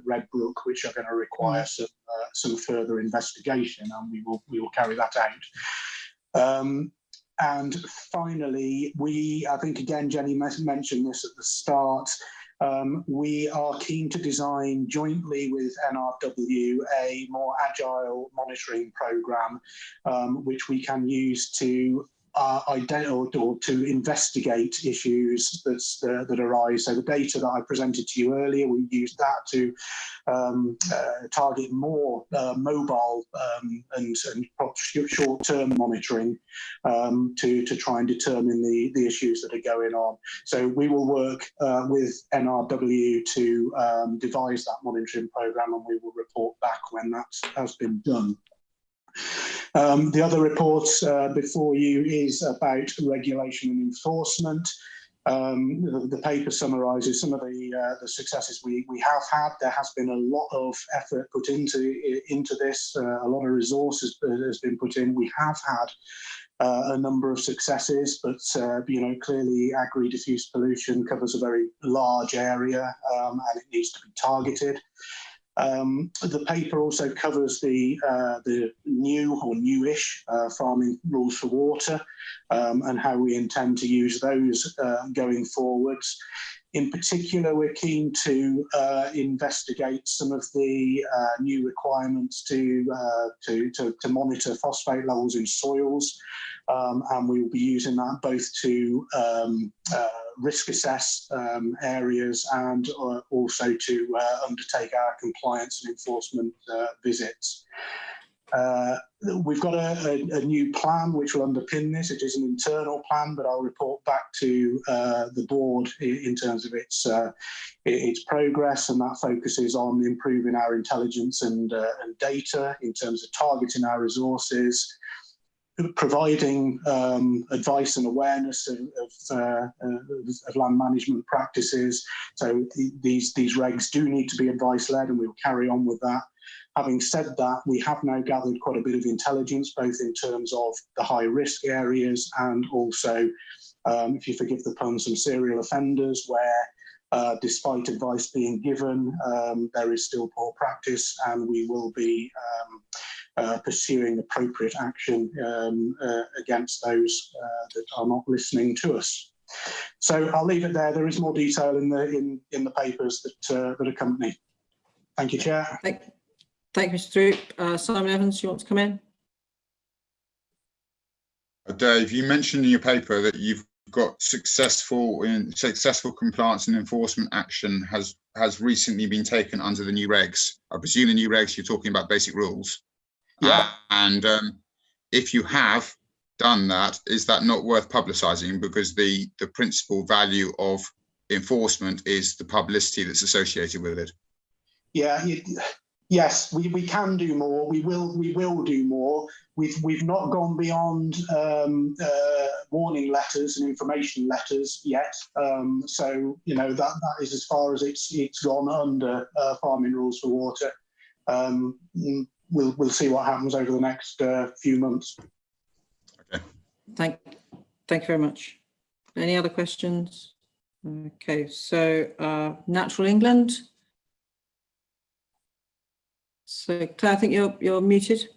Redbrook, which are going to require some further investigation, and we will carry that out. And finally, I think again, Jenny mentioned this at the start, we are keen to design jointly with NRW a more agile monitoring programme, which we can use to or to investigate issues that arise. So the data that I presented to you earlier, we used that to target more mobile and short-term monitoring to try and determine the issues that are going on. So we will work with NRW to devise that monitoring programme, and we will report back when that has been done. The other report before you is about regulation and enforcement. The paper summarises some of the successes we have had. There has been a lot of effort put into this. A lot of resources has been put in. We have had a number of successes, but clearly agri-diffuse pollution covers a very large area, and it needs to be targeted. The paper also covers the new or newish farming rules for water, and how we intend to use those going forwards. In particular, we're keen to investigate some of the new requirements to monitor phosphate levels in soils, and we will be using that both to risk assess areas and also to undertake our compliance and enforcement visits. We've got a new plan which will underpin this. It is an internal plan, but I'll report back to the board in terms of its progress, and that focuses on improving our intelligence and data in terms of targeting our resources, providing advice and awareness of land management practices. So these regs do need to be advice-led, and we'll carry on with that. Having said that, we have now gathered quite a bit of intelligence, both in terms of the high-risk areas and also, if you forgive the pun, some serial offenders where, despite advice being given, there is still poor practice, and we will be pursuing appropriate action against those that are not listening to us. So I'll leave it there. There is more detail in the papers that accompany. Thank you, Chair. Thank you, Mr. Throop. Simon Evans, you want to come in? Dave, you mentioned in your paper that you've got successful compliance and enforcement action has recently been taken under the new regs. I presume the new regs, you're talking about basic rules. Yeah. And if you have done that, is that not worth publicising? Because the principal value of enforcement is the publicity that's associated with it. Yeah. Yes, we can do more. We will do more. We've not gone beyond warning letters and information letters yet. So that is as far as it's gone under farming rules for water. We'll see what happens over the next few months. Okay. Thank you very much. Any other questions? Okay, so Natural England. So Claire, I think you're muted.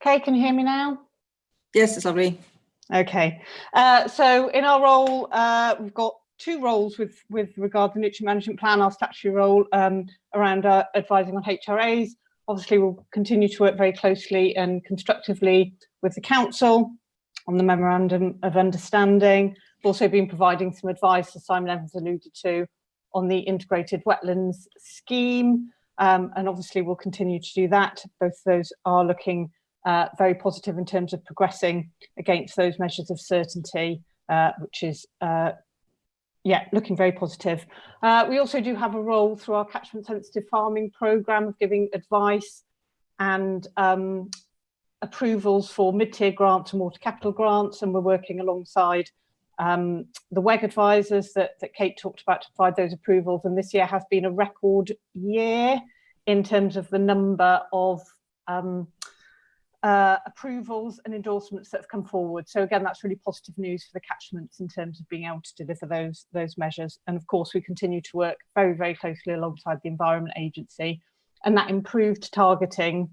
Okay, can you hear me now? Yes, it's lovely. Okay, so in our role, we've got two roles with regard to the nutrient management plan. Our statutory role around advising on HRAs. Obviously, we'll continue to work very closely and constructively with the council on the Memorandum of Understanding. We've also been providing some advice, as Simon Evans alluded to, on the Integrated Wetlands Scheme, and obviously we'll continue to do that. Both of those are looking very positive in terms of progressing against those measures of certainty, which is looking very positive. We also do have a role through our catchment sensitive farming programme of giving advice and approvals for mid-tier grants and water capital grants, and we're working alongside the WEG advisors that Kate talked about to provide those approvals. And this year has been a record year in terms of the number of approvals and endorsements that have come forward. So again, that's really positive news for the catchments in terms of being able to deliver those measures. And of course, we continue to work very, very closely alongside the Environment Agency, and that improved targeting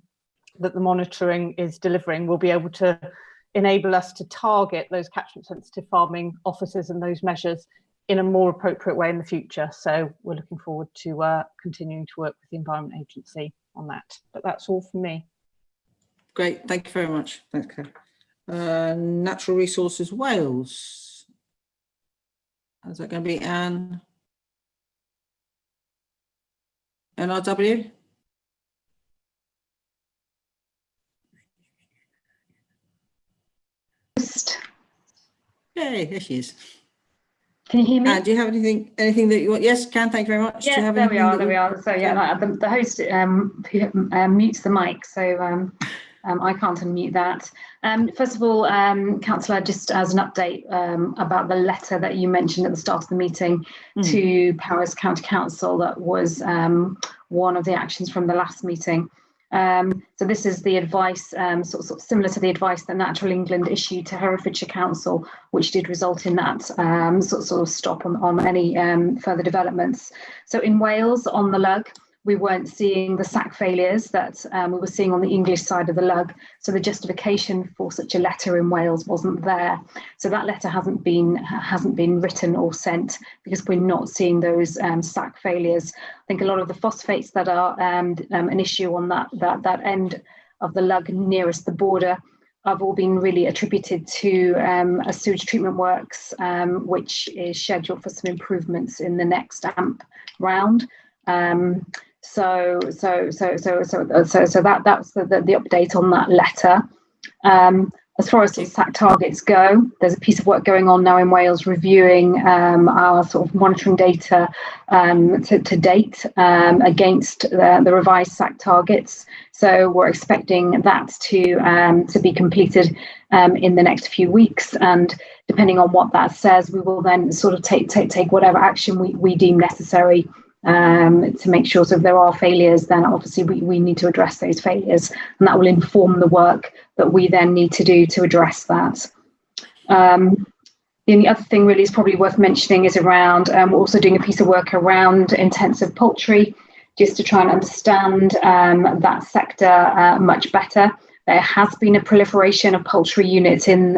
that the monitoring is delivering will be able to enable us to target those catchment sensitive farming officers and those measures in a more appropriate way in the future. So we're looking forward to continuing to work with the Environment Agency on that. But that's all from me. Great, thank you very much. Thanks, Claire. Natural Resources Wales. Is that going to be Anne? NRW? Hey, there she is. Can you hear me? And do you have anything that you want? Yes, thank you very much. Yeah, do you have there we are. that There we are. So yeah, the host mutes the mic, so I can't unmute that. First of all, Councillor, just as an update about the letter that you mentioned at the start of the meeting to Powys County Council, that was one of the actions from the last meeting. So this is the advice, sort of similar to the advice that Natural England issued to Herefordshire Council, which did result in that sort of stop on any further developments. So in Wales, on the Lug, we weren't seeing the SAC failures that we were seeing on the English side of the Lug. So the justification for such a letter in Wales wasn't there. So that letter hasn't been written or sent because we're not seeing those SAC failures. I think a lot of the phosphates that are an issue on that end of the Lug nearest the border have all been really attributed to a sewage treatment works, which is scheduled for some improvements in the next AMP round. So that's the update on that letter. As far as SAC targets go, there's a piece of work going on now in Wales reviewing our sort of monitoring data to date against the revised SAC targets. So we're expecting that to be completed in the next few weeks, and depending on what that says, we will then sort of take whatever action we deem necessary to make sure. So if there are failures, then obviously we need to address those failures, and that will inform the work that we then need to do to address that. The only other thing really is probably worth mentioning is around, we're also doing a piece of work around intensive poultry, just to try and understand that sector much better. There has been a proliferation of poultry units in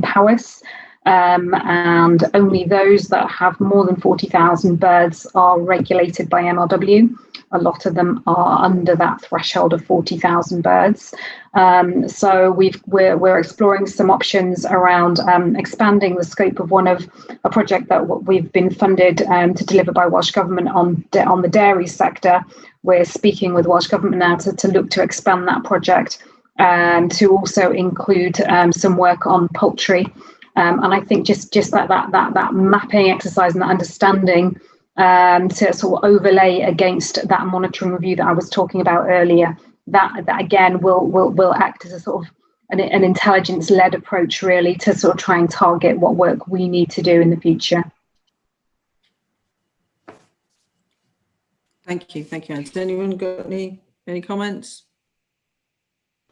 Powys. And only those that have more than 40,000 birds are regulated by MRW. A lot of them are under that threshold of 40,000 birds. So we're exploring some options around expanding the scope of a project that we've been funded to deliver by Welsh Government on the dairy sector. We're speaking with Welsh Government now to look to expand that project to also include some work on poultry. And I think just that mapping exercise and that understanding to sort of overlay against that monitoring review that I was talking about earlier, that again will act as a sort of an intelligence-led approach really to sort of try and target what work we need to do in the future. Thank you, Anne. Has anyone got any comments?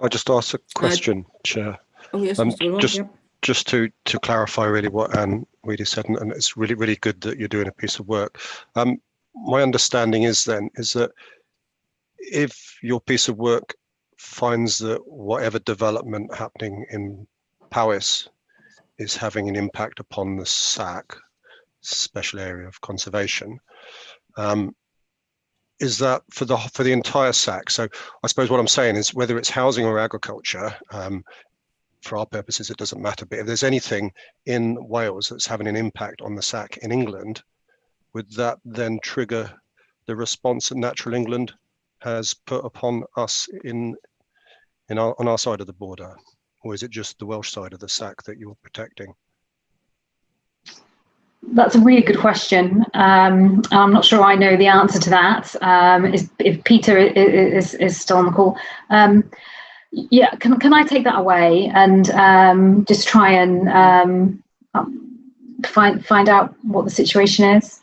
I just asked a question, Chair. Oh yes, Mr. Woodward, just to clarify really what Anne really said, and it's really good that you're doing a piece of work. My understanding is that if your piece of work finds that whatever development happening in Powys is having an impact upon the SAC, Special Area of Conservation, is that for the entire SAC? So I suppose what I'm saying is whether it's housing or agriculture, for our purposes, it doesn't matter. But if there's anything in Wales that's having an impact on the SAC in England, would that then trigger the response that Natural England has put upon us on our side of the border? Or is it just the Welsh side of the SAC that you're protecting? That's a really good question. I'm not sure I know the answer to that. If Peter is still on the call. Yeah, can I take that away and just try and find out what the situation is?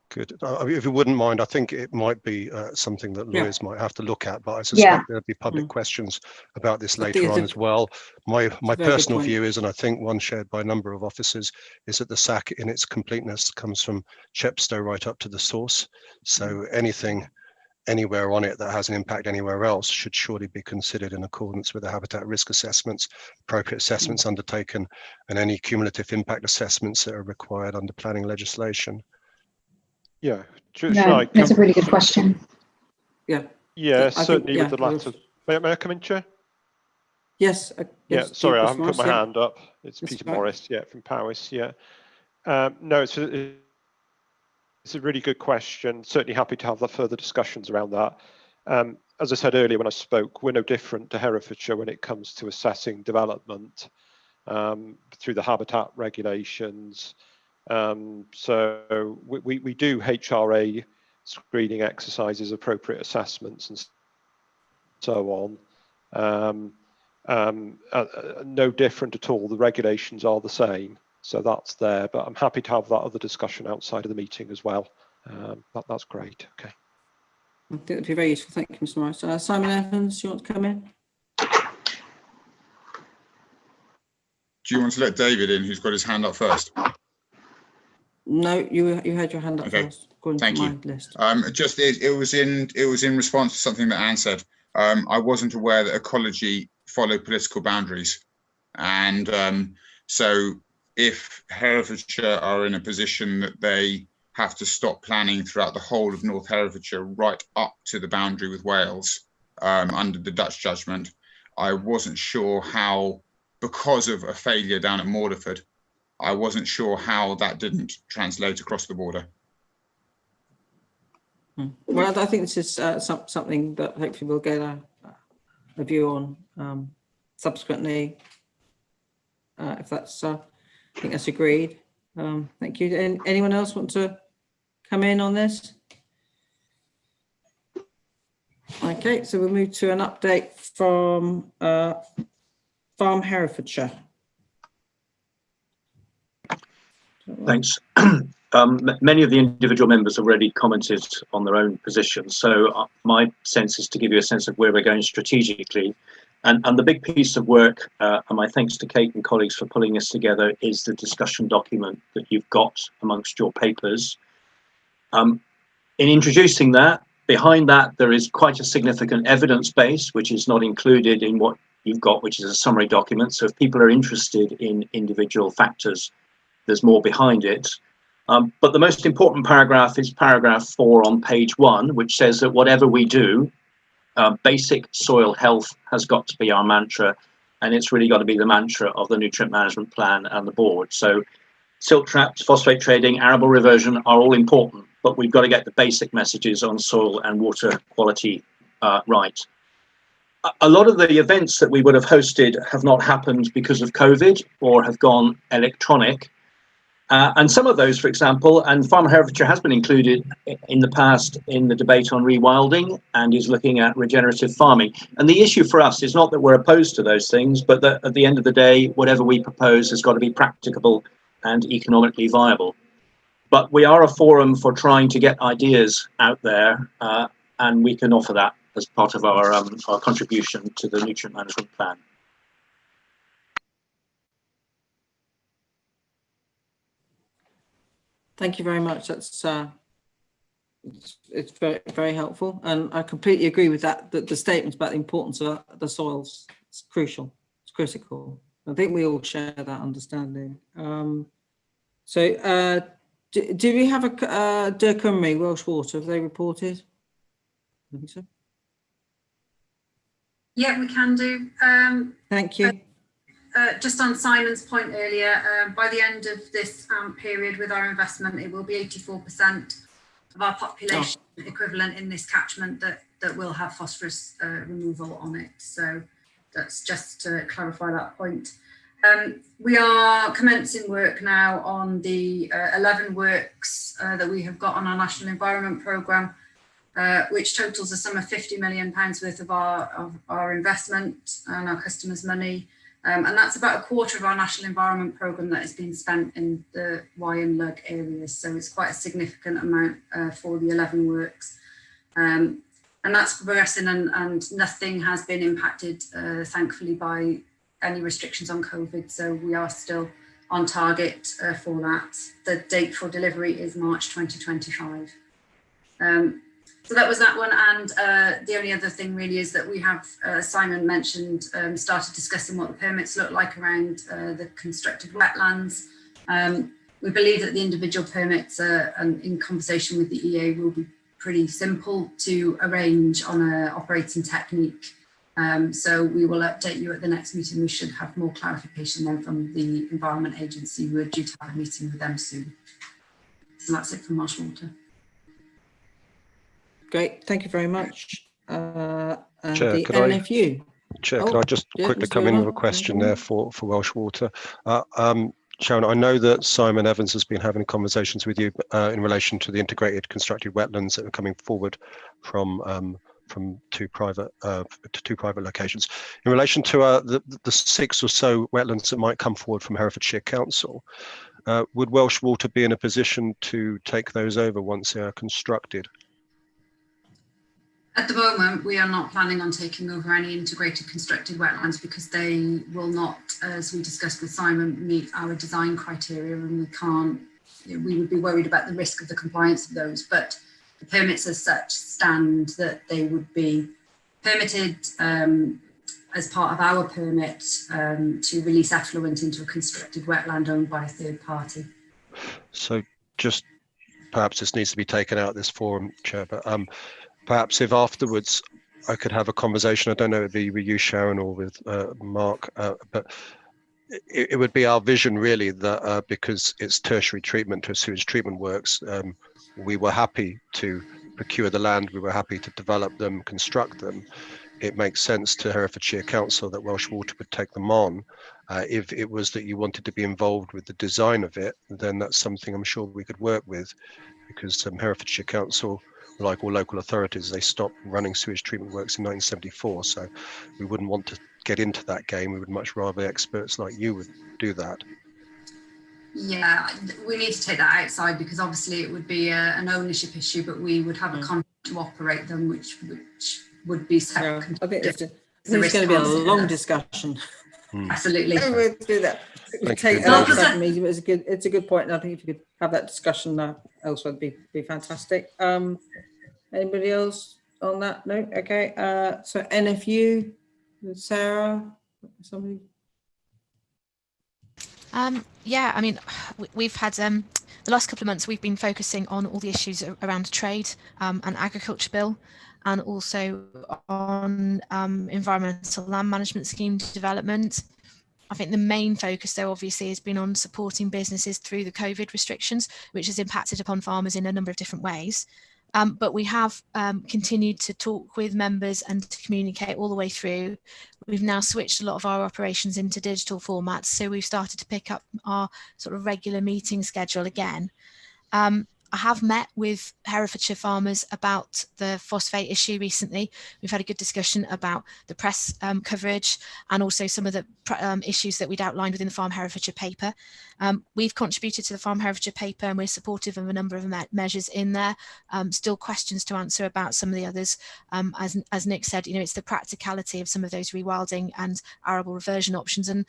Good. If you wouldn't mind, I think it might be something that lawyers might have to look at, but I suspect there'll be public questions about this later on as well. My personal view is, and I think one shared by a number of officers, is that the SAC in its completeness comes from Chepstow right up to the source. So anything anywhere on it that has an impact anywhere else should surely be considered in accordance with the habitat risk assessments, appropriate assessments undertaken, and any cumulative impact assessments that are required under planning legislation. Yeah, That's a really good question. Yeah, certainly with the latter May I come in, Chair? Yes. Yeah, sorry, I haven't put my hand up. It's That's Peter right. Morris, yeah, from Powys, yeah. No, it's a really good question. Certainly happy to have the further discussions around that. As I said earlier when I spoke, we're no different to Herefordshire when it comes to assessing development through the habitat regulations. So we do HRA screening exercises, appropriate assessments and so on. No different at all. The regulations are the same. So that's there, but I'm happy to have that other discussion outside of the meeting as well. That's great. Okay. I think that'd be very useful. Thank you, Mr. Morris. Simon Evans, you want to come in? Do you want to let David in, who's got his hand up first? No, you had your hand up Okay. first. According Thank to you. my list. Just it was in response to something that Anne said. I wasn't aware that ecology followed political boundaries, and so if Herefordshire are in a position that they have to stop planning throughout the whole of North Herefordshire right up to the boundary with Wales under the Dutch judgment, I wasn't sure how, because of a failure down at Morderford, I wasn't sure how that didn't translate across the border. Well, I think this is something that hopefully we'll get a view on subsequently, if that's, I think that's agreed. Thank you. Anyone else want to come in on this? Okay, so we'll move to an update from Farm Herefordshire. Thanks. Many of the individual members have already commented on their own positions. So my sense is to give you a sense of where we're going strategically. And the big piece of work, and my thanks to Kate and colleagues for pulling this together, is the discussion document that you've got amongst your papers. In introducing that, behind that, there is quite a significant evidence base, which is not included in what you've got, which is a summary document. So if people are interested in individual factors, there's more behind it. But the most important paragraph is paragraph 4 on page 1, which says that whatever we do, basic soil health has got to be our mantra, and it's really got to be the mantra of the nutrient management plan and the board. So silt traps, phosphate trading, arable reversion are all important, but we've got to get the basic messages on soil and water quality right. A lot of the events that we would have hosted have not happened because of COVID or have gone electronic. And some of those, for example, and Farm Herefordshire has been included in the past in the debate on rewilding and is looking at regenerative farming. And the issue for us is not that we're opposed to those things, but that at the end of the day, whatever we propose has got to be practicable and economically viable. But we are a forum for trying to get ideas out there, and we can offer that as part of our contribution to the nutrient management plan. Thank you very much. That's it's very, very helpful, and I completely agree with that. That the statements about the importance of the soils is crucial. It's critical. I think we all share that understanding. So, do we have a Dir Cymru, Welsh Water? Have they reported? I think so. Yeah, we can do. Thank you. Just on Simon's point earlier, by the end of this period with our investment, it will be 84% of our population equivalent in this catchment that will have phosphorus removal on it. So that's just to clarify that point. We are commencing work now on the 11 works that we have got on our National Environment Programme, which totals a sum of £50 million worth of our investment and our customers' money. And that's about a quarter of our National Environment Programme that has been spent in the Y and Lug areas. So it's quite a significant amount for the 11 works. And that's progressing, and nothing has been impacted, thankfully, by any restrictions on COVID. So we are still on target for that. The date for delivery is March 2025. So that was that one, and the only other thing really is that we have, Simon mentioned, started discussing what the permits look like around the constructed wetlands. We believe that the individual permits in conversation with the EA will be pretty simple to arrange on an operating technique So we will update you at the next meeting. We should have more clarification then from the Environment Agency. We're due to have a meeting with them soon. So that's it from Marsh Water. Great, thank you very much. Chair, the could NFU. Chair, could I just quickly come in with a question there for Welsh Water? Sharon, I know that Simon Evans has been having conversations with you in relation to the integrated constructed wetlands that are coming forward from two private locations. In relation to the 6 or so wetlands that might come forward from Herefordshire Council, would Welsh Water be in a position to take those over once they are constructed? At the moment, we are not planning on taking over any integrated constructed wetlands because they will not, as we discussed with Simon, meet our design criteria, and we can't, we would be worried about the risk of the compliance of those. But the permits as such stand that they would be permitted as part of our permit to release effluent into a constructed wetland owned by a third party. So just perhaps this needs to be taken out of this forum, Chair, but perhaps if afterwards I could have a conversation, I don't know if it'd be with you, Sharon, or with Mark, but it would be our vision really that because it's tertiary treatment to sewage treatment works, we were happy to procure the land, we were happy to develop them, construct them. It makes sense to Herefordshire Council that Welsh Water would take them on. If it was that you wanted to be involved with the design of it, then that's something I'm sure we could work with, because Herefordshire Council, like all local authorities, they stopped running sewage treatment works in 1974. So we wouldn't want to get into that game. We would much rather experts like you would do that. Yeah, we need to take that outside because obviously it would be an ownership issue, but we would have a contract to operate them, which would be separate. I think it's going to be a long discussion. Absolutely. We'll do that. Take that meeting. It's a good point, and I think if you could have that discussion elsewhere, would be fantastic. Anybody else on that? No. Okay. So NFU, Sarah, somebody. Yeah, I mean, we've had the last couple of months we've been focusing on all the issues around trade and agriculture bill, and also on environmental land management scheme development. I think the main focus though obviously has been on supporting businesses through the COVID restrictions, which has impacted upon farmers in a number of different ways. But we have continued to talk with members and to communicate all the way through. We've now switched a lot of our operations into digital formats, so we've started to pick up our sort of regular meeting schedule again. I have met with Herefordshire farmers about the phosphate issue recently. We've had a good discussion about the press coverage and also some of the issues that we'd outlined within the Farm Herefordshire paper. We've contributed to the Farm Herefordshire paper and we're supportive of a number of measures in there. Still questions to answer about some of the others. As Nick said, it's the practicality of some of those rewilding and arable reversion options, and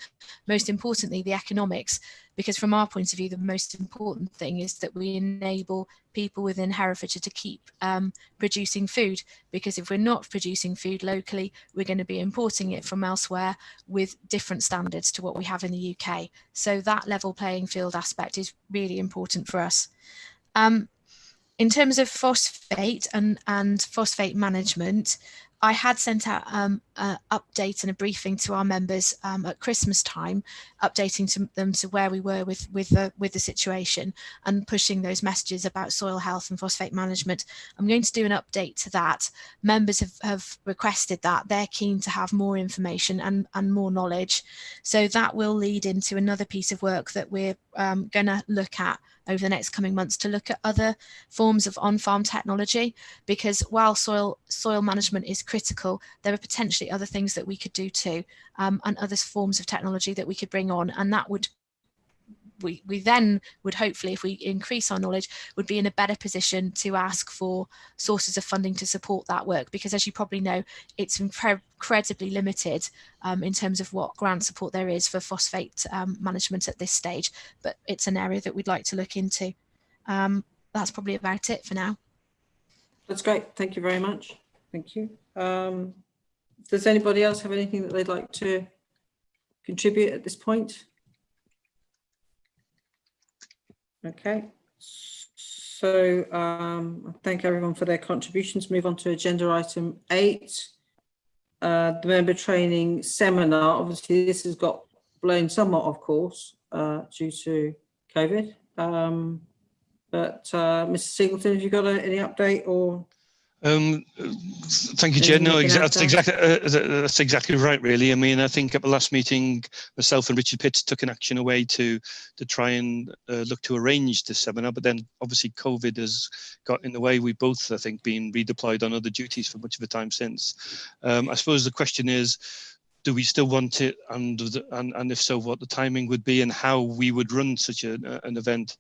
most importantly, the economics. Because from our point of view, the most important thing is that we enable people within Herefordshire to keep producing food, because if we're not producing food locally, we're going to be importing it from elsewhere with different standards to what we have in the UK. So that level playing field aspect is really important for us. In terms of phosphate and phosphate management, I had sent out an update and a briefing to our members at Christmas time, updating them to where we were with the situation and pushing those messages about soil health and phosphate management. I'm going to do an update to that. Members have requested that. They're keen to have more information and more knowledge. So that will lead into another piece of work that we're going to look at over the next coming months, to look at other forms of on-farm technology, because while soil management is critical, there are potentially other things that we could do too, and other forms of technology that we could bring on, and that would we then would hopefully, if we increase our knowledge, would be in a better position to ask for sources of funding to support that work, because as you probably know, it's incredibly limited in terms of what grant support there is for phosphate management at this stage, but it's an area that we'd like to look into. That's probably about it for now. That's great, thank you very much. Thank you. Does anybody else have anything that they'd like to contribute at this point? Okay, so I thank everyone for their contributions. Move on to agenda item 8. the member training seminar. Obviously, this has got blown somewhat off course due to COVID. But Mr. Singleton, have you got any update or? Thank you, Chair. No, that's exactly right, really. I mean, I think at the last meeting, myself and Richard Pitts took an action away to try and look to arrange this seminar, but then obviously COVID has got in the way. We both, I think, been redeployed on other duties for much of the time since. I suppose the question is, do we still want it, and if so, what the timing would be and how we would run such an event?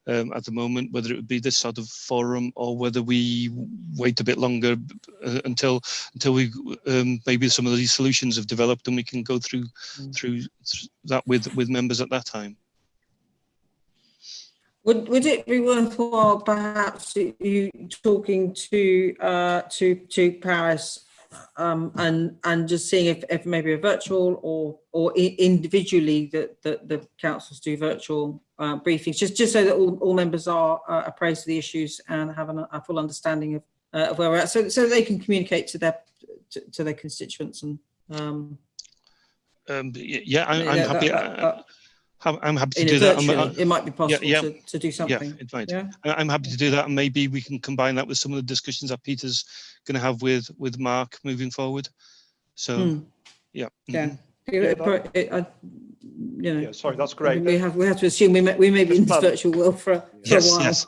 At the moment, whether it would be this sort of forum or whether we wait a bit longer until we maybe some of these solutions have developed and we can go through that with members at that time. Would it be worthwhile perhaps you talking to Paris and just seeing if maybe a virtual or individually that the councils do virtual briefings, just so that all members are appraised of the issues and have a full understanding of where we're at, so they can communicate to their constituents and. Yeah, I'm happy. I'm happy to do that. It might be possible to do something. Yeah, it might. Yeah. I'm happy to do that, and maybe we can combine that with some of the discussions that Peter's going to have with Mark moving forward. So, yeah. Yeah. Yeah, sorry, that's great. We have to assume we may be in this virtual world for a while. Yes.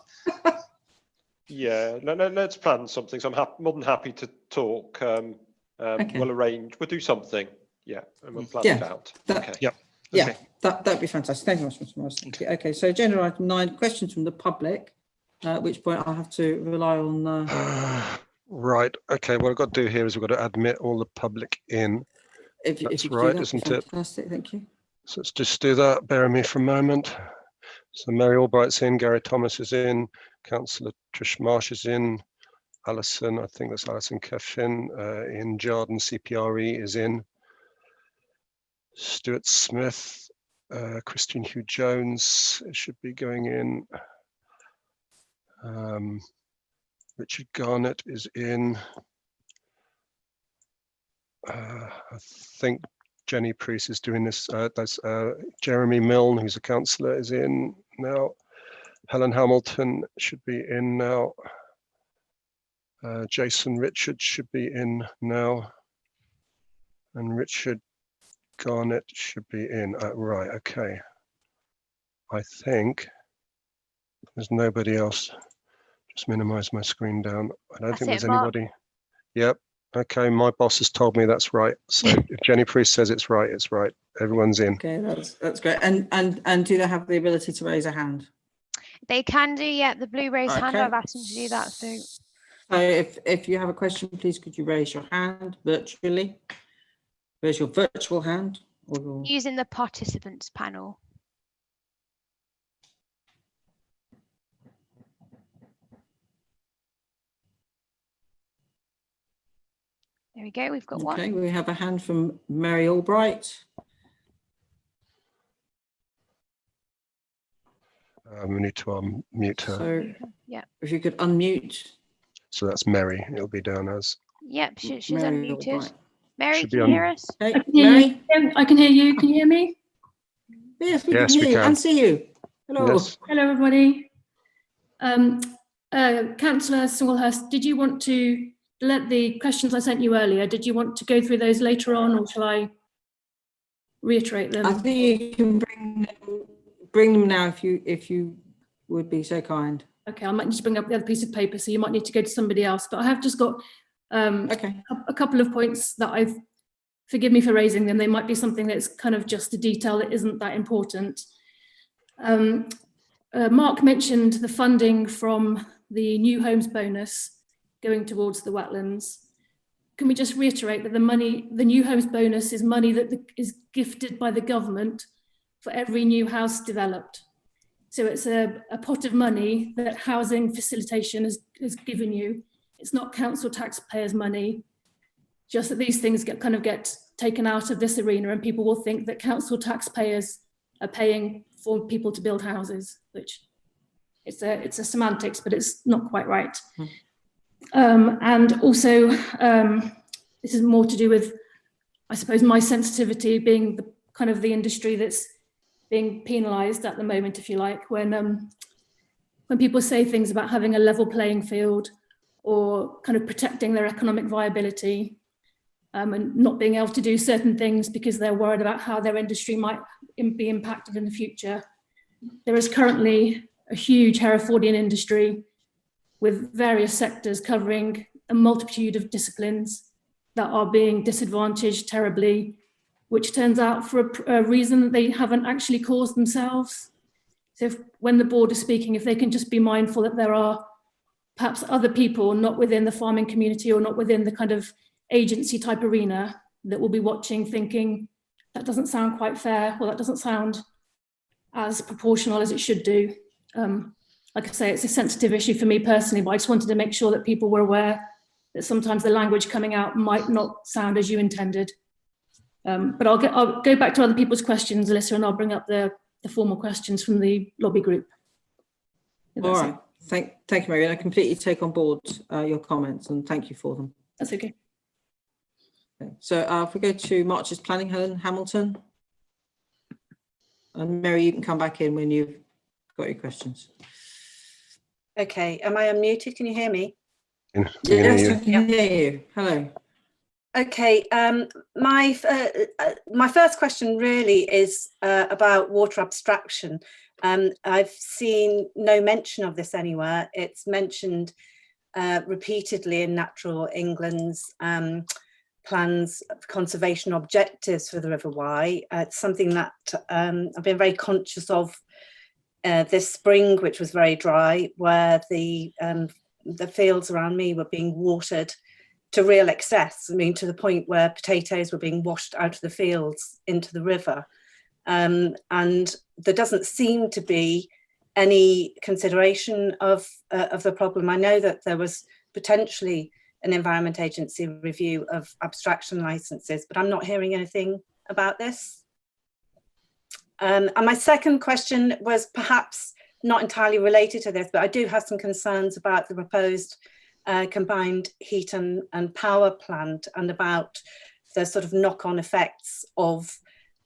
Yeah, no, let's plan something. So I'm more than happy to talk. Okay. We'll arrange. We'll do something. Yeah, and we'll plan it out. Okay. Yeah. Yeah, that'd be fantastic. Thank you very much, Mr. Morris. Okay, so agenda item 9, questions from the public, at which point I'll have to rely on... Right, okay, what I've got to do here is we've got to admit all the public in. That's right, isn't it? Fantastic, thank you. So let's just do that, bear with me for a moment. So Mary Albright's in, Gary Thomas is in, Councillor Trish Marsh is in, Alison, I think that's Alison Keffin, in Jarden CPRE is in. Stuart Smith, Christian Hugh Jones should be going in. Richard Garnett is in. I think Jenny Priest is doing this. That's Jeremy Milne, who's a councillor, is in now. Helen Hamilton should be in now. Jason Richards should be in now. And Richard Garnett should be in. Right, okay. I think there's nobody else. Just minimize my screen down. I don't think there's anybody. Yep. Okay, my boss has told me that's right. So if Jenny Priest says it's right, it's right. Everyone's in. Okay, that's great. And do they have the ability to raise a hand? They can do, yeah. The blue raised hand, I've asked them to do that. So if you have a question, please could you raise your hand virtually? Raise your virtual hand. Or using the participants panel. There we go, we've got one. Okay, we have a hand from Mary Albright. We need to unmute her. So, yeah, if you could unmute. So that's Mary, it'll be down as. Yep, she's unmuted. Albright. Mary, can you hear us? Hey, Mary? I can hear you. Can you hear me? Yes, we can hear you and see you. Hello. Yes. Hello, everybody. Councillor Singlehurst, did you want to let the questions I sent you earlier, did you want to go through those later on, or shall I reiterate them? I think you can bring them now if you would be so kind. Okay, I might need to bring up the other piece of paper, so you might need to go to somebody else. But I have just got a couple of points that forgive me for raising them. They might be something that's kind of just a detail that isn't that important. Mark mentioned the funding from the new homes bonus going towards the wetlands. Can we just reiterate that the new homes bonus is money that is gifted by the government for every new house developed? So it's a pot of money that housing facilitation has given you. It's not council taxpayers' money, just that these things get taken out of this arena and people will think that council taxpayers are paying for people to build houses, which it's a semantics, but it's not quite right. And also this is more to do with, I suppose, my sensitivity being the kind of the industry that's being penalised at the moment, if you like, when people say things about having a level playing field or kind of protecting their economic viability, and not being able to do certain things because they're worried about how their industry might be impacted in the future. There is currently a huge Herefordian industry with various sectors covering a multitude of disciplines that are being disadvantaged terribly, which turns out for a reason that they haven't actually caused themselves. So when the board is speaking, if they can just be mindful that there are perhaps other people not within the farming community or not within the kind of agency type arena that will be watching thinking, that doesn't sound quite fair, or that doesn't sound as proportional as it should do. Like I say, it's a sensitive issue for me personally, but I just wanted to make sure that people were aware that sometimes the language coming out might not sound as you intended. But I'll go back to other people's questions, Alyssa, and I'll bring up the formal questions from the lobby group. All right, thank you, Mary. I completely take on board your comments and thank you for them. That's okay. Okay. So if we go to March's planning, Helen Hamilton. And Mary, you can come back in when you've got your questions. Okay, am I unmuted? Can you hear me? Yes, I can hear you. Hello. Okay, my first question really is about water abstraction. I've seen no mention of this anywhere. It's mentioned repeatedly in Natural England's plans of conservation objectives for the River Wye. It's something that I've been very conscious of this spring, which was very dry, where the fields around me were being watered to real excess. I mean, to the point where potatoes were being washed out of the fields into the river. And there doesn't seem to be any consideration of the problem. I know that there was potentially an Environment Agency review of abstraction licenses, but I'm not hearing anything about this. And my second question was perhaps not entirely related to this, but I do have some concerns about the proposed combined heat and power plant and about the sort of knock-on effects of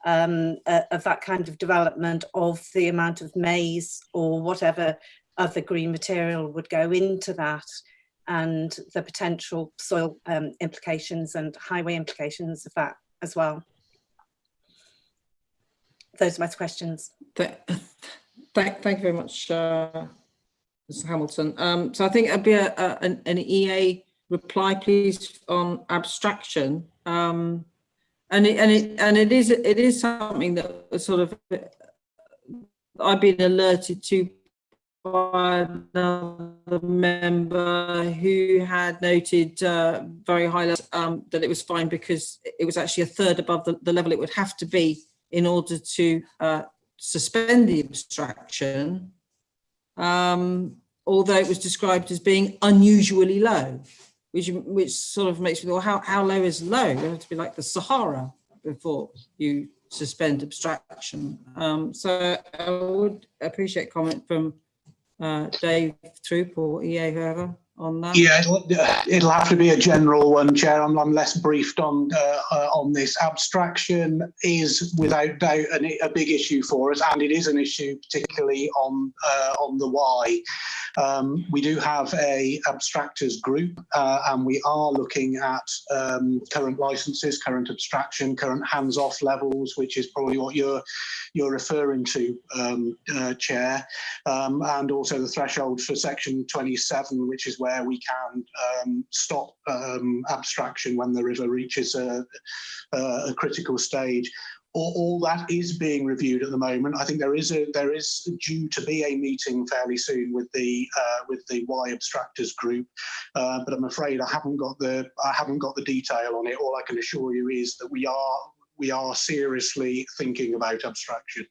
that kind of development, of the amount of maize or whatever other green material would go into that, and the potential soil implications and highway implications of that as well. Those are my questions. Thank you very much, Mr. Hamilton. So I think it'd be an EA reply, please, on abstraction. And it is something that sort of I've been alerted to by another member who had noted very high level, that it was fine because it was actually a third above the level it would have to be in order to suspend the abstraction, although it was described as being unusually low, which sort of makes me go, how low is low? You have to be like the Sahara before you suspend abstraction. So I would appreciate comment from Dave Troop or EA, whoever, on that. Yeah, it'll have to be a general one, Chair. I'm less briefed on this. Abstraction is without doubt a big issue for us, and it is an issue particularly on the Wye. We do have a abstractors group, and we are looking at current licenses, current abstraction, current hands-off levels, which is probably what you're referring to, Chair, and also the threshold for Section 27, which is where we can stop abstraction when the river reaches a critical stage. All that is being reviewed at the moment. I think there is due to be a meeting fairly soon with the Wye abstractors group, but I'm afraid I haven't got the detail on it. All I can assure you is that we are seriously thinking about abstraction.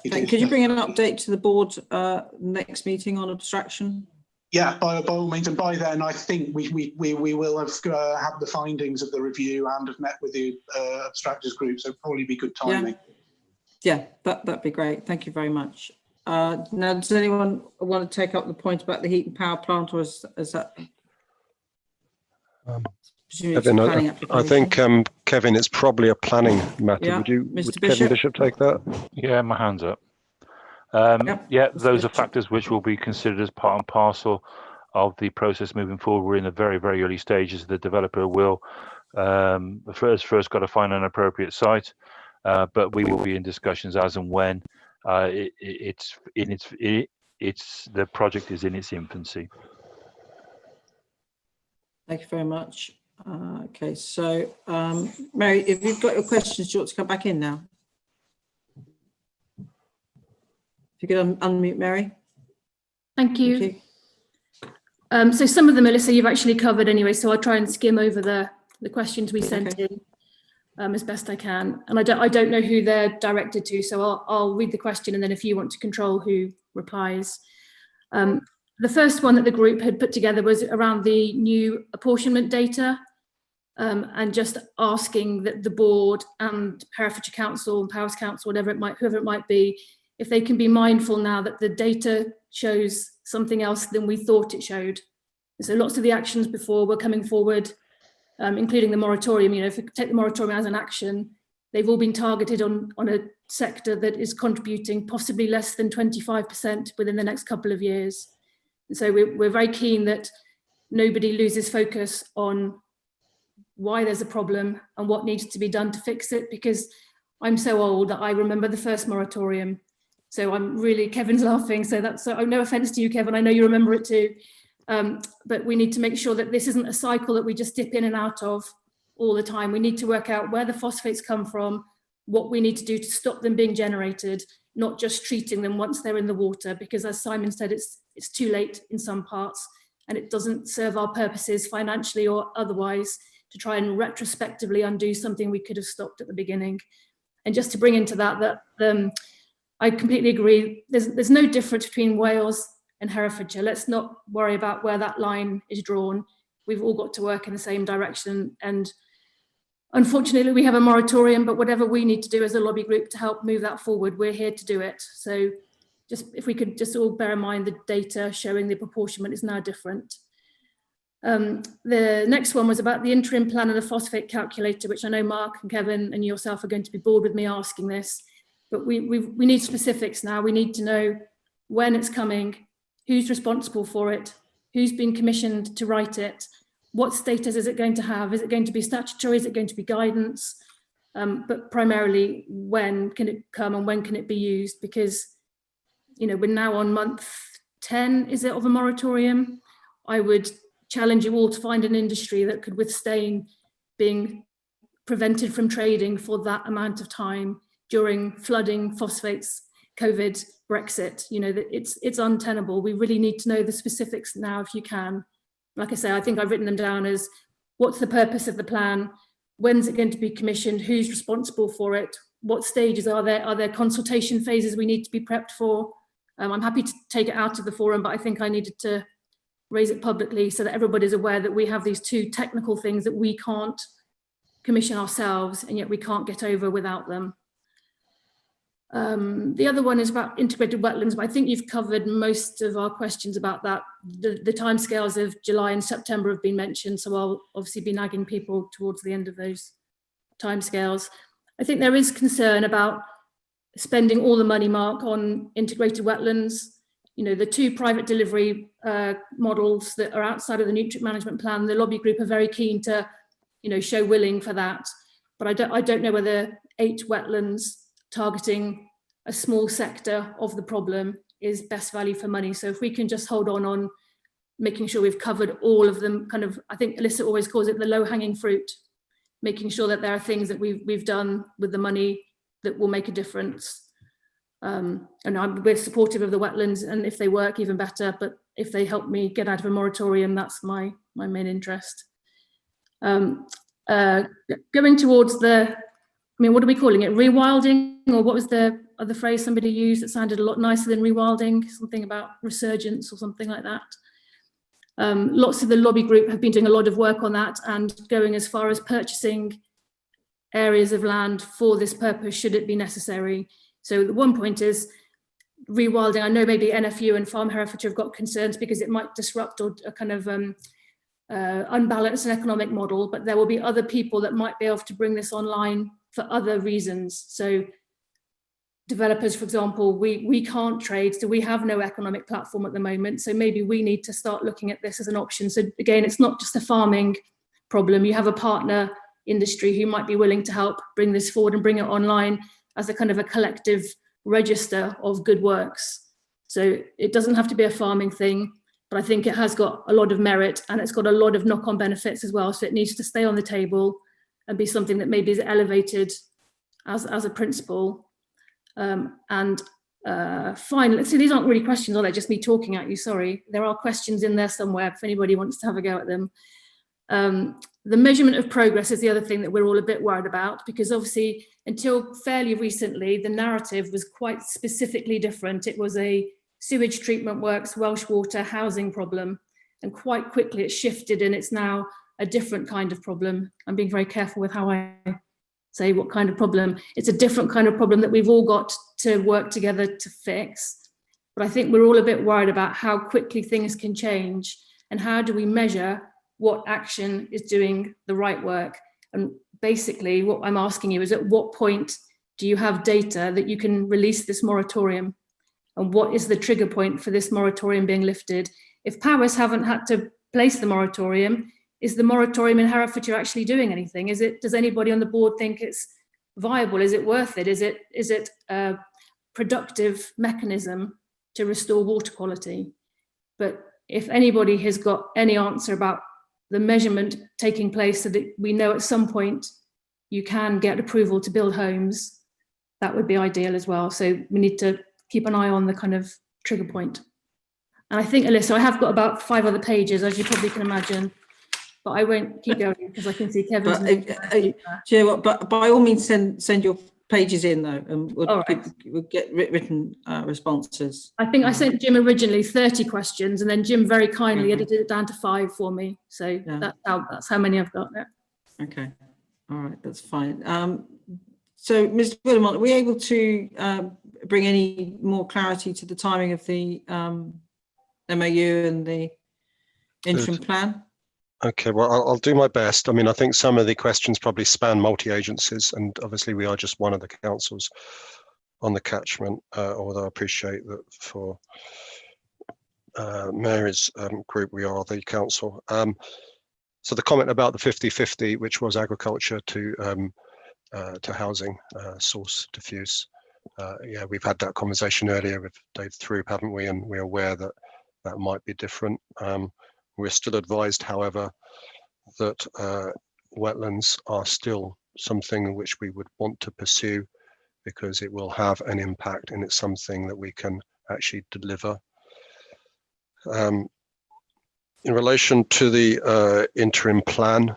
Could you bring an update to the board next meeting on abstraction? Yeah, by all means, and by then I think we will have had the findings of the review and have met with the abstractors group, so it'll probably be good timing. Yeah, that'd be great. Thank you very much. Now, does anyone want to take up the point about the heat and power plant, or is that? presumably it's a planning application. I think, Kevin, it's probably a planning matter. Yeah. Would Mr. Kevin Bishop take that? Yeah, my hand's up. Yep. Yeah, those are factors which will be considered as part and parcel of the process moving forward. We're in the very, very early stages. The developer will first got to find an appropriate site, but we will be in discussions as and when the project is in its infancy. Thank you very much. Okay, so Mary, if you've got your questions, do you want to come back in now? If you could unmute Mary. Thank you. Thank you. So some of them, Melissa, you've actually covered anyway, so I'll try and skim over the questions we sent in as best I can. And I don't know who they're directed to, so I'll read the question, and then if you want to control who replies. The first one that the group had put together was around the new apportionment data, and just asking that the board and Herefordshire Council and Powers Council, whoever it might be, if they can be mindful now that the data shows something else than we thought it showed. So lots of the actions before were coming forward, including the moratorium. You know, if we take the moratorium as an action, they've all been targeted on a sector that is contributing possibly less than 25% within the next couple of years. And so we're very keen that nobody loses focus on why there's a problem and what needs to be done to fix it, because I'm so old that I remember the first moratorium. So I'm really, Kevin's laughing, so no offense to you, Kevin, I know you remember it too. But we need to make sure that this isn't a cycle that we just dip in and out of all the time. We need to work out where the phosphates come from, what we need to do to stop them being generated, not just treating them once they're in the water, because as Simon said, it's too late in some parts, and it doesn't serve our purposes financially or otherwise to try and retrospectively undo something we could have stopped at the beginning. And just to bring into that I completely agree. There's no difference between Wales and Herefordshire. Let's not worry about where that line is drawn. We've all got to work in the same direction. And unfortunately, we have a moratorium, but whatever we need to do as a lobby group to help move that forward, we're here to do it. So just if we could just all bear in mind the data showing the proportionment is now different. The next one was about the interim plan and the phosphate calculator, which I know Mark and Kevin and yourself are going to be bored with me asking this. But we need specifics now. We need to know when it's coming, who's responsible for it, who's been commissioned to write it, what status is it going to have? Is it going to be statutory? Is it going to be guidance? But primarily, when can it come and when can it be used? Because, you know, we're now on month 10, is it, of a moratorium? I would challenge you all to find an industry that could withstand being prevented from trading for that amount of time during flooding, phosphates, COVID, Brexit. You know, that it's untenable. We really need to know the specifics now if you can. Like I say, I think I've written them down as what's the purpose of the plan, when's it going to be commissioned, who's responsible for it, what stages are there consultation phases we need to be prepped for. I'm happy to take it out of the forum, but I think I needed to raise it publicly so that everybody's aware that we have these two technical things that we can't commission ourselves, and yet we can't get over without them. The other one is about integrated wetlands, but I think you've covered most of our questions about that. The timescales of July and September have been mentioned, so I'll obviously be nagging people towards the end of those timescales. I think there is concern about spending all the money, Mark, on integrated wetlands. You know, the two private delivery models that are outside of the nutrient management plan, the lobby group are very keen to, you know, show willing for that. But I don't know whether 8 wetlands targeting a small sector of the problem is best value for money. So if we can just hold on making sure we've covered all of them, kind of, I think Alyssa always calls it the low-hanging fruit, making sure that there are things that we've done with the money that will make a difference. And we're supportive of the wetlands, and if they work, even better. But if they help me get out of a moratorium, that's my main interest. Going towards what are we calling it? Rewilding, or what was the other phrase somebody used that sounded a lot nicer than rewilding? Something about resurgence or something like that. Lots of the lobby group have been doing a lot of work on that and going as far as purchasing areas of land for this purpose, should it be necessary. So the one point is rewilding. I know maybe NFU and Farm Herefordshire have got concerns because it might disrupt or kind of unbalanced and economic model, but there will be other people that might be able to bring this online for other reasons. So developers, for example, we can't trade, so we have no economic platform at the moment. So maybe we need to start looking at this as an option. So again, it's not just a farming problem. You have a partner industry who might be willing to help bring this forward and bring it online as a kind of a collective register of good works. So it doesn't have to be a farming thing, but I think it has got a lot of merit and it's got a lot of knock-on benefits as well. So it needs to stay on the table and be something that maybe is elevated as a principle. Finally, so these aren't really questions, are they? Just me talking at you, sorry. There are questions in there somewhere if anybody wants to have a go at them. The measurement of progress is the other thing that we're all a bit worried about, because obviously until fairly recently, the narrative was quite specifically different. It was a sewage treatment works, Welsh water, housing problem, and quite quickly it shifted and it's now a different kind of problem. I'm being very careful with how I say what kind of problem. It's a different kind of problem that we've all got to work together to fix. But I think we're all a bit worried about how quickly things can change and how do we measure what action is doing the right work. And basically what I'm asking you is, at what point do you have data that you can release this moratorium? And what is the trigger point for this moratorium being lifted? If Powys haven't had to place the moratorium, is the moratorium in Herefordshire actually doing anything? Does anybody on the board think it's viable? Is it worth it? Is it a productive mechanism to restore water quality? But if anybody has got any answer about the measurement taking place so that we know at some point you can get approval to build homes, that would be ideal as well. So we need to keep an eye on the kind of trigger point. And I think, Alyssa, I have got about 5 other pages, as you probably can imagine, but I won't keep going because I can see Kevin's. Do you know what? But by all means, send your pages in though, and we'll get written responses. I think I sent Jim originally 30 questions, and then Jim very kindly edited it down to 5 for me. So that's how many I've got there. Okay, all right, that's fine. So, Mr. Willimont, are we able to bring any more clarity to the timing of the MOU and the interim plan? Okay, well, I'll do my best. I mean, I think some of the questions probably span multi-agencies, and obviously we are just one of the councils on the catchment, although I appreciate that for Mary's group, we are the council. So the comment about the 50-50, which was agriculture to housing, source diffuse. Yeah, we've had that conversation earlier with Dave Throop, haven't we? And we're aware that that might be different. We're still advised, however, that wetlands are still something which we would want to pursue because it will have an impact and it's something that we can actually deliver. In relation to the interim plan,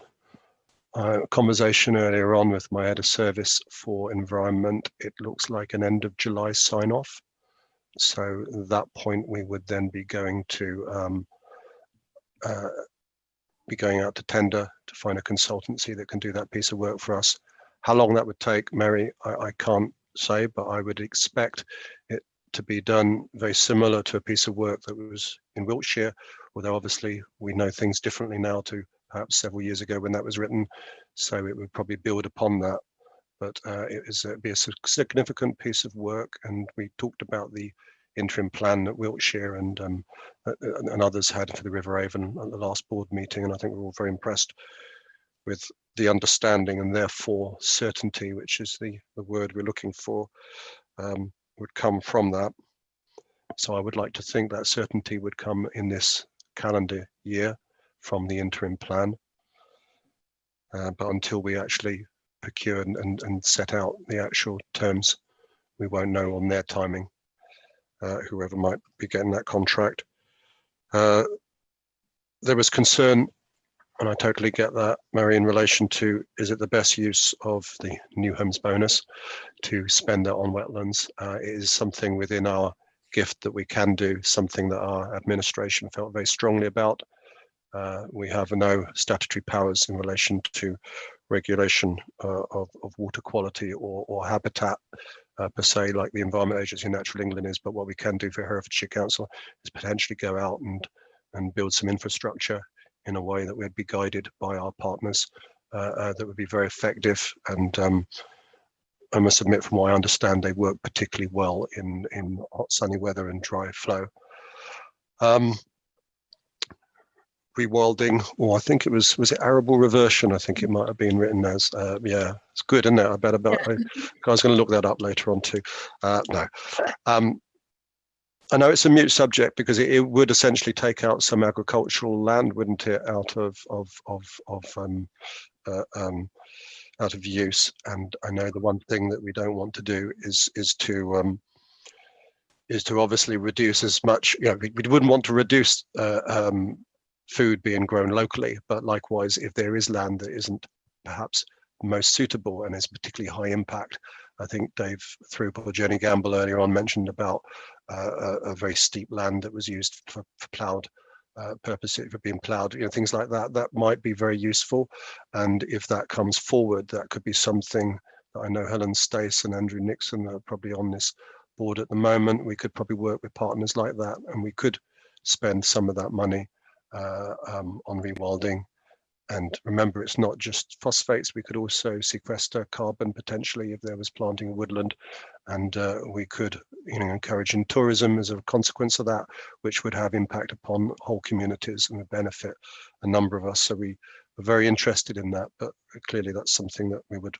conversation earlier on with my head of service for environment, it looks like an end of July sign off. So at that point we would then be going to out to tender to find a consultancy that can do that piece of work for us. How long that would take, Mary, I can't say, but I would expect it to be done very similar to a piece of work that was in Wiltshire, although obviously we know things differently now to perhaps several years ago when that was written, so it would probably build upon that. But it'd be a significant piece of work, and we talked about the interim plan that Wiltshire and others had for the River Avon at the last board meeting, and I think we're all very impressed with the understanding and therefore certainty, which is the word we're looking for, would come from that. So I would like to think that certainty would come in this calendar year from the interim plan, but until we actually procure and set out the actual terms, we won't know on their timing. Whoever might be getting that contract. There was concern, and I totally get that, Mary, in relation to, is it the best use of the new homes bonus to spend that on wetlands? It is something within our gift that we can do, something that our administration felt very strongly about. We have no statutory powers in relation to regulation of water quality or habitat per se, like the Environment Agency and Natural England is, but what we can do for Herefordshire Council is potentially go out and build some infrastructure in a way that we'd be guided by our partners that would be very effective. And I must admit, from what I understand, they work particularly well in hot sunny weather and dry flow. Rewilding, or I think it was it arable reversion? I think it might have been written as, yeah, it's good, isn't it? I was going to look that up later on too. No. I know it's a mute subject because it would essentially take out some agricultural land, wouldn't it, out of use. And I know the one thing that we don't want to do is to obviously reduce as much. You know, we wouldn't want to reduce food being grown locally, but likewise, if there is land that isn't perhaps most suitable and is particularly high impact, I think Dave Throop or Jenny Gamble earlier on mentioned about a very steep land that was used for ploughed purposes, for being ploughed, you know, things like that. That might be very useful, and if that comes forward, that could be something that I know Helen Stace and Andrew Nixon are probably on this board at the moment. We could probably work with partners like that, and we could spend some of that money on rewilding. And remember, it's not just phosphates. We could also sequester carbon potentially if there was planting of woodland, and we could, you know, encouraging tourism as a consequence of that, which would have impact upon whole communities and would benefit a number of us. So we are very interested in that, but clearly that's something that we would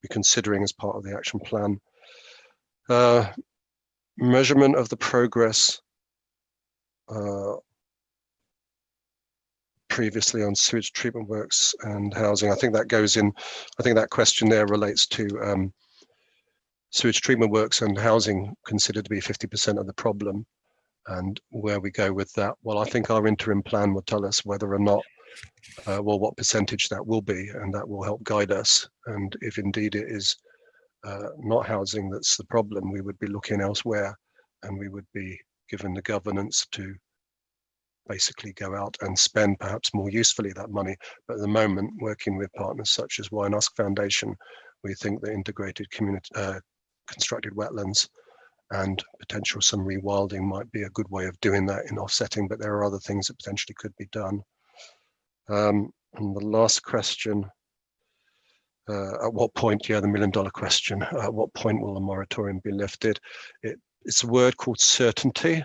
be considering as part of the action plan. Measurement of the progress previously on sewage treatment works and housing. I think that goes in, I think that question there relates to sewage treatment works and housing considered to be 50% of the problem, and where we go with that. Well, I think our interim plan will tell us whether or not, well, what percentage that will be, and that will help guide us. And if indeed it is not housing that's the problem, we would be looking elsewhere, and we would be given the governance to basically go out and spend perhaps more usefully that money. But at the moment, working with partners such as Wye and Usk Foundation, we think that integrated community constructed wetlands and potential some rewilding might be a good way of doing that in offsetting, but there are other things that potentially could be done. And the last question, at what point, yeah, the $1 million question, at what point will the moratorium be lifted? It's a word called certainty.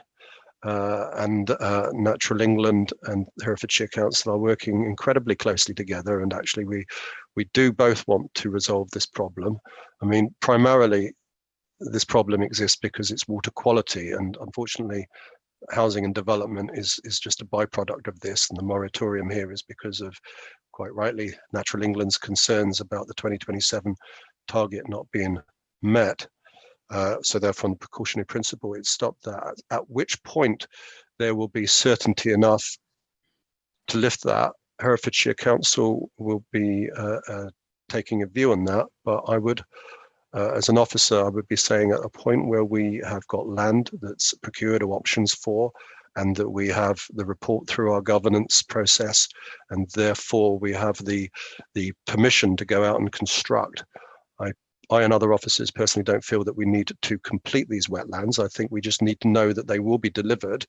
And Natural England and Herefordshire Council are working incredibly closely together, and actually we do both want to resolve this problem. I mean, primarily this problem exists because it's water quality, and unfortunately housing and development is just a byproduct of this, and the moratorium here is because of, quite rightly, Natural England's concerns about the 2027 target not being met. So therefore, on the precautionary principle, it stopped that, at which point there will be certainty enough to lift that. Herefordshire Council will be taking a view on that, but I would, as an officer, I would be saying at a point where we have got land that's procured or options for, and that we have the report through our governance process, and therefore we have the permission to go out and construct. I and other officers personally don't feel that we need to complete these wetlands. I think we just need to know that they will be delivered.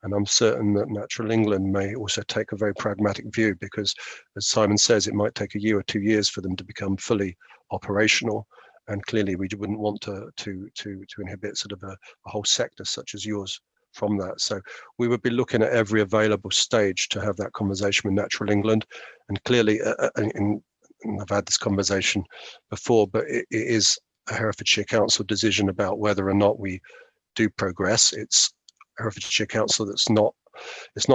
And I'm certain that Natural England may also take a very pragmatic view, because as Simon says, it might take a year or 2 years for them to become fully operational. And clearly we wouldn't want to inhibit sort of a whole sector such as yours from that. So we would be looking at every available stage to have that conversation with Natural England. And clearly and I've had this conversation before, but it is a Herefordshire Council decision about whether or not we do progress. It's Herefordshire Council it's not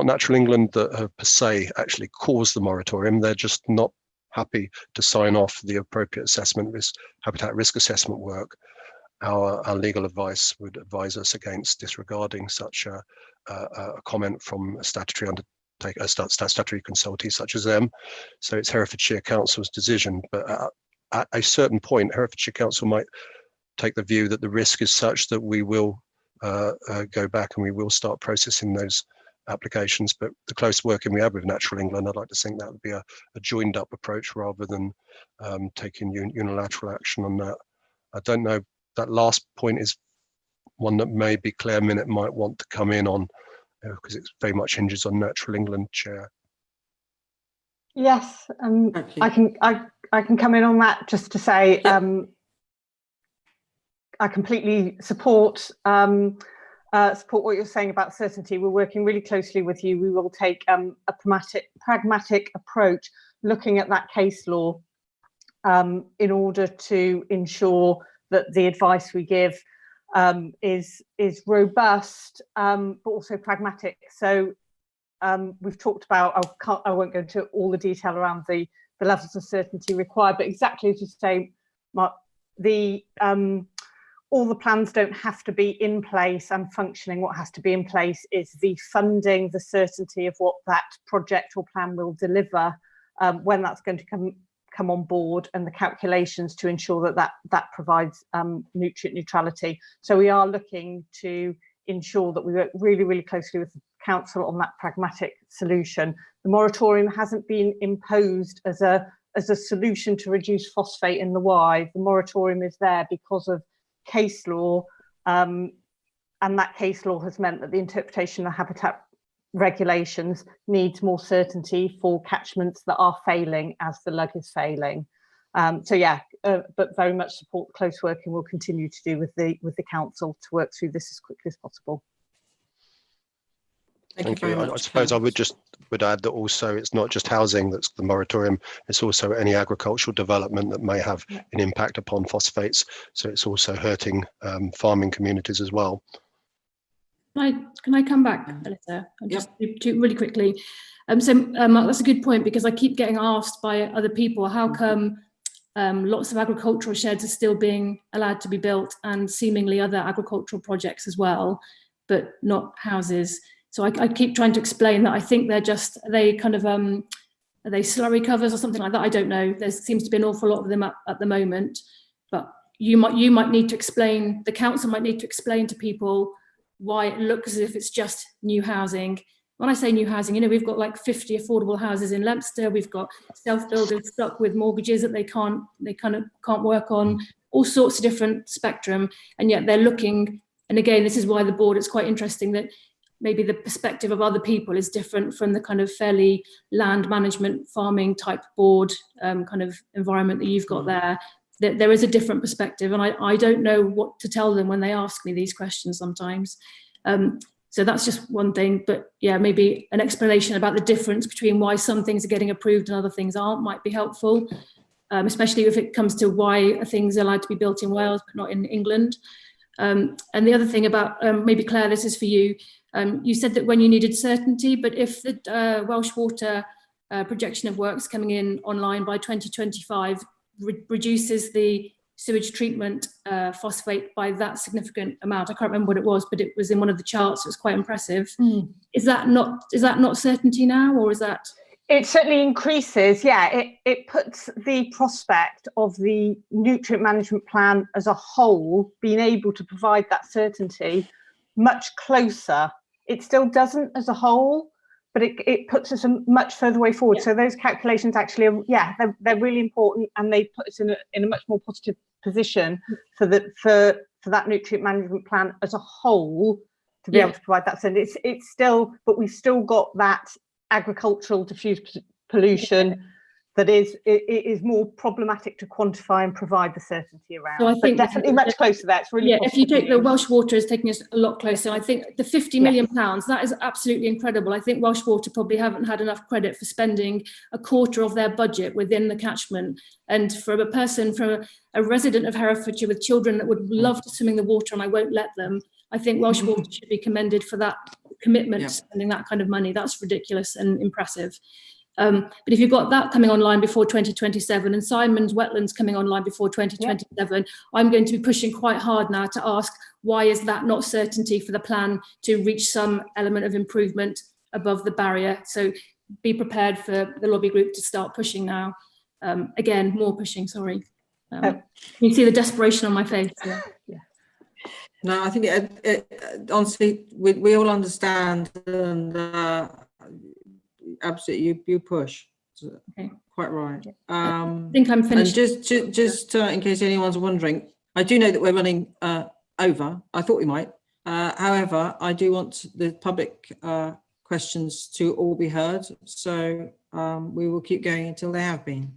Natural England that have per se actually caused the moratorium. They're just not happy to sign off the appropriate assessment, habitat risk assessment work. Our legal advice would advise us against disregarding such a comment from a statutory statutory consultee such as them. So it's Herefordshire Council's decision, but at a certain point, Herefordshire Council might take the view that the risk is such that we will go back and we will start processing those applications. But the close working we have with Natural England, I'd like to think that would be a joined up approach rather than taking unilateral action on that. I don't know, that last point is one that maybe Claire Minute might want to come in on, because it very much hinges on Natural England, Chair. Yes, I can come in on that just to say I completely support what you're saying about certainty. We're working really closely with you. We will take a pragmatic approach, looking at that case law in order to ensure that the advice we give is robust, but also pragmatic. So we've talked about, I won't go into all the detail around the levels of certainty required, but exactly as you say, Mark, all the plans don't have to be in place and functioning. What has to be in place is the funding, the certainty of what that project or plan will deliver, when that's going to come on board, and the calculations to ensure that provides nutrient neutrality. So we are looking to ensure that we work really, really closely with the council on that pragmatic solution. The moratorium hasn't been imposed as a solution to reduce phosphate in the Wye. The moratorium is there because of case law, and that case law has meant that the interpretation of habitat regulations needs more certainty for catchments that are failing as the lug is failing. So yeah, but very much support close working we'll continue to do with the council to work through this as quickly as possible. Thank you. I suppose I would add that also it's not just housing that's the moratorium, it's also any agricultural development that may have an impact upon phosphates. So it's also hurting farming communities as well. Can I come back, Alyssa? Just really quickly. Mark, that's a good point, because I keep getting asked by other people, how come lots of agricultural sheds are still being allowed to be built, and seemingly other agricultural projects as well, but not houses? So I keep trying to explain that I think are they slurry covers or something like that? I don't know. There seems to be an awful lot of them at the moment, but you might need to explain, the council might need to explain to people why it looks as if it's just new housing. When I say new housing, we've got like 50 affordable houses in Leominster. We've got self-builders stuck with mortgages that they can't work on, all sorts of different spectrum, and yet they're looking. And again, this is why the board, it's quite interesting that maybe the perspective of other people is different from the kind of fairly land management farming type board kind of environment that you've got there. There is a different perspective, and I don't know what to tell them when they ask me these questions sometimes. So that's just one thing, but yeah, maybe an explanation about the difference between why some things are getting approved and other things aren't might be helpful, especially if it comes to why things are allowed to be built in Wales but not in England. And the other thing about, maybe Claire, this is for you. You said that when you needed certainty, but if the Welsh Water projection of works coming in online by 2025 reduces the sewage treatment phosphate by that significant amount, I can't remember what it was, but it was in one of the charts. It was quite impressive. Is that not certainty now, or is that? It certainly increases. Yeah, it puts the prospect of the nutrient management plan as a whole being able to provide that certainty much closer. It still doesn't as a whole, but it puts us much further way forward. So those calculations actually are, they're really important, and they put us in a much more positive position for that nutrient management plan as a whole to be able to provide that. So it's still, but we've still got that agricultural diffuse pollution that is more problematic to quantify and provide the certainty around. So I think definitely much closer there. It's really if you take the Welsh Water is taking us a lot closer. I think the £50 million, that is absolutely incredible. I think Welsh Water probably haven't had enough credit for spending a quarter of their budget within the catchment. And from a resident of Herefordshire with children that would love to swim in the water and I won't let them, I think Welsh Water should be commended for that commitment to spending that kind of money. That's ridiculous and impressive. But if you've got that coming online before 2027 and Simon's Wetlands coming online before 2027, I'm going to be pushing quite hard now to ask, why is that not certainty for the plan to reach some element of improvement above the barrier? So be prepared for the lobby group to start pushing now. Again, more pushing, sorry. You see the desperation on my face. No, I think honestly, we all understand, and absolutely, you push. Quite right. I think I'm finished. And just in case anyone's wondering, I do know that we're running over. I thought we might. However, I do want the public questions to all be heard. So we will keep going until they have been,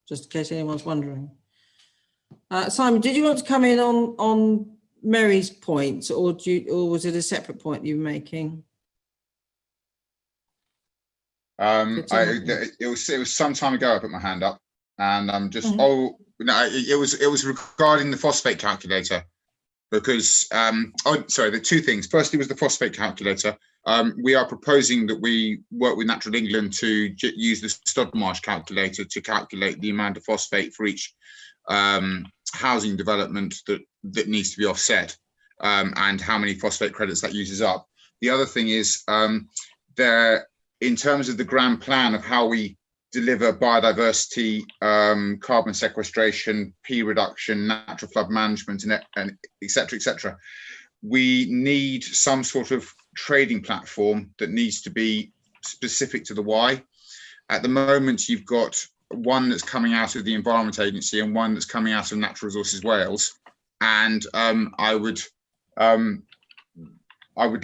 just in case anyone's wondering. Simon, did you want to come in on Mary's point, or was it a separate point you were making? It was some time ago I put my hand up, and I'm just no, it was regarding the phosphate calculator, because sorry, the two things. Firstly was the phosphate calculator. We are proposing that we work with Natural England to use the Stodmarsh calculator to calculate the amount of phosphate for each housing development that needs to be offset, and how many phosphate credits that uses up. The other thing is in terms of the grand plan of how we deliver biodiversity, carbon sequestration, P reduction, natural flood management, and et cetera, we need some sort of trading platform that needs to be specific to the why. At the moment, you've got one that's coming out of the Environment Agency and one that's coming out of Natural Resources Wales. And I would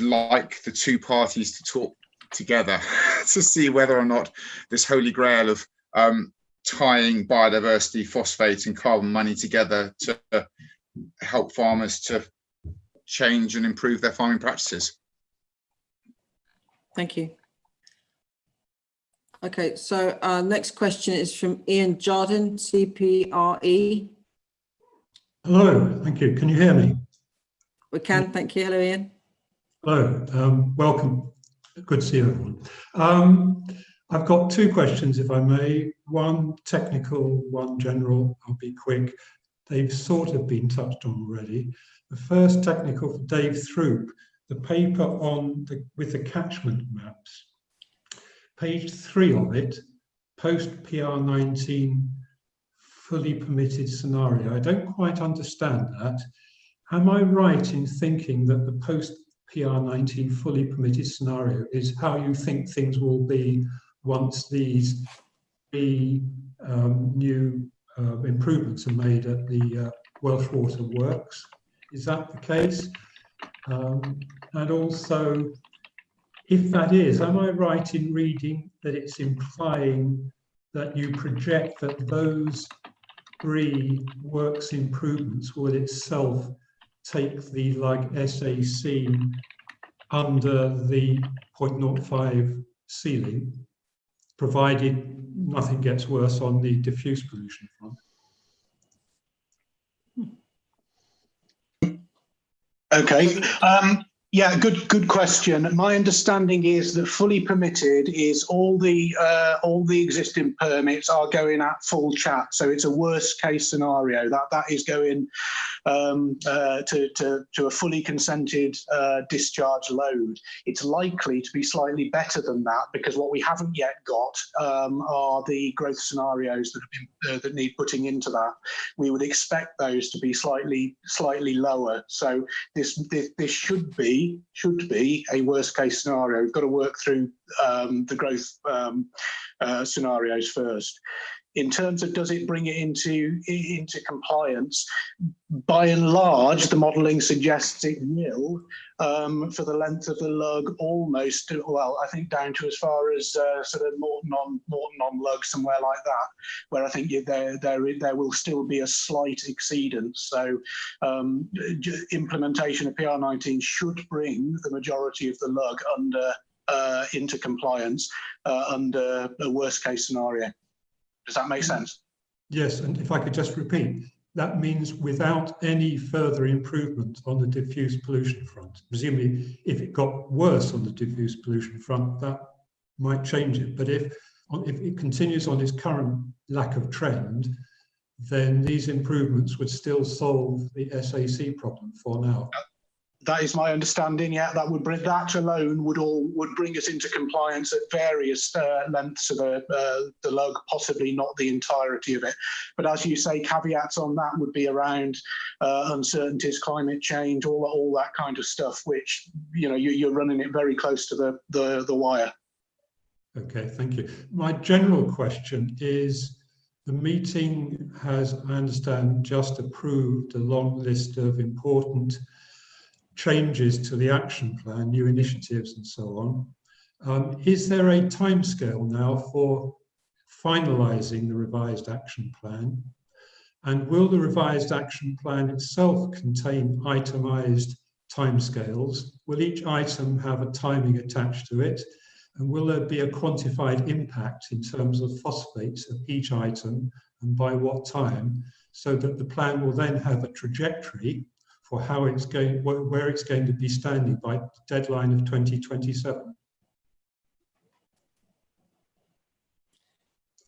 like the two parties to talk together to see whether or not this holy grail of tying biodiversity, phosphate and carbon money together to help farmers to change and improve their farming practices. Thank you. Okay, so our next question is from Ian Jardine, CPRE. Hello, thank you. Can you hear me? We can, thank you. Hello, Ian. Hello, welcome. Good to see everyone. I've got two questions, if I may. One technical, one general. I'll be quick. They've sort of been touched on already. The first technical for Dave Throop, the paper with the catchment maps. Page 3 of it, post PR19 fully permitted scenario. I don't quite understand that. Am I right in thinking that the post PR19 fully permitted scenario is how you think things will be once these new improvements are made at the Welsh Water Works? Is that the case? And also, if that is, am I right in reading that it's implying that you project that those 3 works improvements will itself take the SAC under the 0.05 ceiling, provided nothing gets worse on the diffuse pollution front? Okay. Yeah, good question. My understanding is that fully permitted is all the existing permits are going at full chat. So it's a worst case scenario that is going to a fully consented discharge load. It's likely to be slightly better than that, because what we haven't yet got are the growth scenarios that have been, that need putting into that. We would expect those to be slightly lower. So this should be a worst case scenario. We've got to work through the growth scenarios first. In terms of does it bring it into compliance, by and large, the modelling suggests it will, for the length of the lug, almost, well, I think down to as far as sort of Morton on lug, somewhere like that, where I think there will still be a slight exceedance. So implementation of PR19 should bring the majority of the lug into compliance under a worst case scenario. Does that make sense? Yes, and if I could just repeat, that means without any further improvement on the diffuse pollution front. Presumably, if it got worse on the diffuse pollution front, that might change it. But if it continues on its current lack of trend, then these improvements would still solve the SAC problem for now. That is my understanding. Yeah, that alone would bring us into compliance at various lengths of the lug, possibly not the entirety of it. But as you say, caveats on that would be around uncertainties, climate change, all that kind of stuff, which you're running it very close to the wire. Okay, thank you. My general question is, the meeting has, I understand, just approved a long list of important changes to the action plan, new initiatives and so on. Is there a timescale now for finalising the revised action plan? And will the revised action plan itself contain itemised timescales? Will each item have a timing attached to it? And will there be a quantified impact in terms of phosphates of each item and by what time, so that the plan will then have a trajectory for how it's going, where it's going to be standing by the deadline of 2027?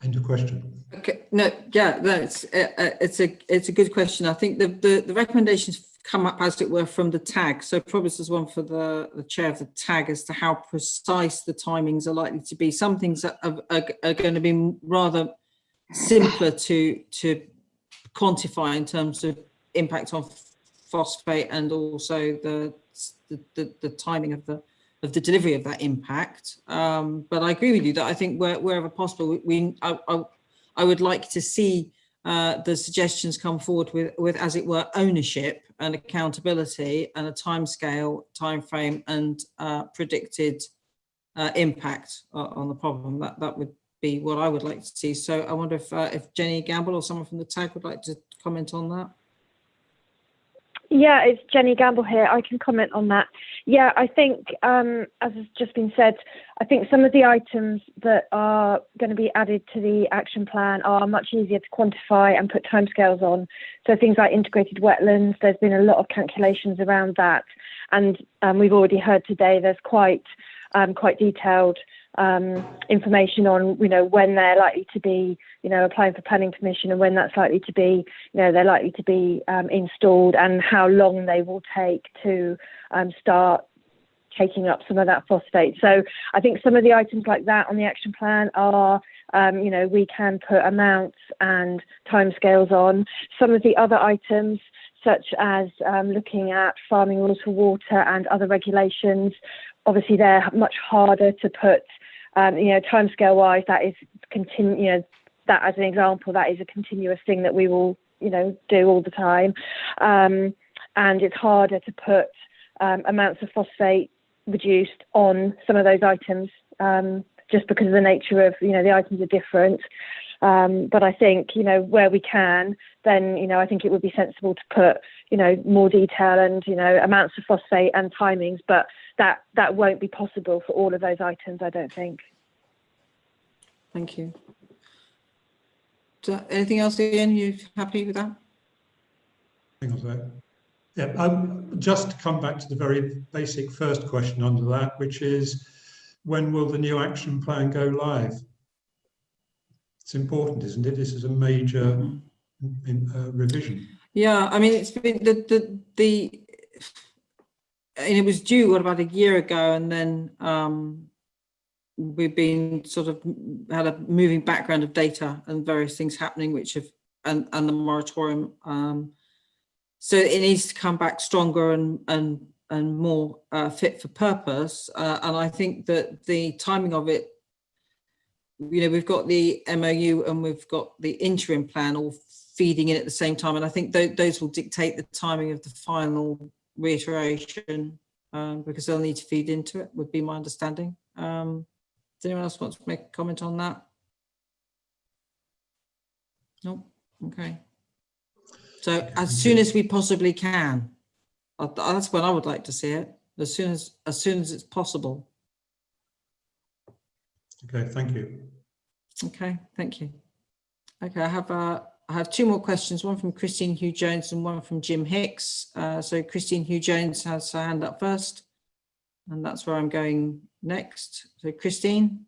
End of question. Okay, no, yeah, no, it's a good question. I think the recommendations come up, as it were, from the tag. So probably this is one for the chair of the tag as to how precise the timings are likely to be. Some things are going to be rather simpler to quantify in terms of impact on phosphate, and also the timing of the delivery of that impact. But I agree with you that I think wherever possible, I would like to see the suggestions come forward with, as it were, ownership and accountability and a timescale, timeframe, and predicted impact on the problem. That would be what I would like to see. So I wonder if Jenny Gamble or someone from the tag would like to comment on that. Yeah, it's Jenny Gamble here. I can comment on that. Yeah, I think, as has just been said, I think some of the items that are going to be added to the action plan are much easier to quantify and put timescales on. So things like integrated wetlands, there's been a lot of calculations around that. And we've already heard today there's quite detailed information on, when they're likely to be, applying for planning permission, and when that's likely to be, they're likely to be installed, and how long they will take to start taking up some of that phosphate. So I think some of the items like that on the action plan are, we can put amounts and timescales on. Some of the other items, such as looking at farming rules for water and other regulations, obviously they're much harder to put, timescale wise. That is that as an example, that is a continuous thing that we will, do all the time. And it's harder to put amounts of phosphate reduced on some of those items, just because of the nature of, the items are different. But I think, where we can, then, I think it would be sensible to put, more detail and, amounts of phosphate and timings, but that won't be possible for all of those items, I don't think. Thank you. So anything else, Ian? You happy with that? Hang on a sec. Yeah, just to come back to the very basic first question under that, which is, when will the new action plan go live? It's important, isn't it? This is a major revision. Yeah, I mean, it's been and it was due about a year ago, and then we've been sort of had a moving background of data and various things happening, which have and the moratorium. So it needs to come back stronger and more fit for purpose. And I think that the timing of it, we've got the MOU and we've got the interim plan all feeding in at the same time. And I think those will dictate the timing of the final reiteration, because they'll need to feed into it, would be my understanding. Does anyone else want to make a comment on that? No? Okay. So as soon as we possibly can, that's when I would like to see it. As soon as it's possible. Okay, thank you. Okay, thank you. Okay, I have two more questions, one from Christine Hugh-Jones and one from Jim Hicks. So Christine Hugh-Jones has her hand up first, and that's where I'm going next. So Christine.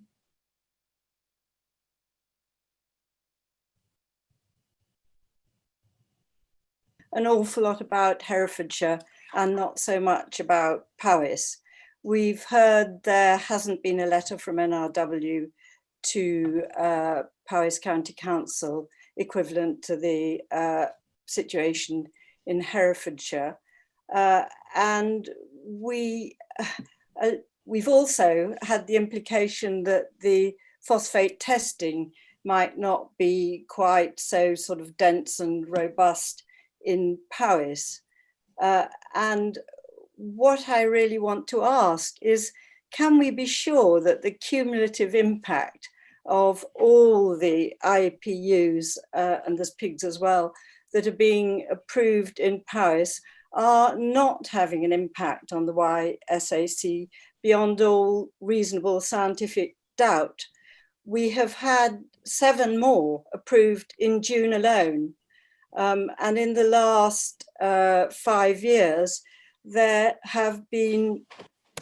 An awful lot about Herefordshire and not so much about Powys. We've heard there hasn't been a letter from NRW to Powys County Council equivalent to the situation in Herefordshire. And we've also had the implication that the phosphate testing might not be quite so sort of dense and robust in Powys. And what I really want to ask is, can we be sure that the cumulative impact of all the IPUs, and there's pigs as well, that are being approved in Powys are not having an impact on the YSAC beyond all reasonable scientific doubt? We have had 7 more approved in June alone. And in the last 5 years, there have been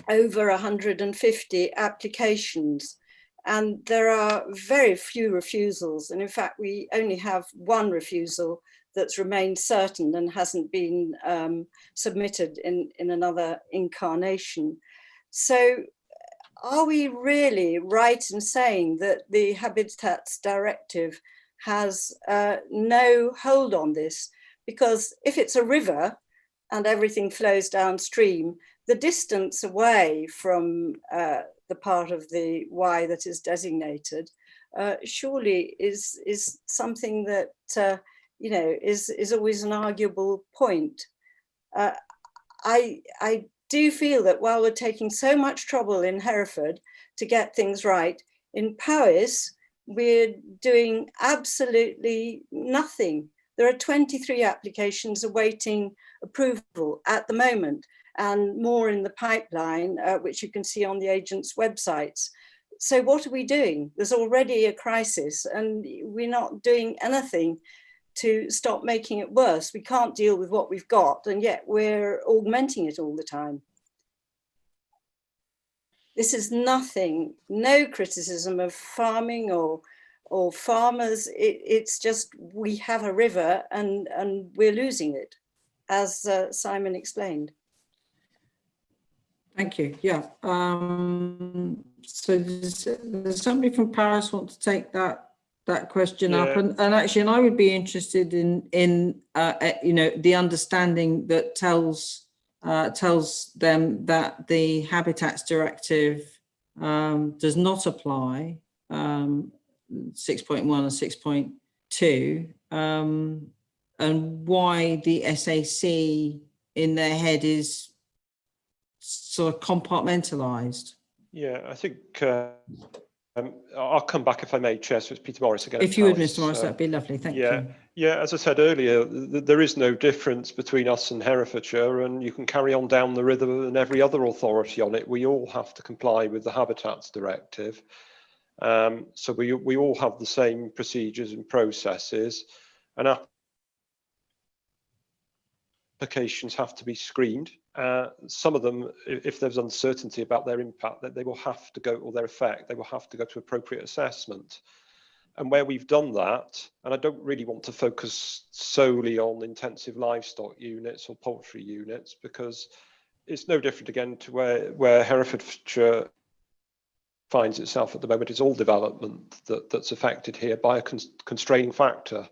over 150 applications, and there are very few refusals. And in fact, we only have 1 refusal that's remained certain and hasn't been submitted in another incarnation. So are we really right in saying that the Habitats Directive has no hold on this? Because if it's a river and everything flows downstream, the distance away from the part of the Y that is designated surely is something that you know, is always an arguable point. I do feel that while we're taking so much trouble in Hereford to get things right, in Powys, we're doing absolutely nothing. There are 23 applications awaiting approval at the moment, and more in the pipeline, which you can see on the agents' websites. So what are we doing? There's already a crisis, and we're not doing anything to stop making it worse. We can't deal with what we've got, and yet we're augmenting it all the time. This is nothing, no criticism of farming or farmers. It's just we have a river and we're losing it, as Simon explained. Thank you. Yeah. So does somebody from Paris want to take that question up? And actually, I would be interested in you know, the understanding that tells them that the Habitats Directive does not apply, 6.1 and 6.2, and why the SAC in their head is sort of compartmentalised. Yeah, I think I'll come back if I may, Chair. So it's Peter Morris again. If you would, Mr. Morris, that'd be lovely. Thank you. Yeah, as I said earlier, there is no difference between us and Herefordshire, and you can carry on down the river and every other authority on it. We all have to comply with the Habitats Directive. So we all have the same procedures and processes, and applications have to be screened. Some of them, if there's uncertainty about their impact, that they will have to go, or their effect, they will have to go to appropriate assessment. And where we've done that, and I don't really want to focus solely on intensive livestock units or poultry units, because it's no different again to where Herefordshire finds itself at the moment. It's all development that's affected here by a constraining factor,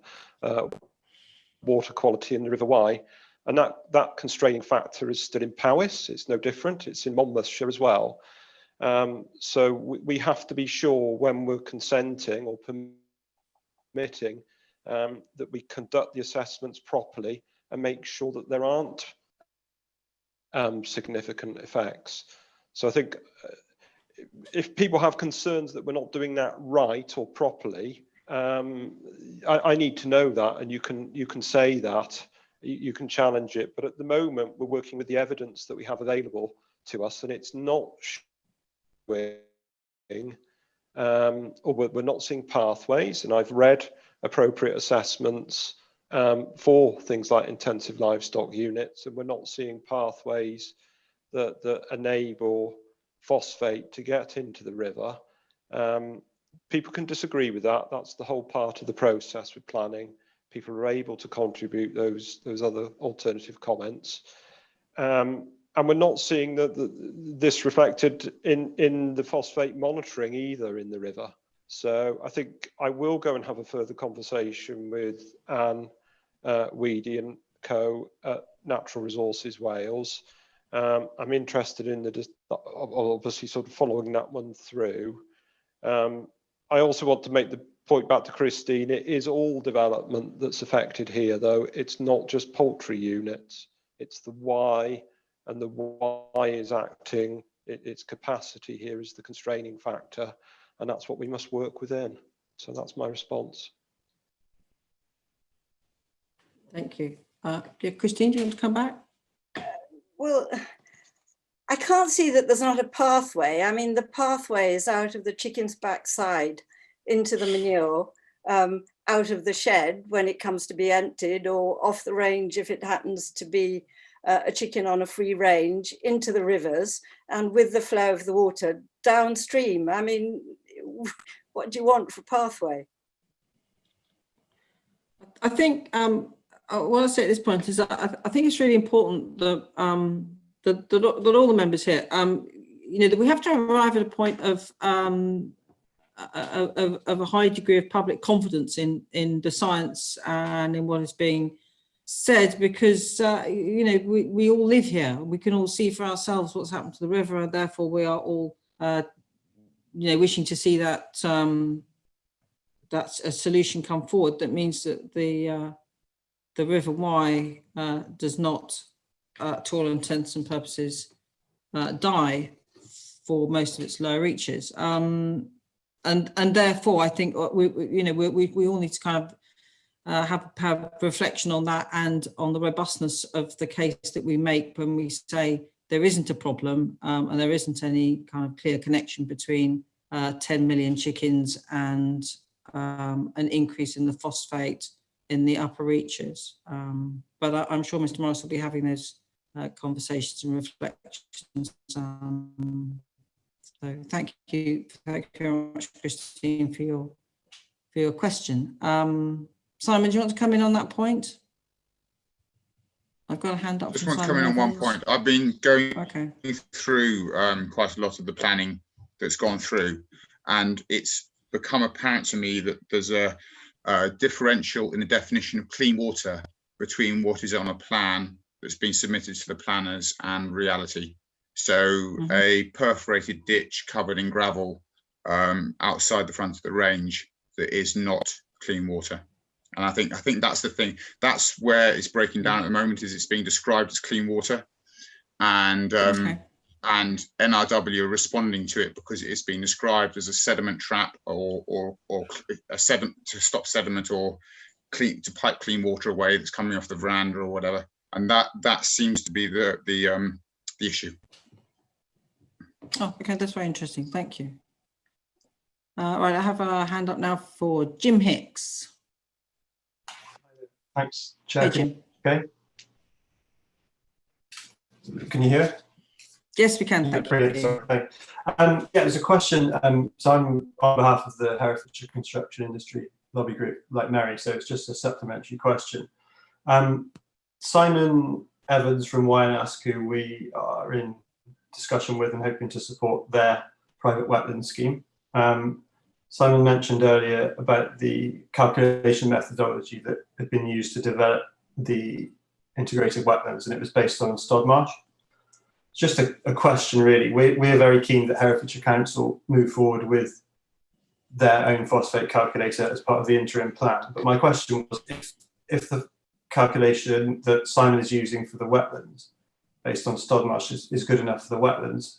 water quality in the River Wye. And that constraining factor is still in Powys. It's no different. It's in Monmouthshire as well. So we have to be sure when we're consenting or permitting that we conduct the assessments properly and make sure that there aren't significant effects. So I think if people have concerns that we're not doing that right or properly, I need to know that, and you can say that. You can challenge it, but at the moment we're working with the evidence that we have available to us, and it's not showing, or we're not seeing pathways. And I've read appropriate assessments for things like intensive livestock units, and we're not seeing pathways that enable phosphate to get into the river. People can disagree with that. That's the whole part of the process with planning. People are able to contribute those other alternative comments, and we're not seeing this reflected in the phosphate monitoring either in the river. So I think I will go and have a further conversation with Anne Weedy and co at Natural Resources Wales. I'm interested in obviously sort of following that one through. I also want to make the point back to Christine, it is all development that's affected here, though. It's not just poultry units, it's the Y, and the Y is acting Its capacity here is the constraining factor, and that's what we must work within. So that's my response. Thank you. Yeah, Christine, do you want to come back? Well, I can't see that there's not a pathway. I mean, the pathway is out of the chicken's backside into the manure, out of the shed when it comes to be emptied, or off the range if it happens to be a chicken on a free range, into the rivers, and with the flow of the water downstream. I mean, what do you want for pathway? I think what I say at this point is that I think it's really important that that all the members here, you know, that we have to arrive at a point of a high degree of public confidence in the science and in what is being said, because you know, we all live here. We can all see for ourselves what's happened to the river, and therefore we are all you know, wishing to see that that's a solution come forward that means that the River Wye does not, to all intents and purposes, die for most of its lower reaches. And therefore, I think we all need to kind of have reflection on that and on the robustness of the case that we make when we say there isn't a problem and there isn't any kind of clear connection between 10 million chickens and an increase in the phosphate in the upper reaches. But I'm sure Mr. Morris will be having those conversations and reflections. So thank you very much, Christine, for your question. Simon, do you want to come in on that point? I've got a hand up. Just want to come in on one point. I've been going through quite a lot of the planning that's gone through, and it's become apparent to me that there's a differential in the definition of clean water between what is on a plan that's been submitted to the planners and reality. So a perforated ditch covered in gravel outside the front of the range that is not clean water. And I think that's the thing. That's where it's breaking down at the moment, is it's being described as clean water, and NRW are responding to it because it is being described as a sediment trap or a sediment to stop sediment, or to pipe clean water away that's coming off the veranda or whatever. And that seems to be the issue. Oh, okay, that's very interesting. Thank you. Right, I have a hand up now for Jim Hicks. Thanks, Chair. Hey, Jim. Okay. Can you hear? Yes, we can. Thank Brilliant. you. Sorry. Yeah, there's a question. So I'm on behalf of the Herefordshire Construction Industry Lobby Group, like Mary, so it's just a supplementary question. Simon Evans from YNASC, who we are in discussion with and hoping to support their private wetland scheme. Simon mentioned earlier about the calculation methodology that had been used to develop the integrated wetlands, and it was based on Stodmarsh. Just a question, really. We're very keen that Herefordshire Council move forward with their own phosphate calculator as part of the interim plan. But my question was, if the calculation that Simon is using for the wetlands, based on Stodmarsh, is good enough for the wetlands,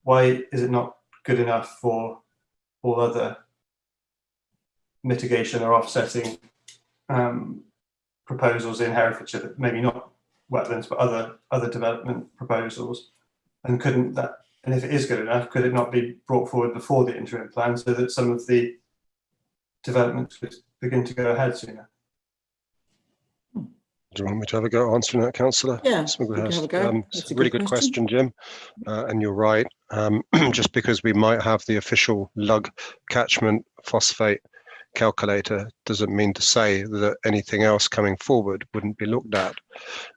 why is it not good enough for all other mitigation or offsetting proposals in Herefordshire, that maybe not wetlands but other development proposals? And couldn't that, and if it is good enough, could it not be brought forward before the interim plan so that some of the developments could begin to go ahead sooner? Do you want me to have a go at answering that, Councillor? Yeah, you can have a go. It's a really good question, Jim. And you're right. Just because we might have the official lug catchment phosphate calculator doesn't mean to say that anything else coming forward wouldn't be looked at.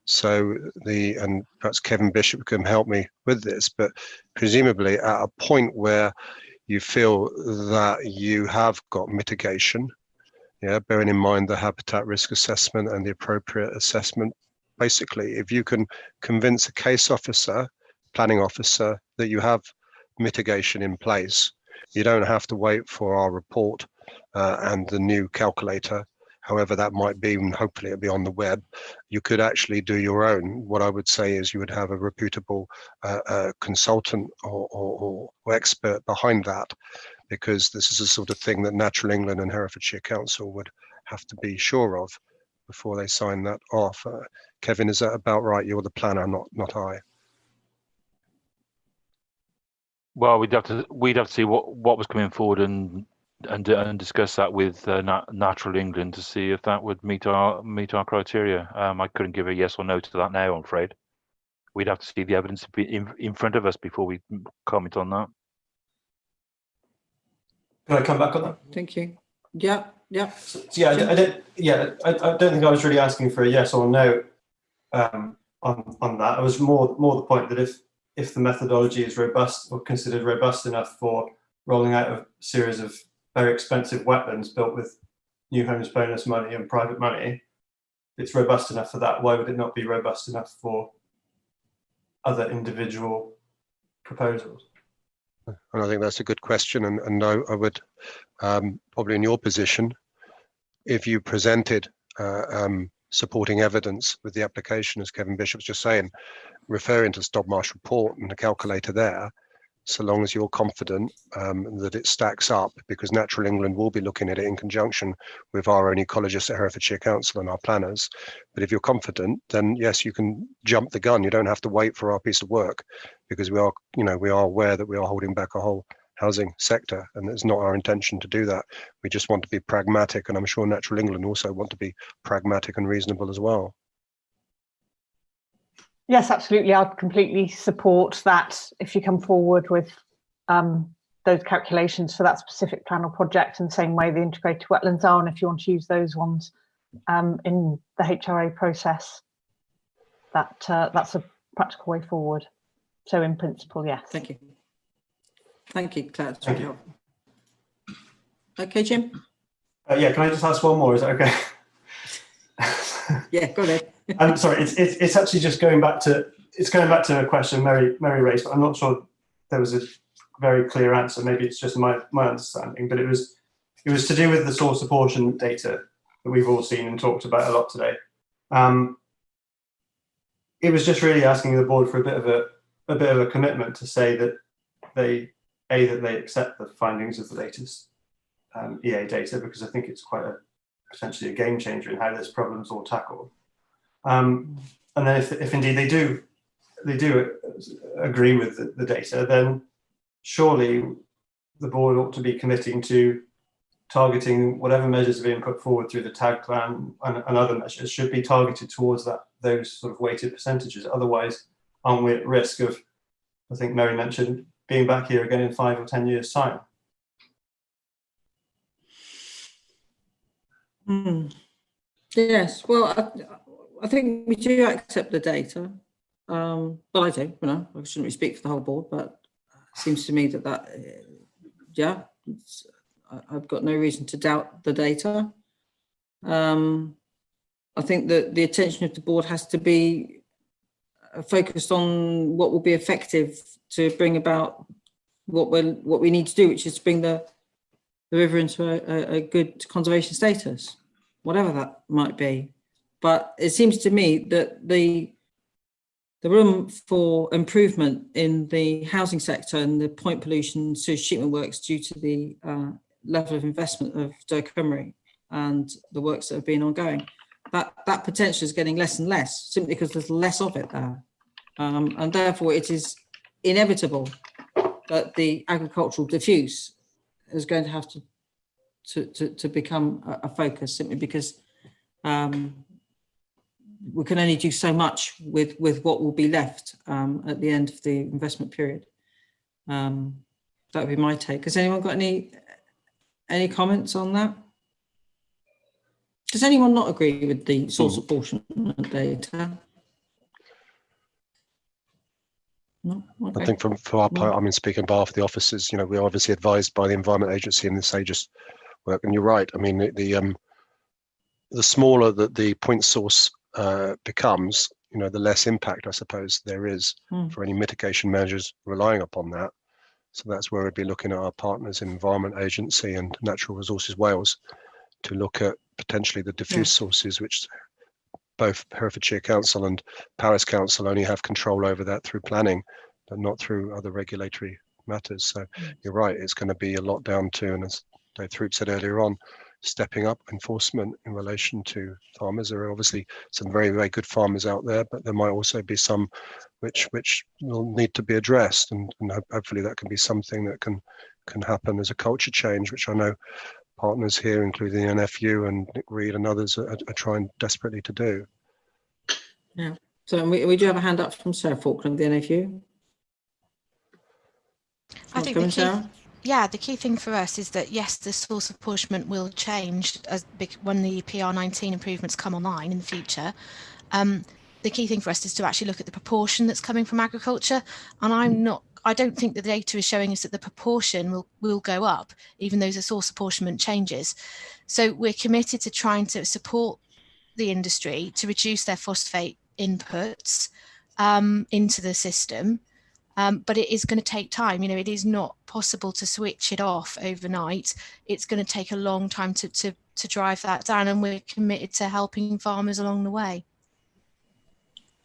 So and perhaps Kevin Bishop can help me with this, but presumably at a point where you feel that you have got mitigation, bearing in mind the habitat risk assessment and the appropriate assessment, basically, if you can convince a case officer, planning officer, that you have mitigation in place, you don't have to wait for our report and the new calculator. however that might be, and hopefully it'll be on the web, you could actually do your own. What I would say is you would have a reputable consultant or expert behind that, because this is the sort of thing that Natural England and Herefordshire Council would have to be sure of before they sign that off. Kevin, is that about right? You're the planner, not I. Well, we'd have to see what was coming forward and discuss that with Natural England to see if that would meet our criteria. I couldn't give a yes or no to that now, I'm afraid. We'd have to see the evidence in front of us before we comment on that. Can I come back on that? Thank you. Yeah. So, yeah, I don't think I was really asking for a yes or no on that. I was more the point that if the methodology is robust or considered robust enough for rolling out a series of very expensive wetlands built with new homes bonus money and private money, it's robust enough for that. Why would it not be robust enough for other individual proposals? And I think that's a good question. And no, I would probably in your position, if you presented supporting evidence with the application, as Kevin Bishop's just saying, referring to the Stobmarsh report and the calculator there, so long as you're confident that it stacks up, because Natural England will be looking at it in conjunction with our own ecologists at Herefordshire Council and our planners. But if you're confident, then yes, you can jump the gun. You don't have to wait for our piece of work, because we are aware that we are holding back a whole housing sector, and it's not our intention to do that. We just want to be pragmatic, and I'm sure Natural England also want to be pragmatic and reasonable as well. Yes, absolutely. I'd completely support that if you come forward with those calculations for that specific plan or project in the same way the integrated wetlands are, and if you want to use those ones in the HRA process, that's a practical way forward. So in principle, yes. Thank you. Thank you, Claire. That's really helpful. Okay, Jim? Yeah, can I just ask one more? Is that okay? Yeah, go ahead. I'm sorry, it's actually just going back to a question Mary raised, but I'm not sure there was a very clear answer. Maybe it's just my understanding, but it was to do with the source apportionment data that we've all seen and talked about a lot today. It was just really asking the board for a bit of a commitment to say that they accept the findings of the latest EA data, because I think it's quite potentially a game changer in how this problem's all tackled. And then if indeed they do agree with the data, then surely the board ought to be committing to targeting whatever measures are being put forward through the TAG plan and other measures should be targeted towards those sort of weighted percentages. Otherwise, aren't we at risk of, I think Mary mentioned, being back here again in 5 or 10 years' time? Yes, well, I think we do accept the data. Well, I do, I shouldn't really speak for the whole board, but it seems to me that yeah, I've got no reason to doubt the data. I think that the attention of the board has to be focused on what will be effective to bring about what we need to do, which is to bring the river into a good conservation status, whatever that might be. But it seems to me that the room for improvement in the housing sector and the point pollution sewage treatment works due to the level of investment of Doe Cymru and the works that have been ongoing, that potential is getting less and less simply because there's less of it there. And therefore it is inevitable that the agricultural diffuse is going to have to become a focus, simply because we can only do so much with what will be left at the end of the investment period. That would be my take. Has anyone got any comments on that? Does anyone not agree with the source apportionment data? No? Okay. I think for our part, I mean, speaking on behalf of the officers, we're obviously advised by the Environment Agency in this AGIS work, and you're right. I mean, the smaller that the point source becomes, the less impact, I suppose, there is for any mitigation measures relying upon that. So that's where we'd be looking at our partners in Environment Agency and Natural Resources Wales to look at potentially the diffuse sources, which both Herefordshire Council and Powys Council only have control over that through planning, but not through other regulatory matters. So you're right, it's going to be a lot down to, and as Dave Throop said earlier on, stepping up enforcement in relation to farmers. There are obviously some very, very good farmers out there, but there might also be some which will need to be addressed, and hopefully that can be something that can happen as a culture change, which I know partners here, including the NFU and Nick Reed and others, are trying desperately to do. Yeah. So we do have a hand up from Sarah Falkland, the NFU. I think the key thing for us is that, yes, the source apportionment will change when the PR19 improvements come online in the future. The key thing for us is to actually look at the proportion that's coming from agriculture, and I don't think the data is showing us that the proportion will go up, even though the source apportionment changes. So we're committed to trying to support the industry to reduce their phosphate inputs into the system. But it is going to take time. It is not possible to switch it off overnight. It's going to take a long time to drive that down, and we're committed to helping farmers along the way.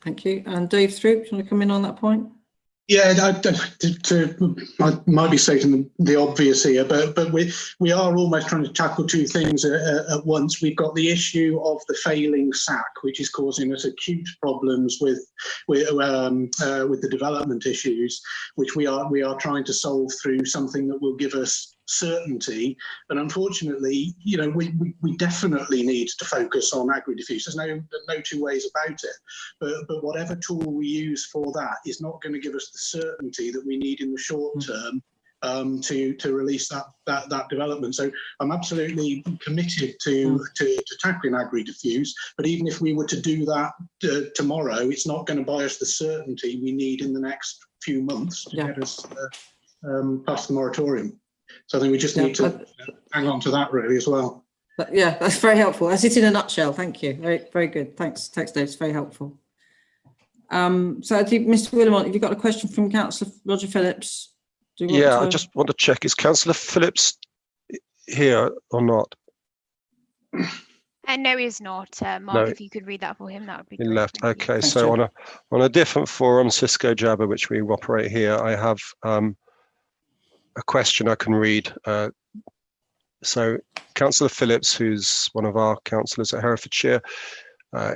Thank you. And Dave Throop, do you want to come in on that point? Yeah, I might be stating the obvious here, but we are almost trying to tackle two things at once. We've got the issue of the failing SAC, which is causing us acute problems with the development issues, which we are trying to solve through something that will give us certainty. And unfortunately, we definitely need to focus on agri-diffuse. There's no two ways about it. But whatever tool we use for that is not going to give us the certainty that we need in the short term to release that development. So I'm absolutely committed to tackling agri-diffuse. But even if we were to do that tomorrow, it's not going to buy us the certainty we need in the next few months to get us past the moratorium. So I think we just need to hang on to that really as well. Yeah, that's very helpful. That's it in a nutshell. Thank you. Very, very good. Thanks, Dave. It's very helpful. So I think, Mr. Willimont, have you got a question from Councillor Roger Phillips? I just want to check, is Councillor Phillips here or not? No, he's not. Mark, if you could read that for him, that would be great. He left. Okay, so on a different forum, Cisco Jabber, which we operate here, I have a question I can read. So Councillor Phillips, who's one of our councillors at Herefordshire,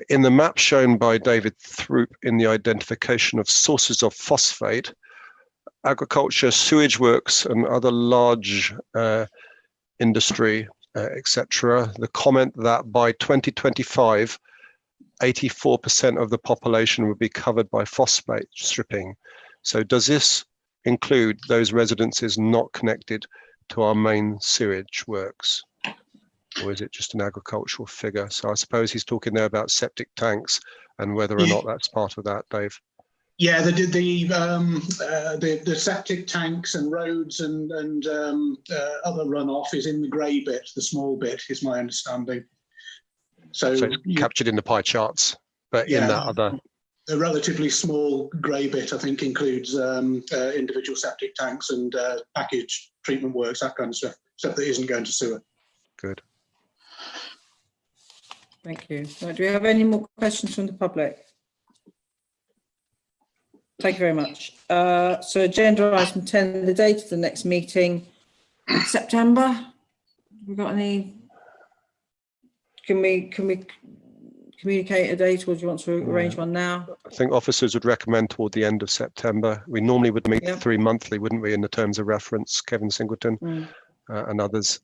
in the map shown by David Throop in the identification of sources of phosphate, agriculture, sewage works and other large industry, etc., the comment that by 2025, 84% of the population would be covered by phosphate stripping. So does this include those residences not connected to our main sewage works, or is it just an agricultural figure? So I suppose he's talking there about septic tanks and whether or not that's part of that, Dave. Yeah, the septic tanks and roads and other runoff is in the grey bit, the small bit, is my understanding. So it's captured in the pie charts, but in that other. A relatively small grey bit, I think, includes individual septic tanks and package treatment works, that kind of stuff that isn't going to sewer. Good. Thank you. So do we have any more questions from the public? Thank you very much. So agenda item 10, the date of the next meeting, September. Have we got any? Can we communicate a date, or do you want to arrange one now? I think officers would recommend toward the end of September. We normally would meet 3 monthly, wouldn't we, in the terms of reference, Kevin Singleton and others.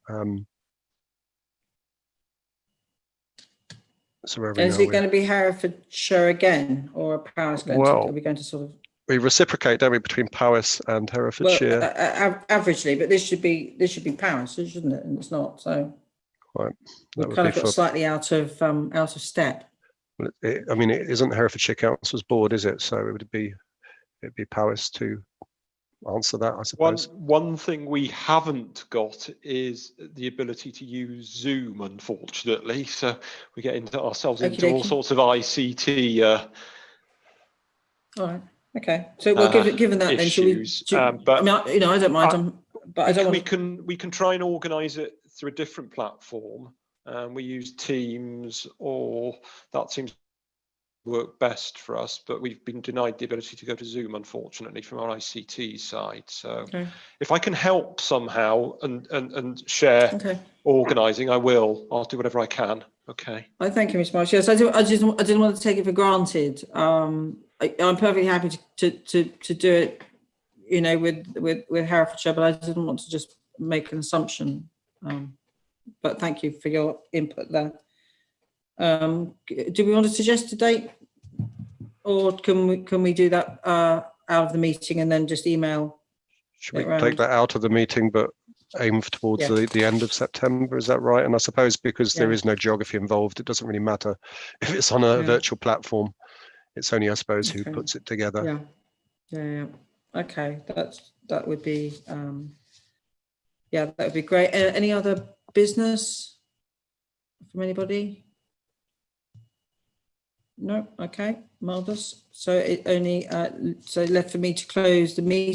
So where is it going to be Herefordshire again, or Powys going to? Are we going to sort of? We reciprocate, don't we, between Powys and Herefordshire? Well, averagely, but this should be Powys, shouldn't it? And it's not. So right. We've kind of got slightly out of step. Well, I mean, it isn't Herefordshire Council's board, is it? So it'd be Powys to answer that, I suppose. One thing we haven't got is the ability to use Zoom, unfortunately. So we get into ourselves into all sorts of ICT. All right. Okay. So well, given that, issues, then but I mean, I don't mind. But I don't want. We can try and organise it through a different platform. We use Teams, or that seems to work best for us, but we've been denied the ability to go to Zoom, unfortunately, from our ICT side. So if I can help somehow and share organising, I will. I'll do whatever I can. Okay. I thank you, Ms. Marsh. Yes, I didn't want to take it for granted. I'm perfectly happy to do it, you know, with Herefordshire, but I didn't want to just make an assumption. But thank you for your input there. Do we want to suggest a date, or can we do that out of the meeting and then just email? Should we take that out of the meeting, but aim towards the end of September? Is that right? And I suppose because there is no geography involved, it doesn't really matter if it's on a virtual platform. It's only, I suppose, who puts it together. Yeah. Okay, that would be that would be great. Any other business from anybody? No. Okay, marvelous. So it only so left for me to close the meeting.